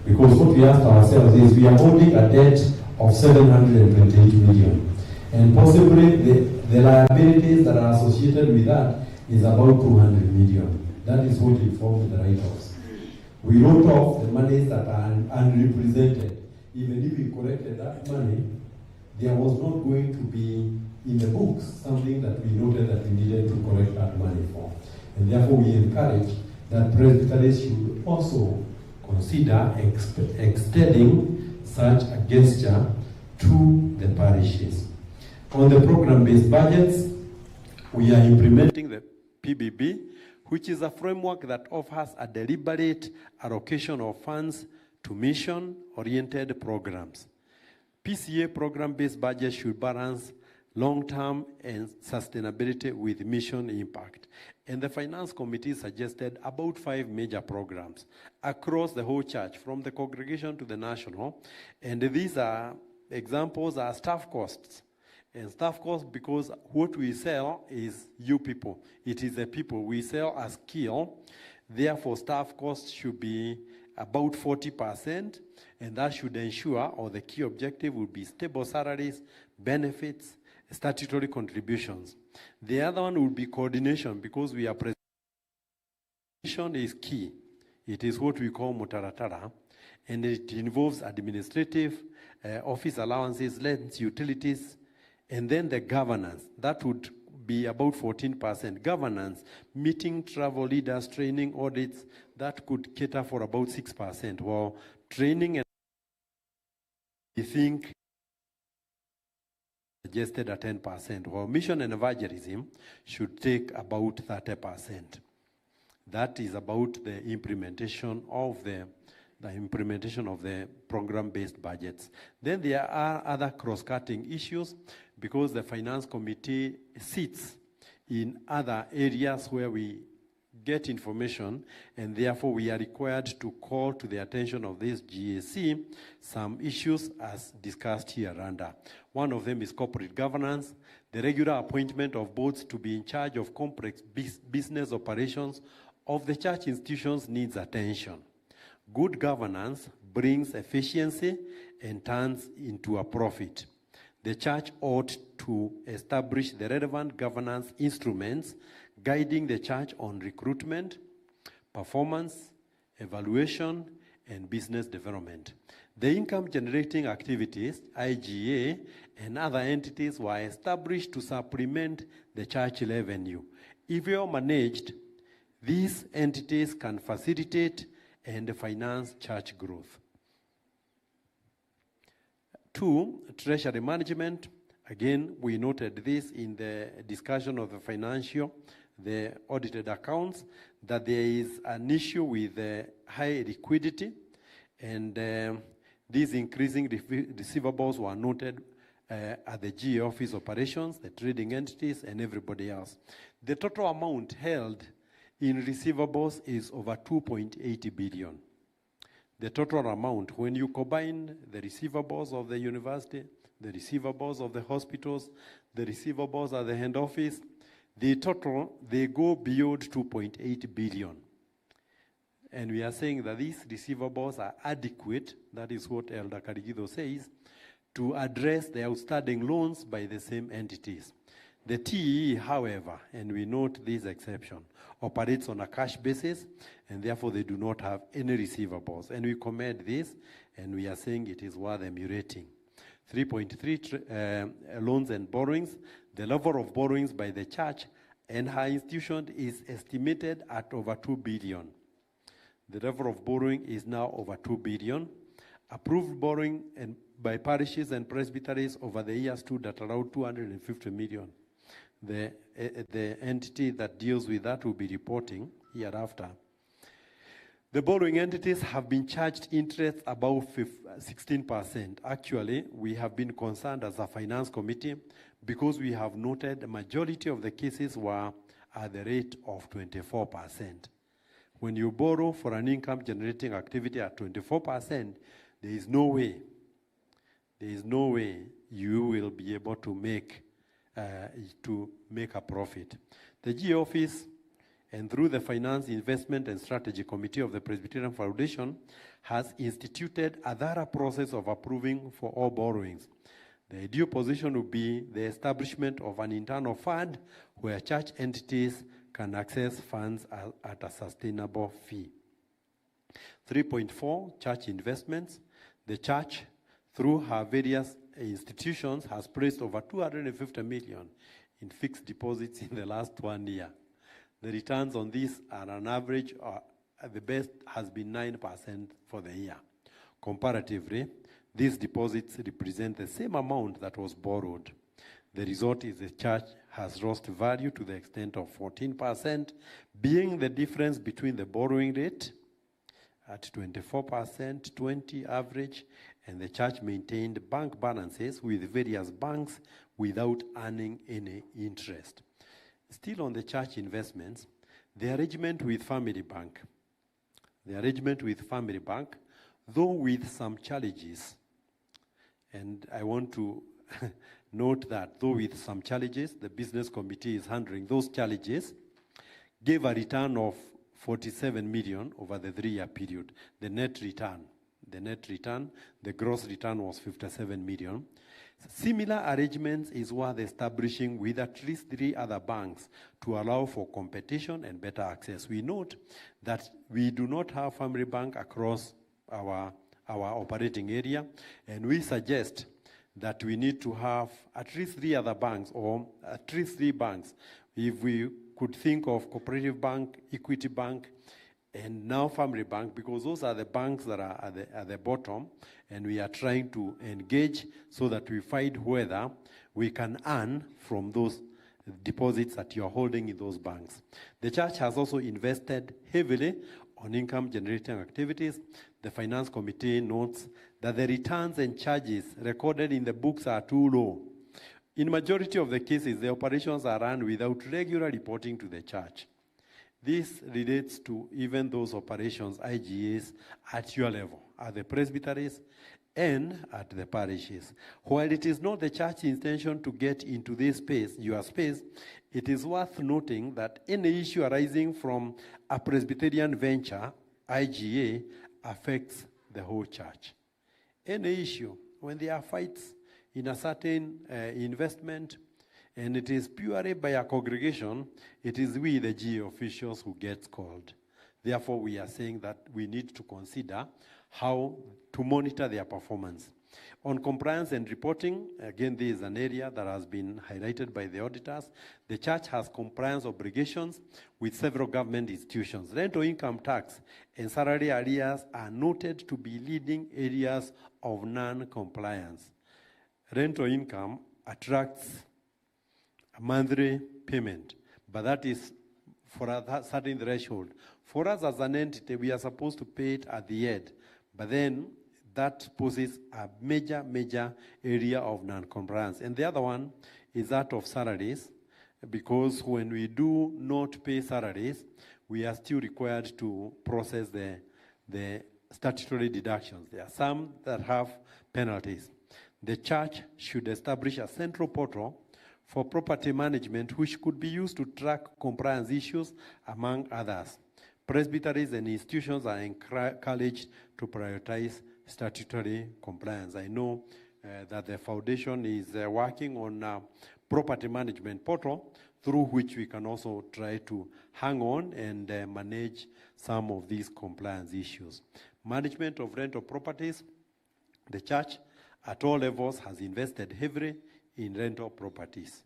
Because what we asked ourselves is, we are holding a debt of 728 million. And possibly the liabilities that are associated with that is about 200 million. That is what informed the write-offs. We wrote off the monies that are unrepresented. Even if we collected that money, there was not going to be in the books something that we noted that we needed to collect that money for. And therefore we encourage that presbyteries should also consider extending such a gesture to the parishes. On the program-based budgets, we are implementing the PBB, which is a framework that offers a deliberate allocation of funds to mission-oriented programs. PCA program-based budget should balance long-term and sustainability with mission impact. And the Finance Committee suggested about 5 major programs across the whole church, from the congregation to the national. And these are examples are staff costs. And staff costs, because what we sell is you people. It is the people. We sell a skill. Therefore, staff costs should be about 40%, and that should ensure, or the key objective would be stable salaries, benefits, statutory contributions. The other one would be coordination, because we are coordination is key. It is what we call mutaratara, and it involves administrative, office allowances, rents, utilities, and then the governance. That would be about 14%. Governance, meeting, travel, leaders, training, audits, that could cater for about 6%. Well, training and we think suggested at 10%. Well, mission and evangelism should take about 30%. That is about the implementation of the program-based budgets. Then there are other cross-cutting issues, because the Finance Committee sits in other areas where we get information, and therefore we are required to call to the attention of this GAC some issues as discussed here under. One of them is corporate governance. The regular appointment of boards to be in charge of complex business operations of the church institutions needs attention. Good governance brings efficiency and turns into a profit. The church ought to establish the relevant governance instruments guiding the church on recruitment, performance, evaluation, and business development. The income-generating activities, IGA, and other entities were established to supplement the church revenue. If well managed, these entities can facilitate and finance church growth. 2, treasury management. Again, we noted this in the discussion of the audited accounts, that there is an issue with high liquidity, and these increasing receivables were noted at the GA office operations, the trading entities, and everybody else. The total amount held in receivables is over 2.80 billion. The total amount, when you combine the receivables of the university, the receivables of the hospitals, the receivables at the head office, the total, they go beyond 2.8 billion. And we are saying that these receivables are adequate, that is what Elder Karigido says, to address the outstanding loans by the same entities. The TE, however, and we note this exception, operates on a cash basis, and therefore they do not have any receivables. And we commend this, and we are saying it is worth emulating. 3.3 loans and borrowings. The level of borrowings by the church and her institution is estimated at over 2 billion. The level of borrowing is now over 2 billion. Approved borrowing by parishes and presbyteries over the years stood at around 250 million. The entity that deals with that will be reporting hereafter. The borrowing entities have been charged interest above 16%. Actually, we have been concerned as a finance committee because we have noted the majority of the cases were at the rate of 24%. When you borrow for an income-generating activity at 24%, there is no way you will be able to make a profit. The G office, and through the Finance, Investment and Strategy Committee of the Presbyterian Foundation, has instituted a thorough process of approving for all borrowings. The ideal position would be the establishment of an internal fund where church entities can access funds at a sustainable fee. 3.4, church investments. The church, through her various institutions, has placed over 250 million in fixed deposits in the last 1 year. The returns on this are on average, the best has been 9% for the year. Comparatively, these deposits represent the same amount that was borrowed. The result is the church has lost value to the extent of 14%, being the difference between the borrowing rate at 24%, 20 average, and the church maintained bank balances with various banks without earning any interest. Still on the church investments, the arrangement with Family Bank. Though with some challenges, and I want to note that though with some challenges, the business committee is handling those challenges, gave a return of 47 million over the 3-year period. The gross return was 57 million. Similar arrangements is worth establishing with at least 3 other banks to allow for competition and better access. We note that we do not have Family Bank across our operating area, and we suggest that we need to have at least 3 other banks, or at least 3 banks. If we could think of Cooperative Bank, Equity Bank, and now Family Bank, because those are the banks that are at the bottom, and we are trying to engage so that we find whether we can earn from those deposits that you're holding in those banks. The church has also invested heavily on income-generating activities. The Finance Committee notes that the returns and charges recorded in the books are too low. In majority of the cases, the operations are run without regular reporting to the church. This relates to even those operations, IGAs, at your level, at the presbyteries and at the parishes. While it is not the church's intention to get into this space, your space, it is worth noting that any issue arising from a Presbyterian venture, IGA, affects the whole church. Any issue, when there are fights in a certain investment, and it is purely by a congregation, it is we, the GA officials, who gets called. Therefore, we are saying that we need to consider how to monitor their performance. On compliance and reporting, again, this is an area that has been highlighted by the auditors. The church has compliance obligations with several government institutions. Rental income tax and salary arrears are noted to be leading areas of non-compliance. Rental income attracts a monthly payment, but that is for a certain threshold. For us as an entity, we are supposed to pay it at the end, but then that poses a major area of non-compliance. And the other one is that of salaries, because when we do not pay salaries, we are still required to process the statutory deductions. There are some that have penalties. The church should establish a central portal for property management, which could be used to track compliance issues, among others. Presbyteries and institutions are encouraged to prioritize statutory compliance. I know that the foundation is working on a property management portal through which we can also try to hang on and manage some of these compliance issues. Management of rental properties. The church at all levels has invested heavily in rental properties.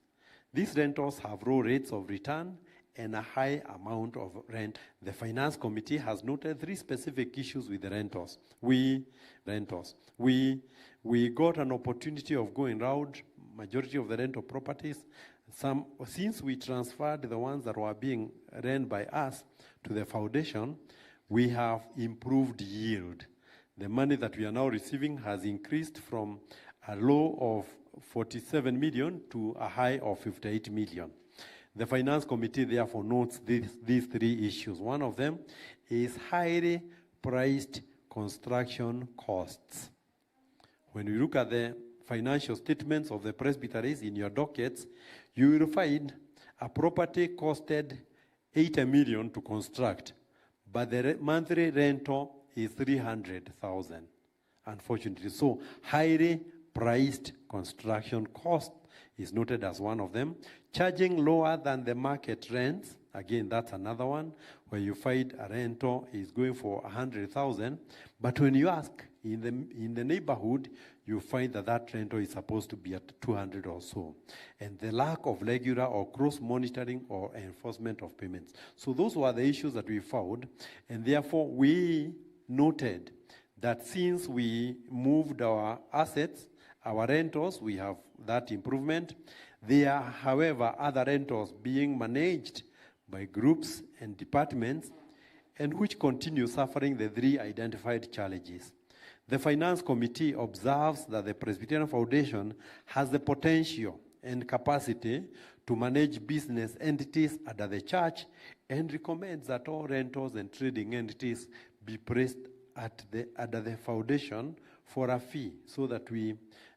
These rentals have low rates of return and a high amount of rent. The Finance Committee has noted 3 specific issues with the rentals. We got an opportunity of going around majority of the rental properties. Since we transferred the ones that were being run by us to the foundation, we have improved yield. The money that we are now receiving has increased from a low of 47 million to a high of 58 million. The Finance Committee therefore notes these 3 issues. One of them is highly priced construction costs. When we look at the financial statements of the presbyteries in your dockets, you will find a property costed 80 million to construct, but the monthly rental is 300,000, unfortunately. So highly priced construction cost is noted as one of them. Charging lower than the market rents, again, that's another one, where you find a rental is going for 100,000, but when you ask in the neighborhood, you find that that rental is supposed to be at 200 or so. And the lack of regular or cross monitoring or enforcement of payments. So those were the issues that we found, and therefore we noted that since we moved our assets, our rentals, we have that improvement. There are, however, other rentals being managed by groups and departments, and which continue suffering the three identified challenges. The Finance Committee observes that the Presbyterian Foundation has the potential and capacity to manage business entities under the church, and recommends that all rentals and trading entities be placed under the foundation for a fee, so that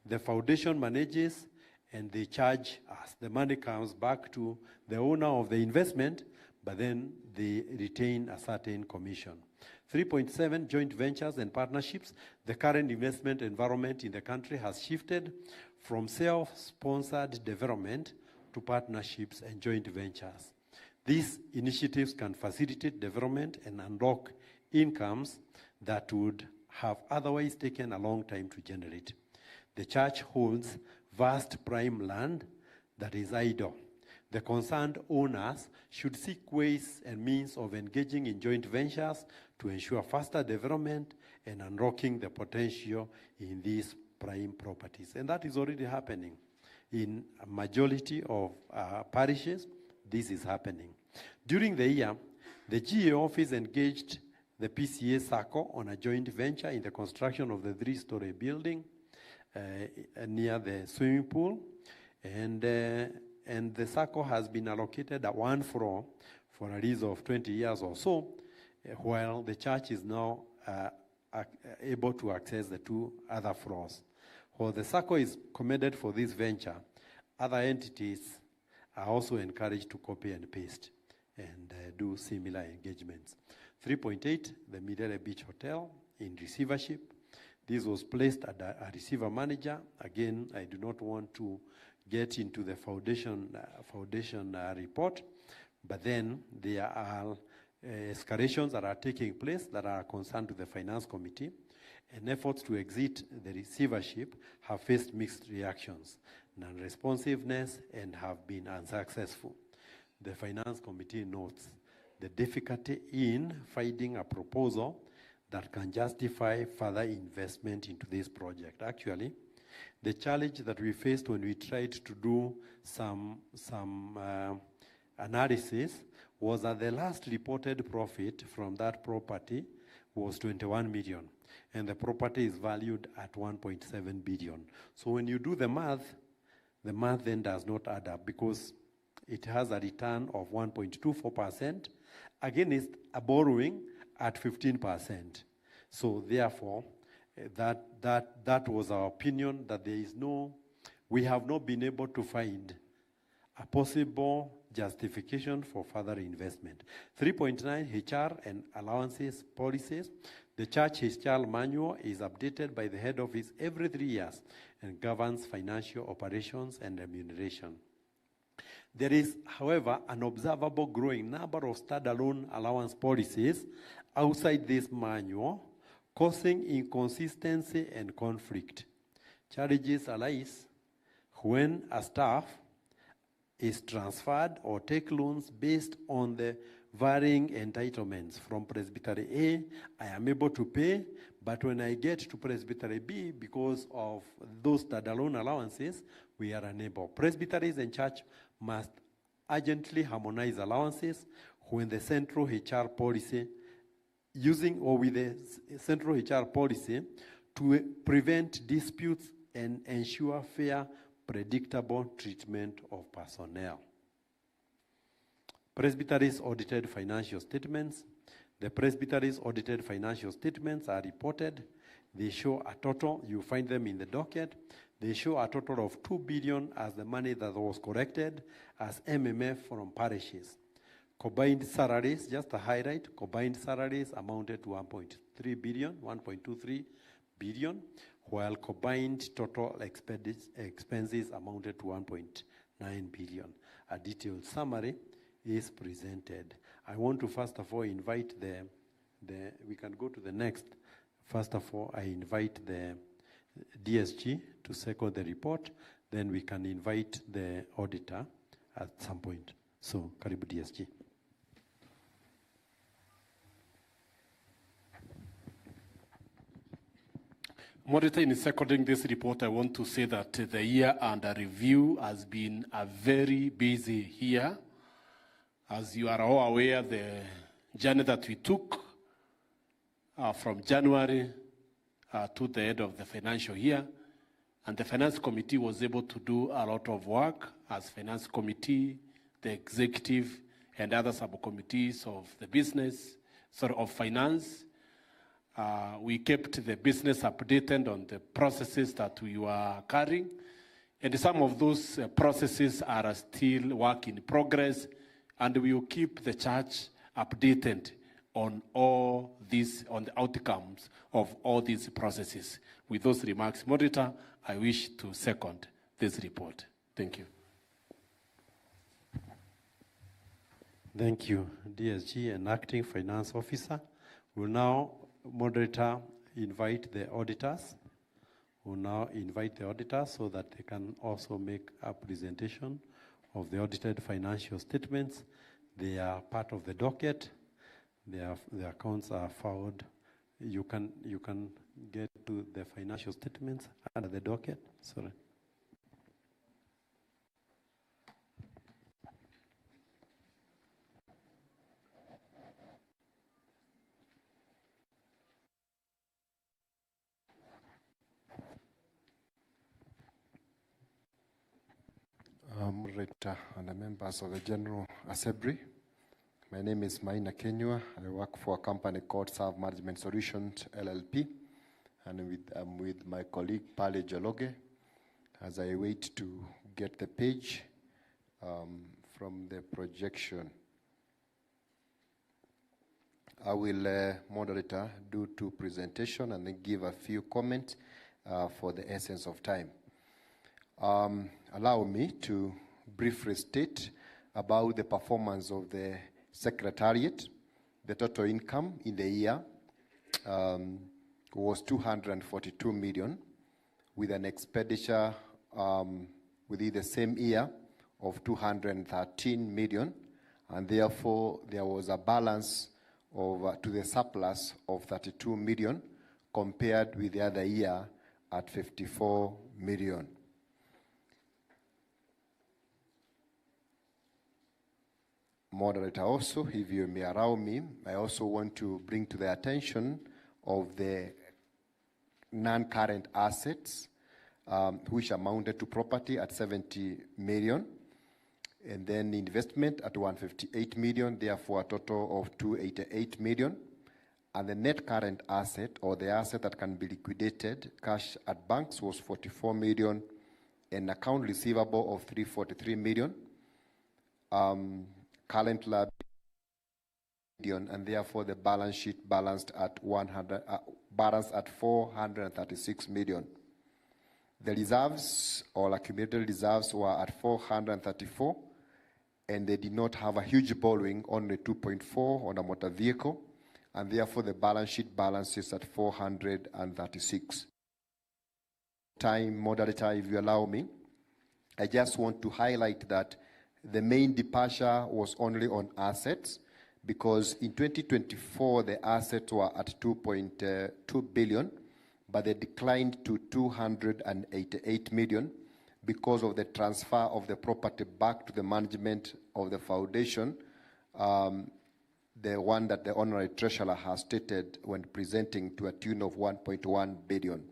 the foundation manages and they charge us. The money comes back to the owner of the investment, but then they retain a certain commission. 3.7, joint ventures and partnerships. The current investment environment in the country has shifted from self-sponsored development to partnerships and joint ventures. These initiatives can facilitate development and unlock incomes that would have otherwise taken a long time to generate. The church holds vast prime land that is idle. The concerned owners should seek ways and means of engaging in joint ventures to ensure faster development and unlocking the potential in these prime properties. And that is already happening. In a majority of parishes, this is happening. During the year, the GA office engaged the PCA SACCO on a joint venture in the construction of the 3-story building near the swimming pool, and the SACCO has been allocated at one floor for a lease of 20 years or so, while the church is now able to access the 2 other floors. While the SACCO is commended for this venture, other entities are also encouraged to copy and paste and do similar engagements. 3.8, the Midere Beach Hotel in receivership. This was placed at a receiver manager. Again, I do not want to get into the foundation report, but then there are escalations that are taking place that are concerned to the Finance Committee, and efforts to exit the receivership have faced mixed reactions, non-responsiveness, and have been unsuccessful. The Finance Committee notes the difficulty in finding a proposal that can justify further investment into this project. Actually, the challenge that we faced when we tried to do some analysis was that the last reported profit from that property was 21 million, and the property is valued at 1.7 billion. So when you do the math then does not add up, because it has a return of 1.24% against a borrowing at 15%. So therefore, that was our opinion, that we have not been able to find a possible justification for further investment. 3.9, HR and allowances policies. The church HR manual is updated by the head office every 3 years and governs financial operations and remuneration. There is, however, an observable growing number of standalone allowance policies outside this manual, causing inconsistency and conflict. Challenges arise when a staff is transferred or take loans based on the varying entitlements. From Presbytery A, I am able to pay, but when I get to Presbytery B, because of those standalone allowances, we are unable. Presbyteries and church must urgently harmonize allowances when the central HR policy with the central HR policy to prevent disputes and ensure fair, predictable treatment of personnel. Presbyteries audited financial statements. The presbyteries audited financial statements are reported. They show a total, you find them in the docket. They show a total of 2 billion as the money that was collected as MMF from parishes. Combined salaries, just a highlight, combined salaries amounted to 1.3 billion, 1.23 billion, while combined total expenses amounted to 1.9 billion. A detailed summary is presented. I want to first of all invite we can go to the next. First of all, I invite the DSG to second the report, then we can invite the auditor at some point. So, karibu DSG. Moderator, in seconding this report, I want to say that the year under review has been a very busy year. As you are all aware, the journey that we took from January to the end of the financial year, and the Finance Committee was able to do a lot of work as Finance Committee, the Executive, and other subcommittees of the business, of finance. We kept the business updated on the processes that we were carrying, and some of those processes are still work in progress, and we will keep the church updated on all these, on the outcomes of all these processes. With those remarks, Moderator, I wish to second this report. Thank you. Thank you, DSG and Acting Finance Officer. We'll now, Moderator, invite the auditors. We'll now invite the auditors so that they can also make a presentation of the audited financial statements. They are part of the docket. The accounts are filed. You can get to the financial statements under the docket. Sorry. Moderator and the members of the General Assembly. My name is Maina Kenywa. I work for a company called Serve Management Solutions, LLP. And I'm with my colleague, Pale Jologe, as I wait to get the page from the projection. I will, Moderator, do two presentations and then give a few comments for the essence of time. Allow me to briefly state about the performance of the Secretariat. The total income in the year was 242 million, with an expenditure within the same year of 213 million, and therefore there was a balance of to the surplus of 32 million compared with the other year at 54 million. Moderator, also, if you may allow me, I also want to bring to the attention of the non-current assets, which amounted to property at 70 million, and then investment at 158 million, therefore a total of 288 million. And the net current asset, or the asset that can be liquidated, cash at banks, was 44 million, and account receivable of 343 million. Current liability, and therefore the balance sheet balanced at 436 million. The reserves, or accumulated reserves, were at 434, and they did not have a huge borrowing, only 2.4 on a motor vehicle, and therefore the balance sheet balance is at 436. Time, Moderator, if you allow me, I just want to highlight that the main departure was only on assets, because in 2024 the assets were at 2.2 billion, but they declined to 288 million because of the transfer of the property back to the management of the foundation, the one that the Honorary Treasurer has stated when presenting, to a tune of 1.1 billion.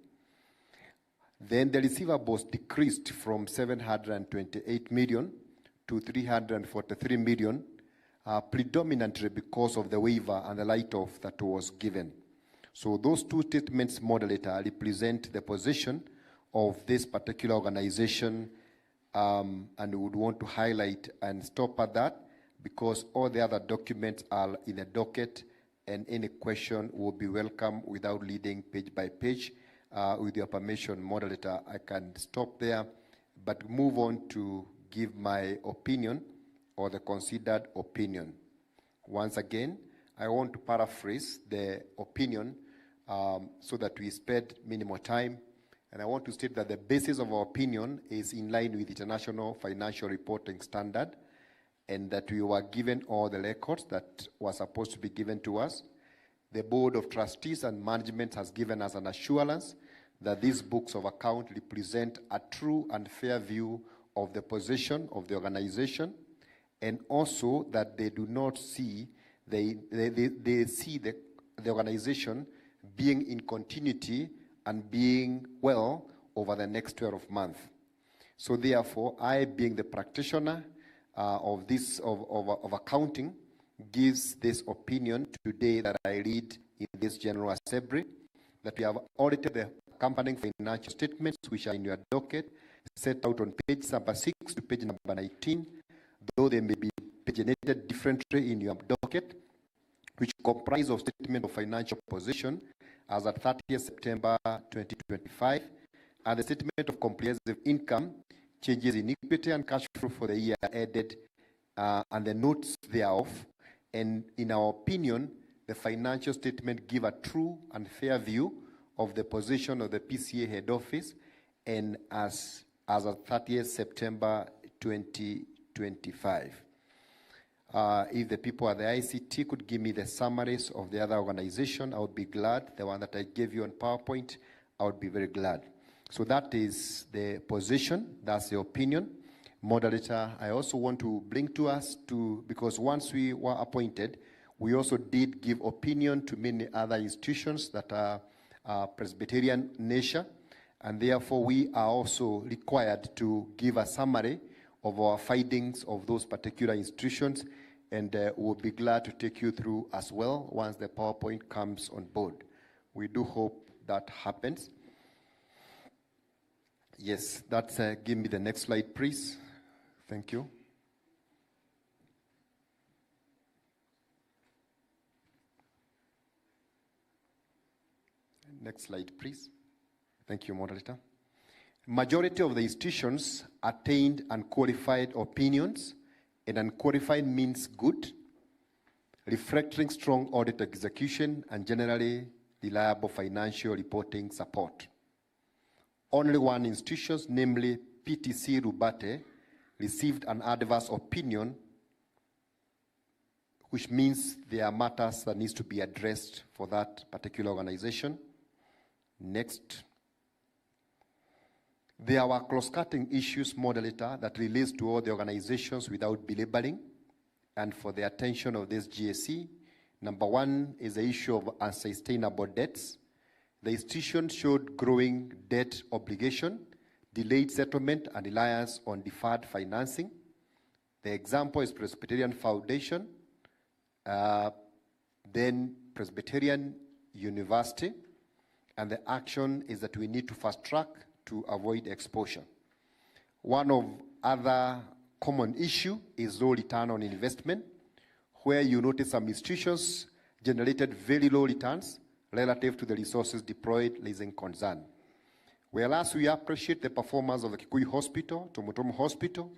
Then the receivables decreased from 728 million to 343 million, predominantly because of the waiver and the write-off that was given. So those two statements, Moderator, represent the position of this particular organization, and we would want to highlight and stop at that, because all the other documents are in a docket, and any question will be welcome without leading page by page. With your permission, moderator, I can stop there, but move on to give my opinion or the considered opinion. Once again, I want to paraphrase the opinion so that we spend minimal time. And I want to state that the basis of our opinion is in line with international financial reporting standard, and that we were given all the records that were supposed to be given to us. The Board of Trustees and Management has given us an assurance that these books of account represent a true and fair view of the position of the organization, and also that they do not see, they see the organization being in continuity and being well over the next 12 months. So therefore, I, being the practitioner of accounting, gives this opinion today that I read in this General Assembly, that we have audited the accompanying financial statements, which are in your docket, set out on page number 6 to page number 19, though they may be paginated differently in your docket, which comprise of statement of financial position as at 30th September 2025, and the statement of comprehensive income, changes in equity and cash flow for the year ended, and the notes thereof. And in our opinion, the financial statement give a true and fair view of the position of the PCA head office, and as of 30th September 2025. If the people at the ICT could give me the summaries of the other organization, I would be glad. The one that I gave you on PowerPoint, I would be very glad. So that is the position, that's the opinion. Moderator, I also want to bring to us because once we were appointed, we also did give opinion to many other institutions that are Presbyterian nature, and therefore we are also required to give a summary of our findings of those particular institutions, and we'll be glad to take you through as well once the PowerPoint comes on board. We do hope that happens. Yes, that's, give me the next slide, please. Thank you. Next slide, please. Thank you, moderator. Majority of the institutions attained unqualified opinions, and unqualified means good, reflecting strong audit execution and generally reliable financial reporting support. Only one institution, namely PTC Rubate, received an adverse opinion, which means there are matters that needs to be addressed for that particular organization. Next. There were cross-cutting issues, moderator, that relates to all the organizations without belaboring, and for the attention of this GAC. Number one is the issue of unsustainable debts. The institution showed growing debt obligation, delayed settlement, and reliance on deferred financing. The example is Presbyterian Foundation, then Presbyterian University, and the action is that we need to fast track to avoid exposure. One of other common issue is low return on investment, where you notice some institutions generated very low returns relative to the resources deployed, raising concern. Whereas we appreciate the performance of the Kikuyu Hospital, Tomotomo Hospital,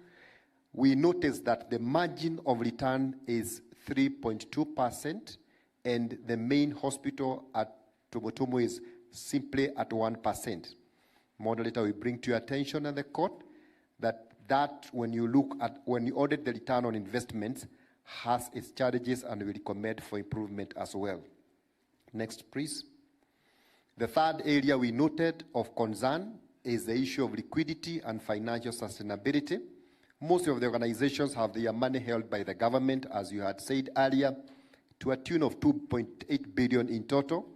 we notice that the margin of return is 3.2%, and the main hospital at Tomotomo is simply at 1%. Moderator, we bring to your attention and the court that when you audit the return on investments, has its challenges, and we recommend for improvement as well. Next, please. The third area we noted of concern is the issue of liquidity and financial sustainability. Most of the organizations have their money held by the government, as you had said earlier, to a tune of 2.8 billion in total,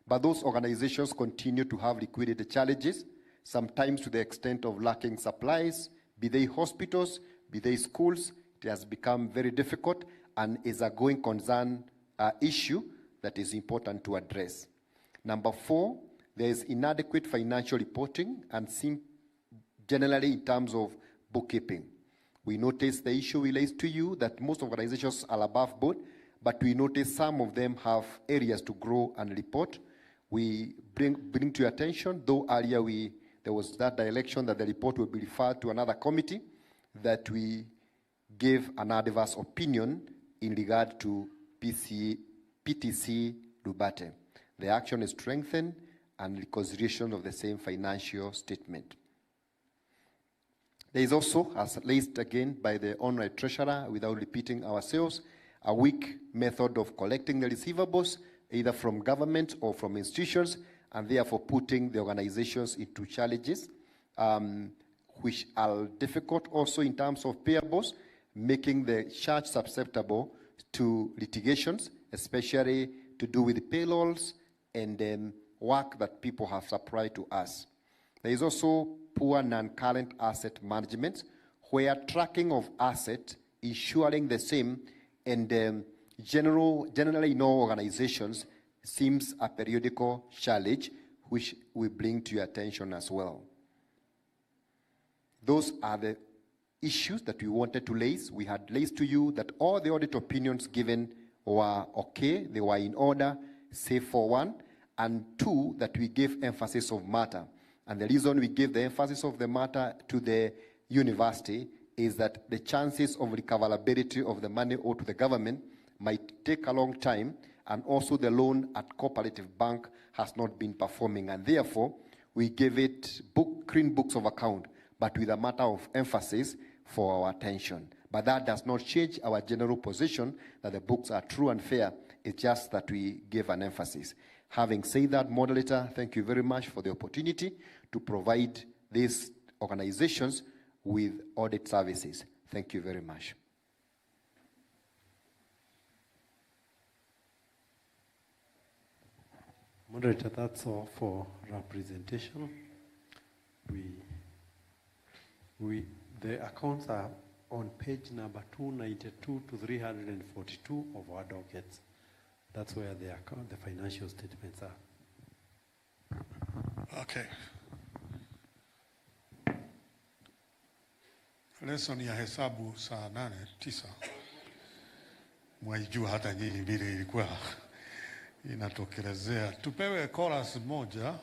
but those organizations continue to have liquidity challenges, sometimes to the extent of lacking supplies, be they hospitals, be they schools. It has become very difficult and is a going concern issue that is important to address. Number four, there is inadequate financial reporting and generally in terms of bookkeeping. We notice the issue relates to you that most organizations are above board, but we notice some of them have areas to grow and report. we bring to your attention, though earlier there was that direction that the report will be referred to another committee, that we give an adverse opinion in regard to PTC Rubate. The action is strengthened and reconciliation of the same financial statement. There is also, as raised again by the Honorary Treasurer, without repeating ourselves, a weak method of collecting the receivables, either from government or from institutions, and therefore putting the organizations into challenges, which are difficult also in terms of payables, making the church susceptible to litigations, especially to do with payrolls and work that people have supplied to us. There is also poor non-current asset management, where tracking of asset, ensuring the same, and generally in all organizations seems a periodical challenge, which we bring to your attention as well. Those are the issues that we wanted to raise. We had raised to you that all the audit opinions given were okay, they were in order, save for one, and two, that we gave emphasis of matter. And the reason we gave the emphasis of the matter to the university is that the chances of recoverability of the money owed to the government might take a long time, and also the loan at Cooperative Bank has not been performing, and therefore we gave it clean books of account, but with a matter of emphasis for our attention. But that does not change our general position that the books are true and fair. It's just that we gave an emphasis. Having said that, moderator, thank you very much for the opportunity to provide these organizations with audit services. Thank you very much. Moderator, that's all for representation. The accounts are on page number 292 to 342 of our dockets. That's where the financial statements are. Okay. Lesson ya hesabu saa 9 mwaijua hata nyinyi vile ilikuwa inatokelezea. Tupewe chorus moja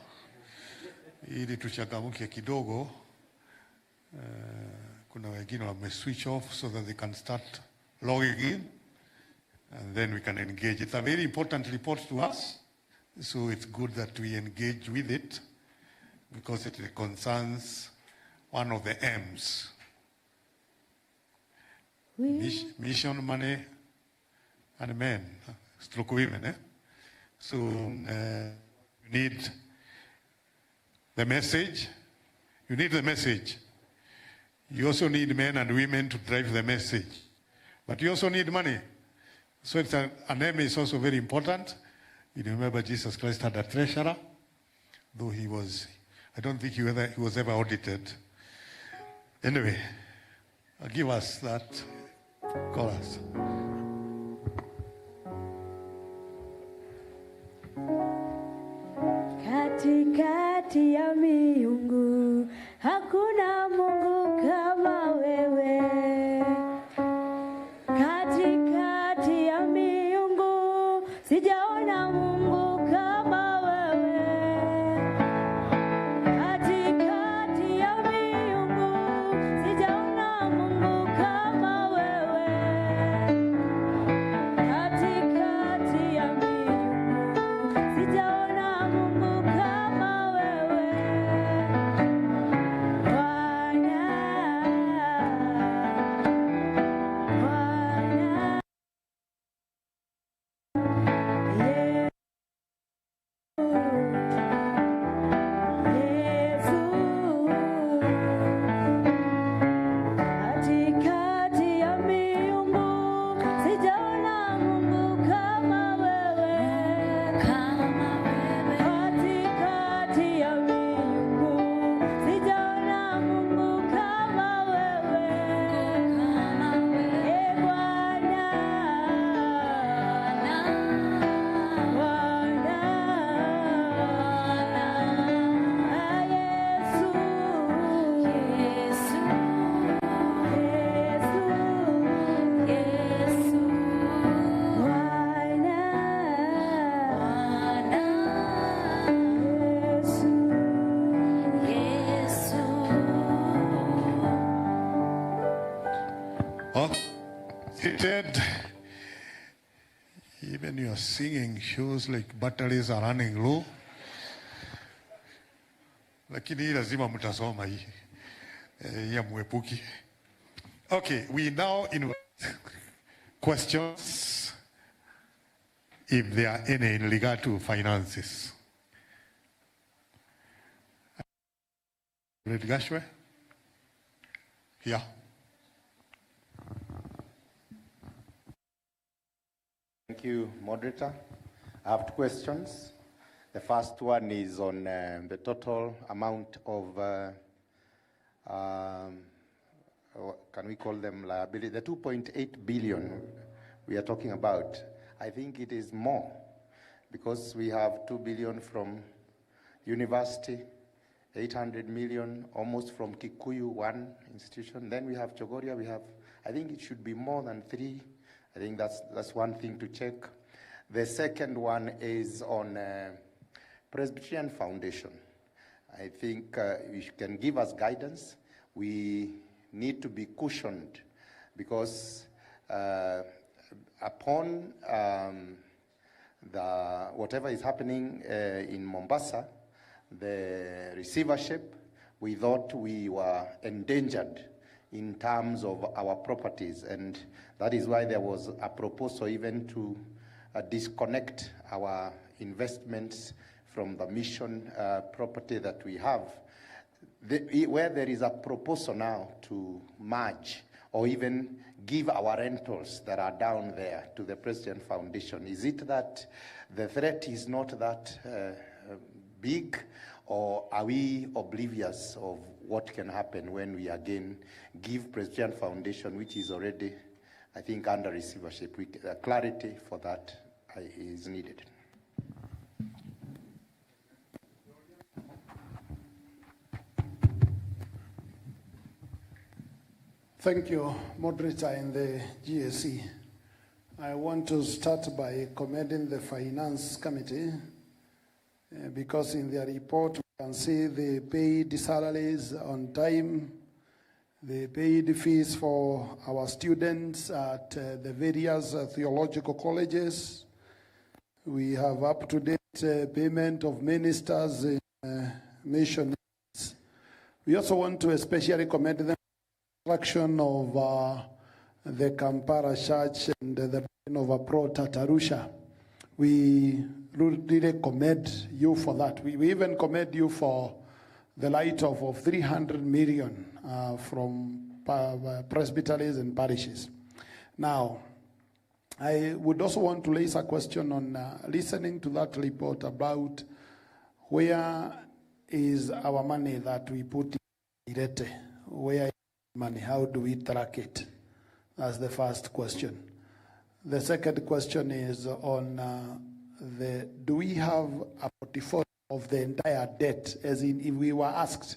ili tuchangamke kidogo. Kuna wengine wame switch off so that they can start logging in, and then we can engage. It's a very important report to us, so it's good that we engage with it because it concerns one of the M's. Mission, money, and men, stroke women. So you need the message. You need the message. You also need men and women to drive the message. But you also need money. So it's a name is also very important. You remember Jesus Christ had a treasurer, though I don't think he was ever audited. Anyway, give us that chorus. Katikati ya miungu hakuna Mungu kama wewe. Katikati ya miungu sijaona Mungu kama wewe. Katikati ya miungu sijaona Mungu kama wewe. Katikati ya miungu sijaona Mungu kama wewe. Bwana know, seated. Even your singing shows like batteries are running low. Lakini lazima mtasoma hii ya mwepuki. Okay, we now invite questions if there are any in regard to finances. Red Gashwe? Yeah. Thank you, moderator. I have two questions. The first one is on the total amount of, can we call them liability? The 2.8 billion we are talking about. I think it is more because we have 2 billion from university, 800 million almost from Kikuyu, one institution. Then we have Chogoria, I think it should be more than 3. I think that's one thing to check. The second one is on Presbyterian Foundation. I think you can give us guidance. We need to be cushioned because upon whatever is happening in Mombasa, the receivership, we thought we were endangered in terms of our properties, and that is why there was a proposal even to disconnect our investments from the mission property that we have. Where there is a proposal now to merge or even give our rentals that are down there to the President Foundation, is it that the threat is not that big, or are we oblivious of what can happen when we again give President Foundation, which is already, I think, under receivership? Clarity for that is needed. Thank you, moderator in the GAC. I want to start by commending the Finance Committee because in their report we can see they paid salaries on time, they paid fees for our students at the various theological colleges. We have up-to-date payment of ministers in mission. We also want to especially commend them construction of the Kampara Church and the building of Pro Tatarusha. We really commend you for that. We even commend you for the light of 300 million from presbyteries and parishes. Now, I would also want to raise a question on listening to that report about where is our money that we put in Irete? Where is money? How do we track it? That's the first question. The second question is on do we have a portfolio of the entire debt? As in, if we were asked,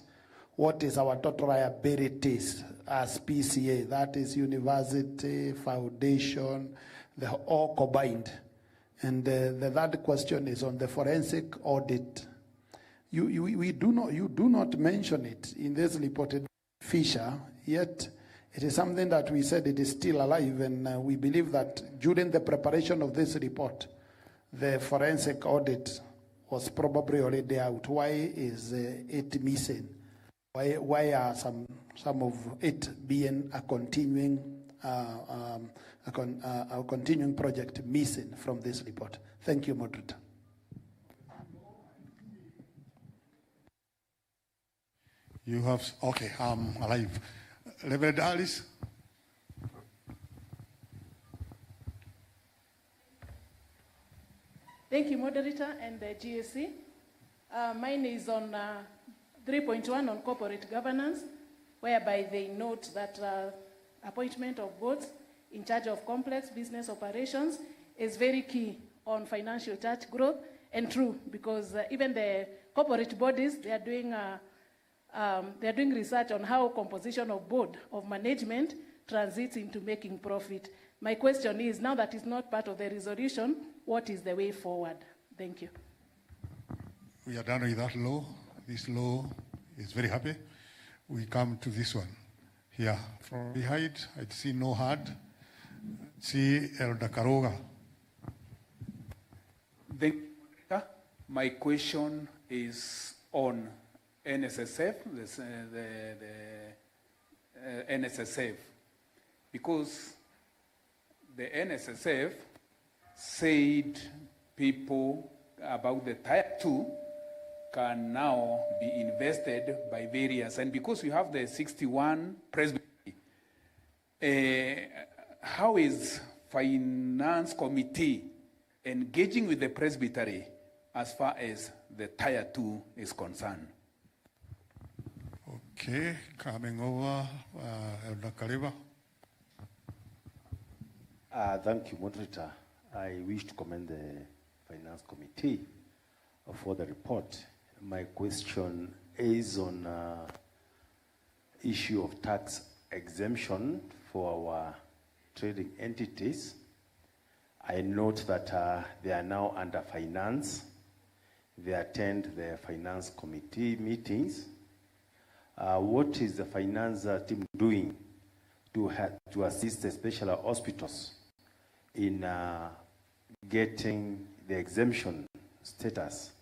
what is our total liabilities as PCA? That is university, foundation, all combined. And the third question is on the forensic audit. You do not mention it in this reported Fisher, yet it is something that we said it is still alive, and we believe that during the preparation of this report, the forensic audit was probably already out. Why is it missing? Why are some of it being a continuing project missing from this report? Thank you, moderator. You have, okay, I'm alive. Reverend Alice. Thank you, moderator and the GAC. Mine is on 3.1 on corporate governance, whereby they note that appointment of boards in charge of complex business operations is very key on financial church growth, and true, because even the corporate bodies, they are doing research on how composition of board of management transits into making profit. My question is, now that it's not part of the resolution, what is the way forward? Thank you. We are done with that law. This law is very happy. We come to this one. Yeah, from behind, I see no hand. See Elder Karoga. My question is on NSSF, NSSF, because the NSSF said people about the type 2 can now be invested by various, and because you have the 61 presbytery, how is finance committee engaging with the presbytery as far as the tier 2 is concerned? Okay, coming over, Elder Kaliba. Thank you, Moderator. I wish to commend the Finance Committee for the report. My question is on issue of tax exemption for our trading entities. I note that they are now under finance. They attend the Finance Committee meetings. What is the finance team doing to assist the special hospitals in getting the exemption status?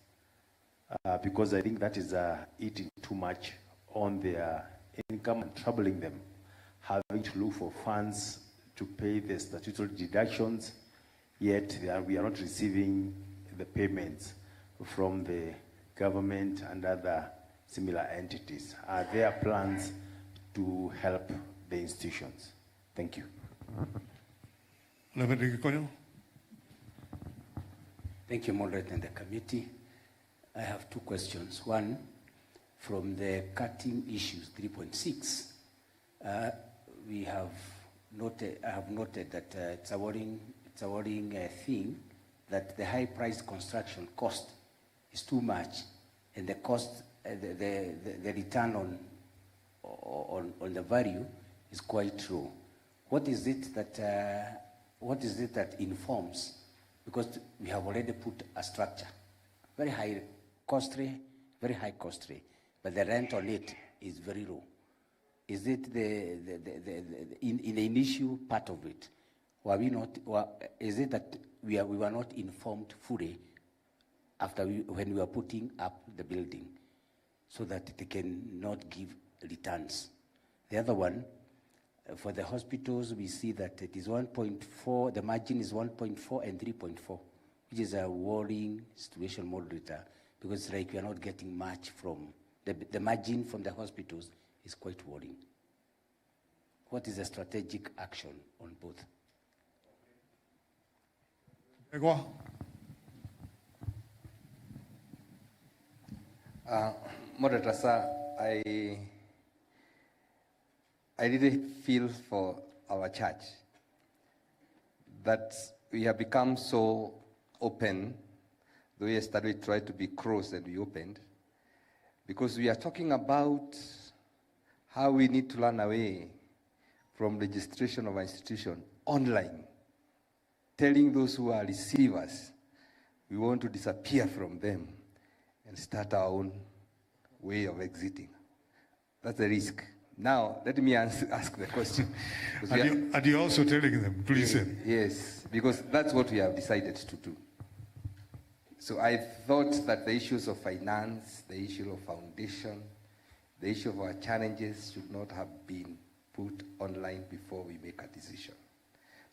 Because I think that is eating too much on their income and troubling them, having to look for funds to pay the statutory deductions, yet we are not receiving the payments from the government and other similar entities. Are there plans to help the institutions? Thank you. Thank you, Moderator and the committee. I have two questions. One, from the cutting issues 3.6, I have noted that it's a worrying thing that the high-priced construction cost is too much, and the cost, the return on the value is quite low. What is it that informs? Because we have already put a structure, very high cost rate, but the rent on it is very low. Is it in the initial part of it? Were we not? Is it that we were not informed fully when we were putting up the building, so that they can not give returns? The other one, for the hospitals, we see that it is 1.4. The margin is 1.4 and 3.4, which is a worrying situation, Moderator, because it's like we are not getting much from the margin from the hospitals is quite worrying. What is the strategic action on both? Moderator, sir, I really feel for our church that we have become so open, though yesterday we tried to be closed and we opened, because we are talking about how we need to run away from registration of our institution online, telling those who are receivers we want to disappear from them and start our own way of exiting. That's the risk. Now, let me ask the question. Are you also telling them, please? Yes, because that's what we have decided to do. So I thought that the issues of finance, the issue of foundation, the issue of our challenges should not have been put online before we make a decision.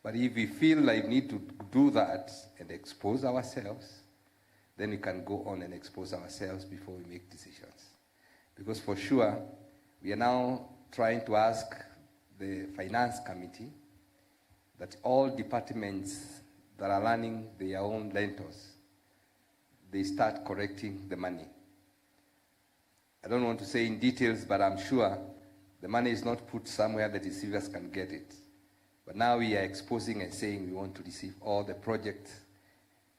But if we feel like we need to do that and expose ourselves, then we can go on and expose ourselves before we make decisions. Because for sure, we are now trying to ask the Finance Committee that all departments that are running their own rentals, they start correcting the money. I don't want to say in details, but I'm sure the money is not put somewhere that receivers can get it. But now we are exposing and saying we want to receive all the projects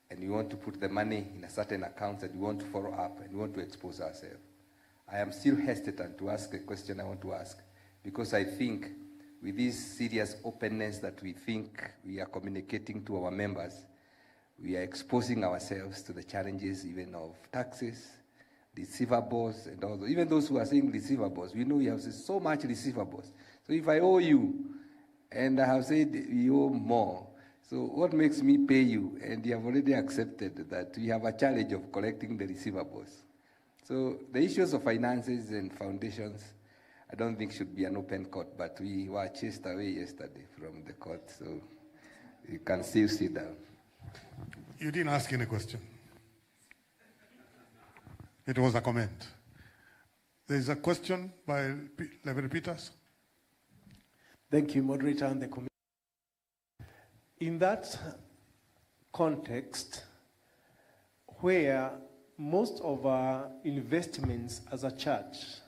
and we want to put the money in a certain account and we want to follow up and we want to expose ourselves. I am still hesitant to ask the question I want to ask, because I think with this serious openness that we think we are communicating to our members, we are exposing ourselves to the challenges even of taxes, receivables, and all those. Even those who are saying receivables, we know we have so much receivables. So if I owe you, and I have said you owe more, so what makes me pay you? And you have already accepted that we have a challenge of collecting the receivables. So the issues of finances and foundations, I don't think should be an open court, but we were chased away yesterday from the court, so you can still sit down. You didn't ask any question. It was a comment. There is a question by Reverend Peters. Thank you, moderator and the committee. In that context, where most of our investments as a church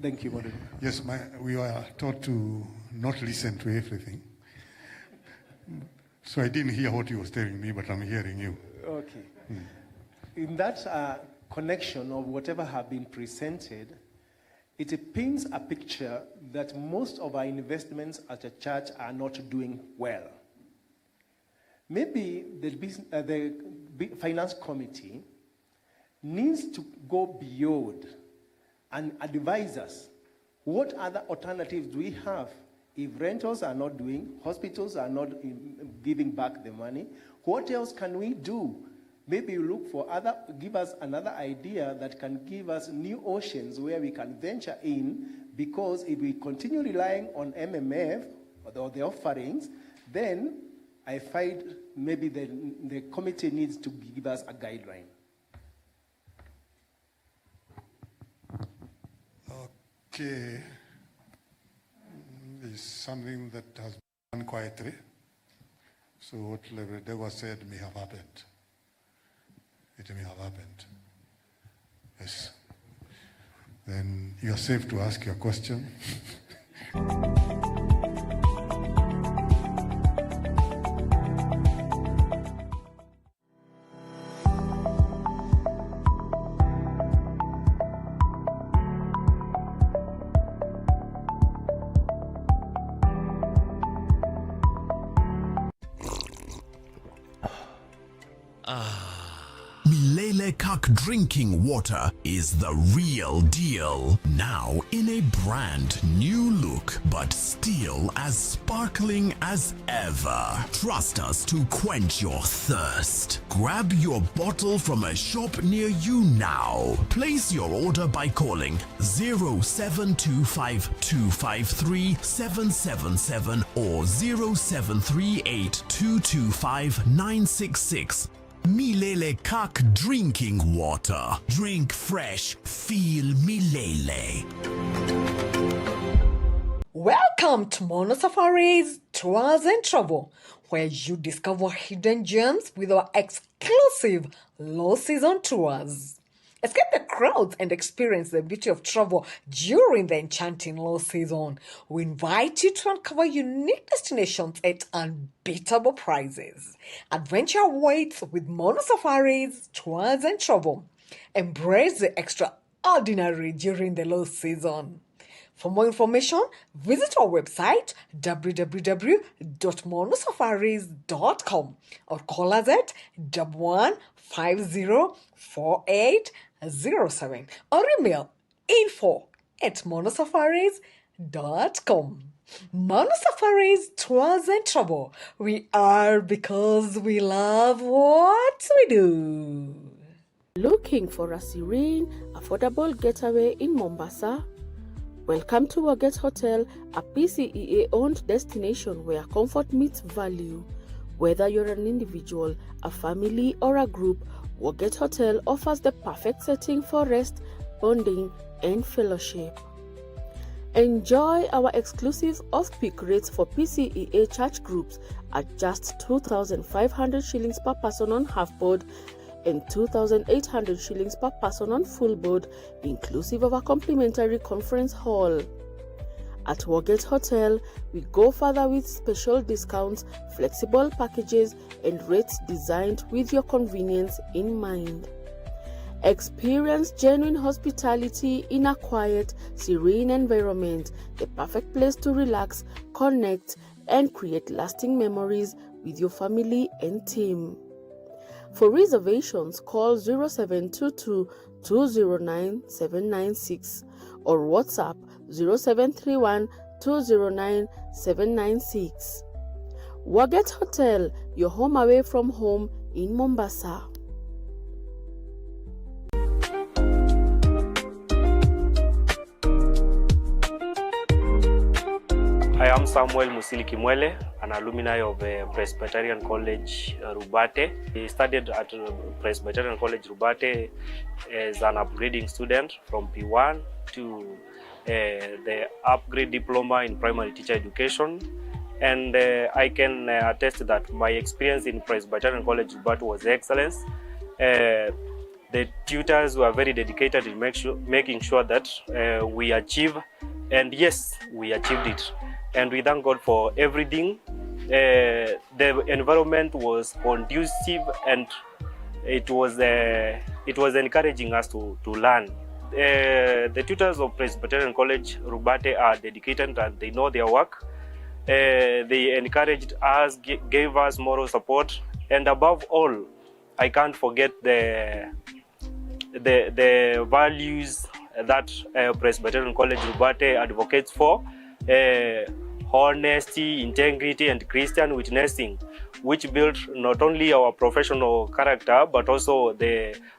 Thank you, moderator. Yes, we were taught to not listen to everything. So I didn't hear what you was telling me, but I'm hearing you. Okay. In that connection of whatever have been presented, it paints a picture that most of our investments as a church are not doing well. Maybe the finance committee needs to go beyond and advise us what other alternatives do we have. If rentals are not doing, hospitals are not giving back the money, what else can we do? Maybe you look for give us another idea that can give us new oceans where we can venture in, because if we continue relying on MMF or the offerings, then I find maybe the committee needs to give us a guideline. Okay. It's something that has been done quietly. So what Reverend Dewa said may have happened. It may have happened. Yes. Then you are safe to ask your question. Milele Kak drinking water is the real deal. Now in a brand new look, but still as sparkling as ever. Trust us to quench your thirst. Grab your bottle from a shop near you now. Place your order by calling 0725 253 777 or 0738 225 966. Milele Kak drinking water. Drink fresh, feel Milele. Welcome to Mono Safaris, Tours and Travel, where you discover hidden gems with our exclusive low-season tours. Escape the crowds and experience the beauty of travel during the enchanting low season. We invite you to uncover unique destinations at unbeatable prices. Adventure awaits with Mono Safaris, Tours and Travel. Embrace the extraordinary during the low season. For more information, visit our website www.monosafaris.com or call us at 11504807 or email info@monosafaris.com. Mono Safaris, Tours and Travel. We are because we love what we do. Looking for a serene, affordable getaway in Mombasa? Welcome to Waget Hotel, a PCEA-owned destination where comfort meets value. Whether you're an individual, a family, or a group, Waget Hotel offers the perfect setting for rest, bonding, and fellowship. Enjoy our exclusive off-peak rates for PCEA church groups at just 2,500 shillings per person on half-board and 2,800 shillings per person on full board, inclusive of a complimentary conference hall. At Waget Hotel, we go further with special discounts, flexible packages, and rates designed with your convenience in mind. Experience genuine hospitality in a quiet, serene environment, the perfect place to relax, connect, and create lasting memories with your family and team. For reservations, call 0722 209 796 or WhatsApp 0731 209 796. Waget Hotel, your home away from home in Mombasa. I am Samuel Musili Kimwele, an alumni of Presbyterian College Rubate. He studied at Presbyterian College Rubate as an upgrading student from P1 to the upgrade diploma in primary teacher education. And I can attest that my experience in Presbyterian College Rubate was excellent. The tutors were very dedicated in making sure that we achieve, and yes, we achieved it. And we thank God for everything. The environment was conducive, and it was encouraging us to learn. The tutors of Presbyterian College Rubate are dedicated and they know their work. They encouraged us, gave us moral support, and above all, I can't forget the values that Presbyterian College Rubate advocates for. Honesty, integrity, and Christian witnessing, which build not only our professional character but also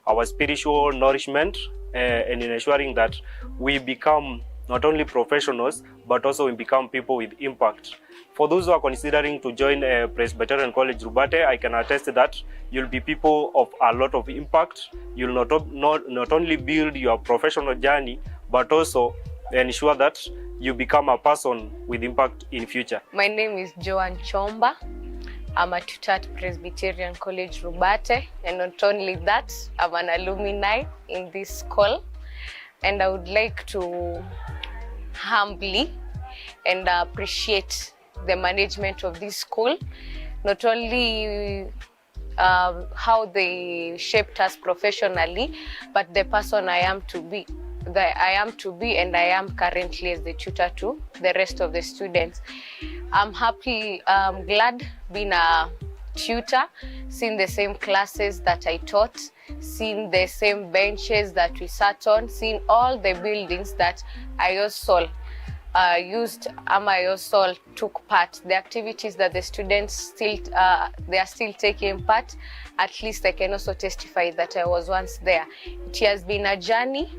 our spiritual nourishment, and in ensuring that we become not only professionals but also we become people with impact. For those who are considering to join Presbyterian College Rubate, I can attest that you'll be people of a lot of impact. You'll not only build your professional journey but also ensure that you become a person with impact in future. My name is Joan Chomba. I'm a tutor at Presbyterian College Rubate, and not only that, I'm an alumni in this school. And I would like to humbly and appreciate the management of this school, not only how they shaped us professionally, but the person I am to be. And I am currently as the tutor to the rest of the students. I'm glad being a tutor, seeing the same classes that I taught, seeing the same benches that we sat on, seeing all the buildings that I also took part. The activities that the students they are still taking part. At least I can also testify that I was once there. It has been a journey.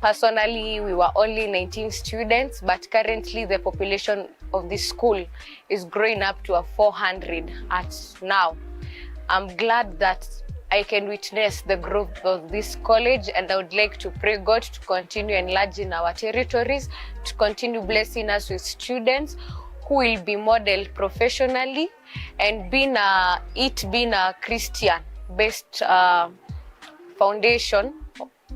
Personally, we were only 19 students, but currently the population of this school is growing up to 400 at now. I'm glad that I can witness the growth of this college, and I would like to pray God to continue enlarging our territories, to continue blessing us with students who will be modeled professionally, and being a Christian-based foundation.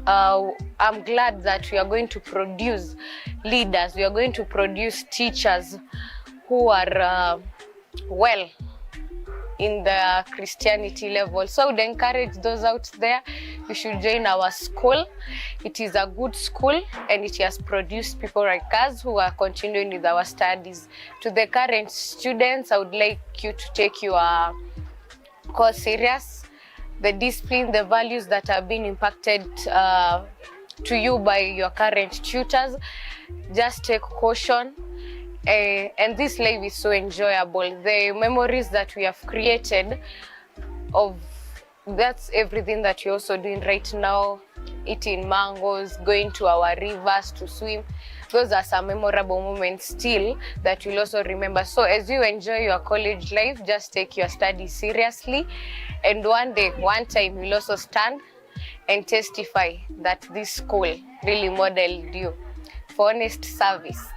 I'm glad that we are going to produce leaders, we are going to produce teachers who are well in the Christianity level. So I would encourage those out there, you should join our school. It is a good school and it has produced people like us who are continuing with our studies. To the current students, I would like you to take your course serious. The discipline, the values that have been impacted to you by your current tutors, just take caution. And this life is so enjoyable. The memories that we have created that's everything that we're also doing right now, eating mangoes, going to our rivers to swim. Those are some memorable moments still that we'll also remember. So as you enjoy your college life, just take your studies seriously. And one time, you'll also stand and testify that this school really modeled you for honest service.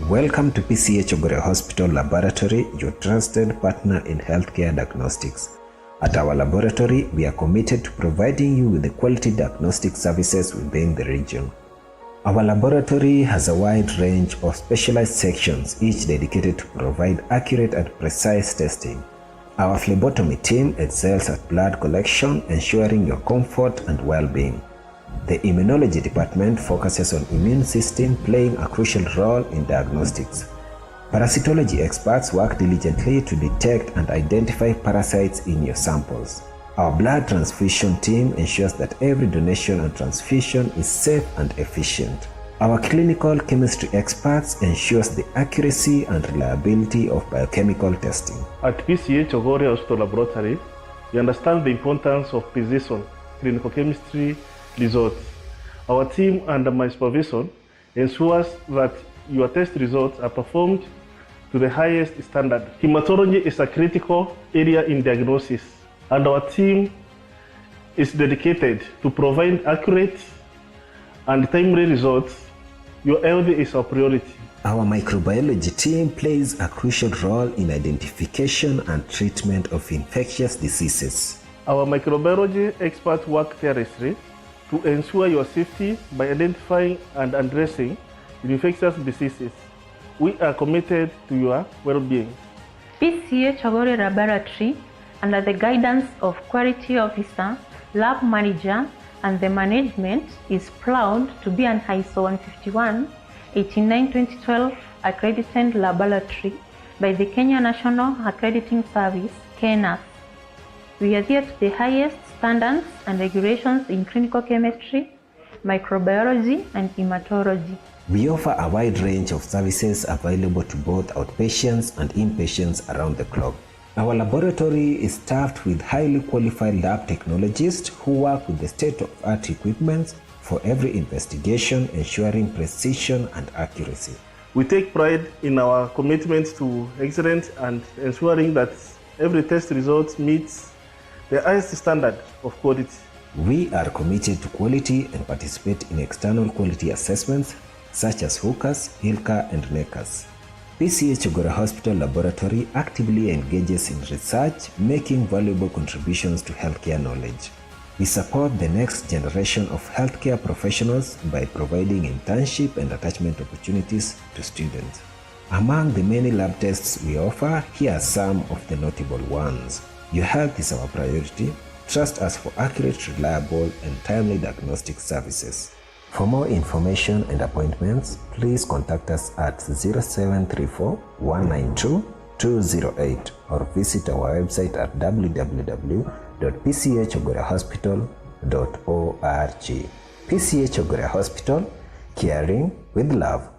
Welcome to PCH Ogore Hospital Laboratory, your trusted partner in healthcare diagnostics. At our laboratory, we are committed to providing you with the quality diagnostic services within the region. Our laboratory has a wide range of specialized sections, each dedicated to provide accurate and precise testing. Our phlebotomy team excels at blood collection, ensuring your comfort and well-being. The immunology department focuses on immune system playing a crucial role in diagnostics. Parasitology experts work diligently to detect and identify parasites in your samples. Our blood transfusion team ensures that every donation and transfusion is safe and efficient. Our clinical chemistry experts ensures the accuracy and reliability of biochemical testing. At PCH Ogore Hospital Laboratory, we understand the importance of precision clinical chemistry results. Our team, under my supervision, ensures that your test results are performed to the highest standard. Hematology is a critical area in diagnosis, and our team is dedicated to provide accurate and timely results. Your health is our priority. Our microbiology team plays a crucial role in identification and treatment of infectious diseases. Our microbiology experts work tirelessly to ensure your safety by identifying and addressing infectious diseases. We are committed to your well-being. PCH Ogore Laboratory, under the guidance of Quality Officer, Lab Manager, and the management, is proud to be an ISO 151-89-2012 accredited laboratory by the Kenya National Accrediting Service, KNAS. We adhere to the highest standards and regulations in clinical chemistry, microbiology, and hematology. We offer a wide range of services available to both outpatients and inpatients around the clock. Our laboratory is staffed with highly qualified lab technologists who work with the state-of-the-art equipment for every investigation, ensuring precision and accuracy. We take pride in our commitment to excellence and ensuring that every test result meets the highest standard of quality. We are committed to quality and participate in external quality assessments such as HOOCAS, ILCA, and NECAS. PCH Ogore Hospital Laboratory actively engages in research, making valuable contributions to healthcare knowledge. We support the next generation of healthcare professionals by providing internship and attachment opportunities to students. Among the many lab tests we offer, here are some of the notable ones. Your health is our priority. Trust us for accurate, reliable, and timely diagnostic services. For more information and appointments, please contact us at 0734 192 208 or visit our website at www.pchogorehospital.org. PCH Ogore Hospital, caring with love.